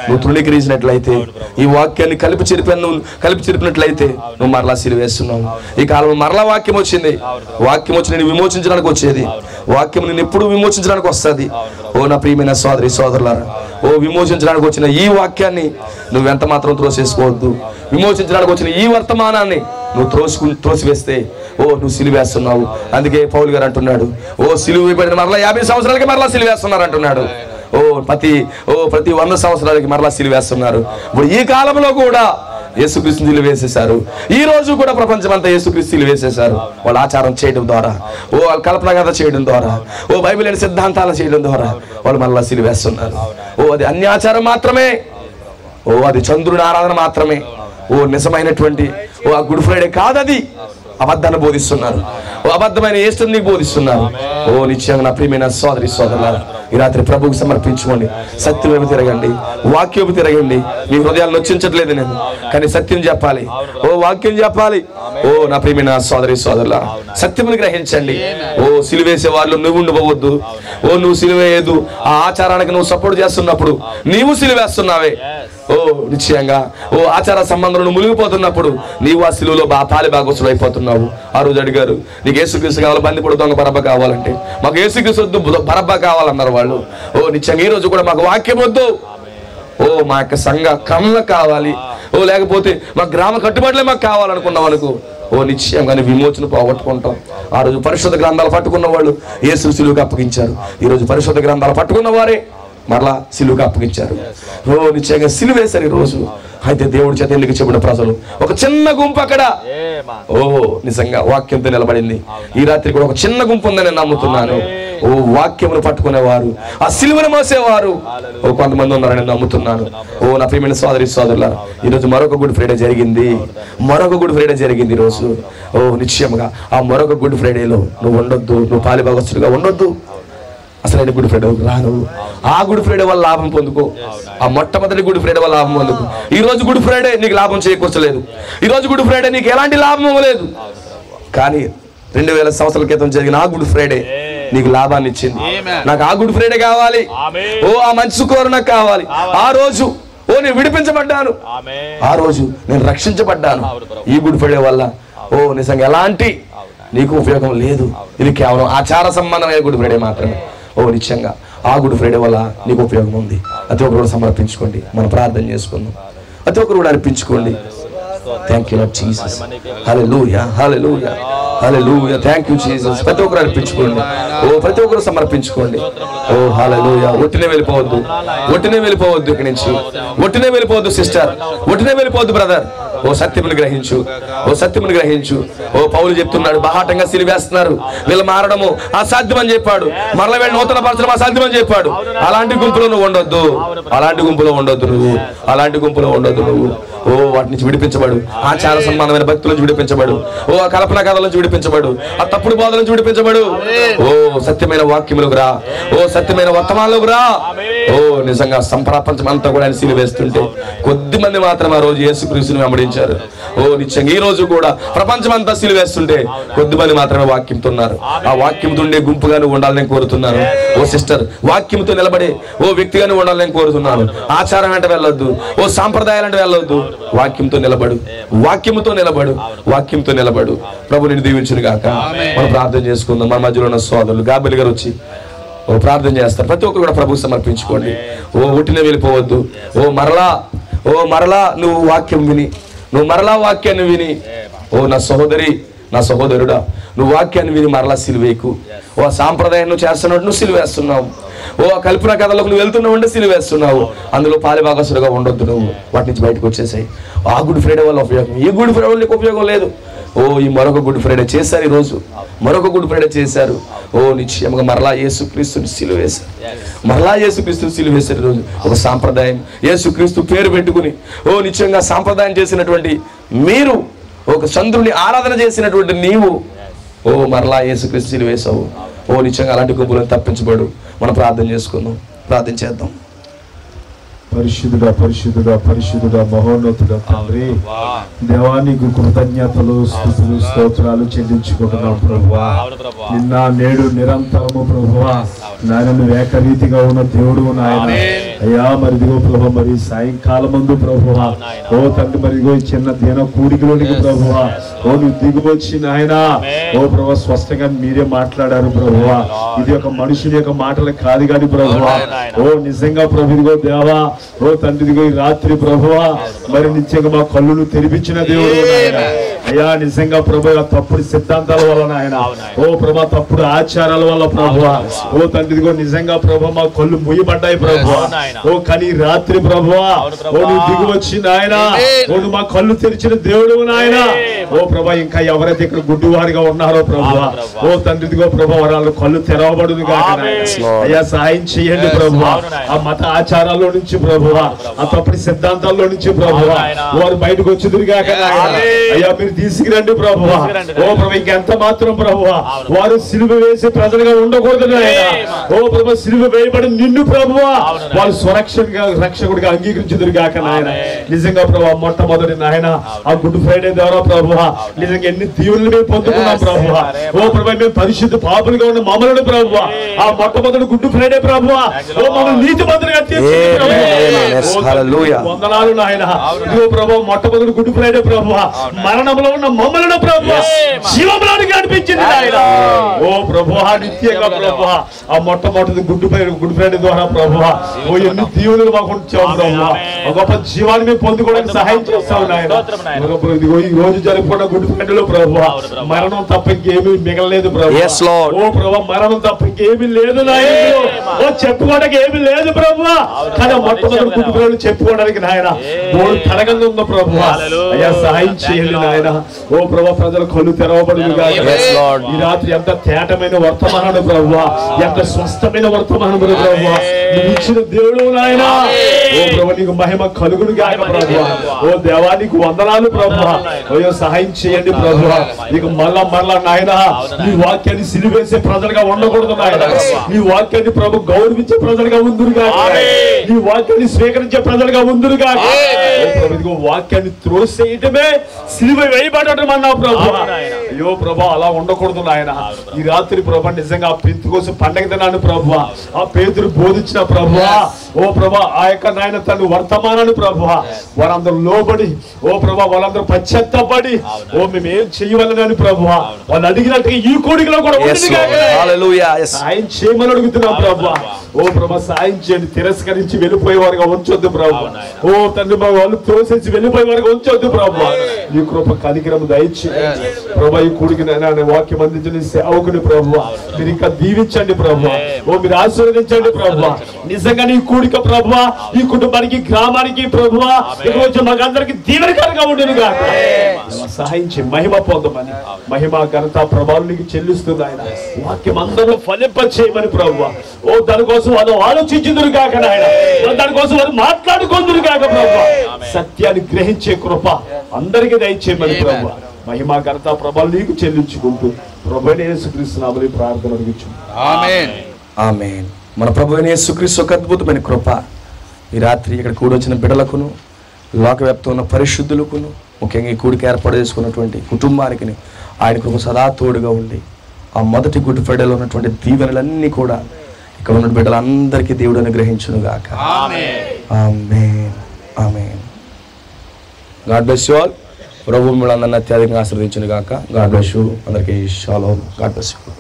నువ్వు తృణీకరించినట్లయితే, ఈ వాక్యాన్ని కలిపి చెరిపినట్లయితే నువ్వు మరలా సిలువ వేస్తున్నావు. ఈ కాలంలో మరలా వాక్యం వచ్చింది. వాక్యం వచ్చి నేను విమోచించడానికి వచ్చేది. వాక్యం నేను ఎప్పుడు విమోచించడానికి వస్తుంది. ఓ నా ప్రియమైన సోదరులారా, విమోచించడానికి వచ్చిన ఈ వాక్యాన్ని నువ్వు ఎంత మాత్రం త్రోసేసుకోవద్దు. విమోచించడానికి వచ్చిన ఈ వర్తమానాన్ని నువ్వు త్రోసివేస్తే నువ్వు సిలువేస్తున్నావు. అందుకే పౌలు గారు అంటున్నాడు, సిలువ వేయబడిన మరలా 50 సంవత్సరాలకి మరలా సిలువేస్తున్నారు అంటున్నాడు. ప్రతి 100 సంవత్సరాలకి మరలా సిలువేస్తున్నారు. ఇప్పుడు ఈ కాలంలో కూడా యేసుక్రీస్తు సిలువ వేసేశారు. ఈ రోజు కూడా ప్రపంచం అంతా యేసుక్రీస్తు సిలువ వేసేశారు. వాళ్ళు ఆచారం చేయడం ద్వారా, వాళ్ళు కల్పన కథ చేయడం ద్వారా, బైబిల్ అనే సిద్ధాంతాలు చేయడం ద్వారా వాళ్ళు మరలా సిలువ వేస్తున్నారు. అది అన్యాచారం మాత్రమే. అది చంద్రుని ఆరాధన మాత్రమే. నిజమైనటువంటి ఆ గుడ్ ఫ్రైడే కాదది. అబద్ధాన్ని బోధిస్తున్నారు. అబద్ధమైన ఈస్టర్ నీకు బోధిస్తున్నారు. నిశ్చయంగా నా ప్రియమైన సోదరులారా, ఈ రాత్రి ప్రభువుకు సమర్పించుకోండి. సత్యం వైపు తిరగండి, వాక్యం వైపు తిరగండి. మీ హృదయాలు నొచ్చించట్లేదు నేను, కానీ సత్యం చెప్పాలి. వాక్యం చెప్పాలి. నా ప్రియమైన సోదరులారా, సత్యమును గ్రహించండి. సిలువేసే వాళ్ళు నువ్వు ఉండిపోవద్దు. నువ్వు సిలువేయదు. ఆ ఆచారానికి నువ్వు సపోర్ట్ చేస్తున్నప్పుడు నీవు సిలువేస్తున్నావే. నిశ్చయంగా ఆచార సంబంధంలో మునిగిపోతున్నప్పుడు నీవు ఆ సిలువలో పాలి భాగవతుడు అయిపోతున్నావు. ఆ రోజు అడిగారు, నీకు యేసుక్రీస్తు కావాలి, బందిపోటు దొంగ బరబ్బ కావాలంటే, మాకు యేసుక్రీస్తు వద్దు, బరబ్బ కావాలన్నారు వాళ్ళు. నిశ్చయంగా ఈ రోజు కూడా మాకు వాక్యం వద్దు. మా యొక్క సంఘ క్రమం కావాలి. లేకపోతే మా గ్రామ కట్టుబాట్లే మాకు కావాలనుకున్నాం అనుకో, నిశ్చయంగానే విమోచన పోగొట్టుకుంటాం. ఆ రోజు పరిశుద్ధ గ్రంథాలు పట్టుకున్న వాళ్ళు యేసు సిలువకు అప్పగించారు. ఈరోజు పరిశుద్ధ గ్రంథాలు పట్టుకున్న వారే మరలా సిలువకు అప్పగించారు. నిశ్చయంగా సిలువేశారు ఈ రోజు. అయితే దేవుడి చేత ఎన్నిక చెప్పిన ప్రజలు ఒక చిన్న గుంపు అక్కడ నిజంగా వాక్యంతో నిలబడింది. ఈ రాత్రి కూడా ఒక చిన్న గుంపు ఉందని నమ్ముతున్నాను. వాక్యమును పట్టుకునేవారు, ఆ సిలువను మోసేవారు కొంతమంది ఉన్నారని నమ్ముతున్నాను. నా ప్రియమైన సోదరులారా, ఈరోజు మరొక గుడ్ ఫ్రైడే జరిగింది. ఈరోజు నిశ్చయముగా ఆ మరొక గుడ్ ఫ్రైడేలో నువ్వు ఉండొద్దు, నువ్వు పాలిభాగస్తుడిగా ఉండొద్దు. అసలైన గుడ్ ఫ్రైడే రాను. ఆ గుడ్ ఫ్రైడే వల్ల లాభం పొందుకో. ఆ మొట్టమొదటి గుడ్ ఫ్రైడే వల్ల లాభం పొందుకో. ఈ రోజు గుడ్ ఫ్రైడే నీకు లాభం చేకూర్చలేదు. ఈ రోజు గుడ్ ఫ్రైడే నీకు ఎలాంటి లాభం ఇవ్వలేదు. కానీ 2000 సంవత్సరాల క్రితం జరిగిన ఆ గుడ్ ఫ్రైడే నీకు లాభాన్ని ఇచ్చింది. నాకు ఆ గుడ్ ఫ్రైడే కావాలి. ఆ మంచి శుక్రవారం నాకు కావాలి. ఆ రోజు నేను విడిపించబడ్డాను. ఆ రోజు నేను రక్షించబడ్డాను. ఈ గుడ్ ఫ్రైడే వల్ల నిజంగా ఎలాంటి నీకు ఉపయోగం లేదు. ఇది కేవలం ఆచార సంబంధమైన గుడ్ ఫ్రైడే మాత్రమే. నిశ్చయంగా ఆ గుడ్ ఫ్రైడే వల్ల నీకు ఉపయోగం ఉంది. ప్రతి ఒక్కరు కూడా సమర్పించుకోండి. మనం ప్రార్థన చేసుకుందాం. ప్రతి ఒక్కరు కూడా అర్పించుకోండి. Thank you Lord Jesus. Hallelujah, hallelujah, hallelujah. Thank you Jesus. ప్రతి ఒక్కరు అర్పించుకోండి. ప్రతి ఒక్కరు సమర్పించుకోండి. హల్లెలూయా. ఒట్టినే వెళ్ళిపోవద్దు, ఒట్టినే వెళ్ళిపోవద్దు. ఇక్కడి నుంచి ఒట్టినే వెళ్ళిపోవద్దు సిస్టర్, ఒట్టినే వెళ్ళిపోవద్దు బ్రదర్. సత్యమును గ్రహించు, సత్యమును గ్రహించు. పౌలు చెప్తున్నాడు, బహాటంగా సిలివేస్తున్నారు, వీళ్ళు మారడము అసాధ్యమని చెప్పాడు, మరల వీళ్ళు నూతన పరచడం అసాధ్యమని చెప్పాడు. అలాంటి గుంపులో నువ్వు ఉండొద్దు, అలాంటి గుంపులో ఉండొద్దు నువ్వు, అలాంటి గుంపులో ఉండొద్దు నువ్వు. వాటి నుంచి విడిపించబడు, ఆచార సంబంధమైన భక్తుల నుంచి విడిపించబడు, ఆ కల్పన కథల నుంచి విడిపించబడు, ఆ తప్పుడు బోధల నుంచి విడిపించబడు. సత్యమైన వాక్యములకు రా, సత్యమైన వర్తమానంలోకి రా. నిజంగా సంప్రపంచం అంతా కూడా ఆయన సిలువేస్తుంటే కొద్ది మంది మాత్రం ఆ రోజు యేసుక్రీస్తుని వెంబడించారు. నిత్యంగా ఈ రోజు కూడా ప్రపంచం అంతా సిలువేస్తుంటే కొద్ది మంది మాత్రమే వాక్యంతో ఉన్నారు. ఆ వాక్యంతో ఉండే గుంపుగా నువ్వు ఉండాలని కోరుతున్నాను. సిస్టర్, వాక్యంతో నిలబడే వ్యక్తిగా నువ్వు ఉండాలని కోరుతున్నాను. ఆచారం అంటే వెళ్ళొద్దు, సాంప్రదాయాలంటే వెళ్ళొద్దు. వాక్యంతో నిలబడు, వాక్యముతో నిలబడు, వాక్యంతో నిలబడు. ప్రభు నిన్ను దీవించును గాక. మనం ప్రార్థన చేసుకుందాం. మన మధ్యలో ఉన్న సోదరులు గాబెలి గారు వచ్చి ప్రార్థన చేస్తారు. ప్రతి ఒక్కరు కూడా ప్రభువు సమర్పించుకోండి. ఒట్టినే వెళ్ళిపోవద్దు. మరలా నువ్వు వాక్యం విని, నువ్వు మరలా వాక్యాన్ని విని, నా సహోదరి, నా సహోదరుడా, నువ్వు వాక్యాన్ని విని మరలా సిలువేకు. సాంప్రదాయం నువ్వు చేస్తున్నట్టు నువ్వు సిలువేస్తున్నావు. కల్పన కథలకు నువ్వు వెళ్తున్నావు అంటే సిలువేస్తున్నావు. అందులో పాలిభాగస్తుడుగా ఉండొద్దు. నువ్వు వాటి నుంచి బయటకు వచ్చేసాయి. ఆ గుడ్ ఫ్రైడే వల్ల ఉపయోగం, ఈ గుడ్ ఫ్రైడే వల్ల నీకు ఉపయోగం లేదు. ఈ మరొక గుడ్ ఫ్రైడే చేశారు, ఈరోజు మరొక గుడ్ ఫ్రైడే చేశారు. నిశ్చయంగా మరలా యేసుక్రీస్తుని సిలువేశారు, మరలా యేసుక్రీస్తుని సిలువేశారు. ఈరోజు ఒక సాంప్రదాయం యేసుక్రీస్తు పేరు పెట్టుకుని నిశ్చయంగా సాంప్రదాయం చేసినటువంటి మీరు, ఒక చంద్రుని ఆరాధన చేసినటువంటి నీవు మరలా యేసుక్రీస్తు సిలువేశావు. నిశ్చయంగా అలాంటి గుంపులను తప్పించబడు. మనం ప్రార్థన చేసుకుందాం, ప్రార్థన చేద్దాం. పరిశుద్ధుడా, పరిశుద్ధుడా, పరిశుద్ధుడా, మహోన్నతుడా తండ్రి, దేవానికి కృతజ్ఞతలు, స్తుతులు, స్తోత్రాలు చెల్లించుకుంటున్నాం ప్రభువా. నిన్న నేడు నిరంతరము ప్రభువా నాయన ఏకరీతిగా ఉన్న దేవుడు నాయన. అయ్యా మరిదిగో ప్రభు, మరి సాయంకాలం ముందు ప్రభువా తండ్రి మరిదిగో చిన్న దీన కూడికలోనికి ప్రభువా నువ్వు దిగువచ్చి నాయన ప్రభు స్పష్టంగా మీరే మాట్లాడారు ప్రభువా. ఇది ఒక మనుషుని యొక్క మాటలు కాదు కానీ ప్రభువా నిజంగా ప్రభు ఇదిగో దేవా తండ్రి ఇదిగో ఈ రాత్రి ప్రభువా మరి నిత్యంగా మా కళ్ళును తెరిపించిన దేవుడు నాయన. అయ్యా నిజంగా ప్రభు తప్పుడు సిద్ధాంతాల వల్ల నాయన ప్రభా తప్పుడు ఆచారాల వల్ల ప్రభువా తండ్రి ఇదిగో నిజంగా ప్రభు మా కళ్ళు ముయ్యబడ్డాయి ప్రభువా. కానీ రాత్రి ప్రభువా నువ్వు దిగి వచ్చి నాయన నువ్వు మా కళ్ళు తెరిచిన దేవుడు నాయన. ప్రభా ఇంకా ఎవరైతే ఇక్కడ గుడ్డివారిగా ఉన్నారో ప్రభువా తండ్రి ఇదిగో ప్రభు వాళ్ళ కళ్ళు తెరవబడును కాక అయ్యా సహాయం చేయండి ప్రభువా. ఆ మత ఆచారాల్లో నుంచి ప్రభువా, ఆ తప్పుడు సిద్ధాంతాల్లో నుంచి ప్రభువా వారు బయటకు వచ్చి కాక అయ్యా మీరు తీసుకురండి ప్రభువా. ప్రభు ఇంకెంత మాత్రం ప్రభువా వారు సిలువ వేసి ప్రజలుగా ఉండకూడదు నాయన. ప్రభు సిలువ వేయబడి నిన్ను ప్రభువా వాళ్ళు స్వరక్షణగా రక్షకుడిగా అంగీకరించుదురు గాక నాయన. నిజంగా ప్రభు మొట్టమొదటి నాయన ఆ గుడ్ ఫ్రైడే ద్వారా ప్రభువా నిజంగా ఎన్ని దీవులను మేము పొందుకున్నాం ప్రభువా. ప్రభు మేము పరిశుద్ధ పాపులుగా ఉన్న మమ్మల్ని ప్రభువా ఆ మొట్టమొదటి గుడ్ ఫ్రైడే ప్రభువా మమ్మల్ని నీతిమంతులుగా వందనాలు నాయన. ఇదిగో ప్రభు మొట్టమొదటి గుడ్ ఫ్రైడే ప్రభువా మరణంలో ఉన్న మమ్మల్ని ప్రభువా జీవంలోనికి నడిపించింది నాయన. ప్రభువా నిత్యంగా ప్రభువా ఆ మొట్టమొదటి గుడ్ ఫ్రైడే ద్వారా ప్రభువా ఎన్ని దీవులు మాకు ఉంచావు ప్రభువా. గొప్ప జీవాన్ని మేము పొందుకోవడానికి సహాయం చేస్తావు నాయన. ఇదిగో ఈ రోజు జరుపుకున్న గుడ్ ఫ్రైడేలో ప్రభువా మరణం తప్ప ఇంకేమీ మిగలలేదు ప్రభువా. ప్రభు మరణం తప్ప ఇంకేమీ లేదు నాయన. చెప్పుకోవడానికి ఏమీ లేదు ప్రభువా. కానీ మొట్టమొదటి గుడ్ ఫ్రైడే చెప్పుకోవడానికి నాయన బోర్డు తడగంగా ఉందో ప్రభువా. అయ్యా సహాయం చేయండి నాయన. ప్రభు ప్రజల కళ్ళు తెరవబడును గాక. ఈ రాత్రి ఎంత తేటమైన వర్తమానం ప్రభువా, ఎంత స్పష్టమైన వర్తమానం ప్రభువా నువ్వు ఇచ్చిన దేవుడు నాయన. ప్రభు నీకు మహిమ కలుగును గాక ప్రభువా. దేవా నీకు వందనాలు ప్రభువా. సహాయం చేయండి ప్రభువా. నీకు మరలా నాయన నీ వాక్యాన్ని సిలివేసే ప్రజలుగా ఉండకూడదు నాయన. నీ వాక్యాన్ని ప్రభు గౌరవించే ప్రజలుగా ఉందురుగా, నీ వాక్యాన్ని స్వీకరించే ప్రజలుగా ఉందురుగా. వాక్యాన్ని త్రోసేయటమే సిలువ వేయబడటం అన్నావు ప్రభువా. అయ్యో ప్రభా అలా ఉండకూడదు నాయన. ఈ రాత్రి ప్రభా నిజంగా పెంతెకోస్తు పండగ దినాన్ని ప్రభువా ఆ పేతురు బోధించిన ప్రభువా ఓ ప్రభా ఆ యొక్క నాయన తను వర్తమానాన్ని ప్రభా వారందరూ లోబడి ఓ ప్రభా వాళ్ళందరూ పశ్చాత్తపడి ఓ మేము ఏం చేయవలనని ప్రభా వాళ్ళు అడిగినట్టుగా ఈ కోడికలో కూడా సాయం చేయమని అడుగుతున్నాం ప్రభా. ఓ ప్రభా సాయం చేయండి. తిరస్కరించి వెళ్ళిపోయేవారుగా ఉంచొద్దు ప్రభా. ఓ తండ్రి వాళ్ళు తోసేసి వెళ్ళిపోయేవారుగా ఉంచొద్దు ప్రభా. నీ కృప కనికరం దయచేయండి ప్రభా. ఈ కూడికి వాక్యం అందించిన సేవకుని ప్రభా మీరు ఇంకా దీవించండి ప్రభా. ఓ మీరు ఆశీర్వదించండి ప్రభా. నిజంగా నీ కూడిక ప్రభా ఈ కుటుంబానికి గ్రామానికి ప్రభా ఈరోజు మాకందరికి దీవెనకరంగా ఉండేది కాక సహాయించి మహిమ పొందమని మహిమ ఘనత ప్రభావం నీకు చెల్లిస్తుంది ఆయన. వాక్యం అందరూ ఫలింప చేయమని ప్రభా. ఓ దానికోసం వాళ్ళు ఆలోచించుదురు కాక నాయన దానికోసం వాళ్ళు మాట్లాడుకుందురు కాక ప్రభా. సత్యాన్ని గ్రహించే కృప అందరికీ దయచేయమని ప్రభా. మహిమ ఘనత ప్రభావం నీకు చెల్లించుకుంటూ ప్రభువైన యేసుక్రీస్తు నామములో ప్రార్థన అడుగుచు ఆమేన్ ఆమేన్. మన ప్రభువైన యేసుక్రీస్తు ఒక అద్భుతమైన కృప ఈ రాత్రి ఇక్కడ కూడొచ్చిన బిడ్డలకును లోకవ్యాప్తంగా ఉన్న పరిశుద్ధులకును ముఖ్యంగా ఈ కూడికి ఏర్పాటు చేసుకున్నటువంటి కుటుంబానికి ఆయన కృప సదా తోడుగా ఉండి ఆ మొదటి గుడ్ ఫ్రైడేలో ఉన్నటువంటి దీవెనలన్నీ కూడా ఇక్కడ ఉన్న బిడ్డలందరికీ దేవుడు అనుగ్రహించును గాక. Amen amen. God bless you all. ప్రభు మిమ్మల్ని అందరినీ అత్యధికంగా ఆశీర్వదించును గాక. God bless you. అందరికీ షాలోమ్. God bless you.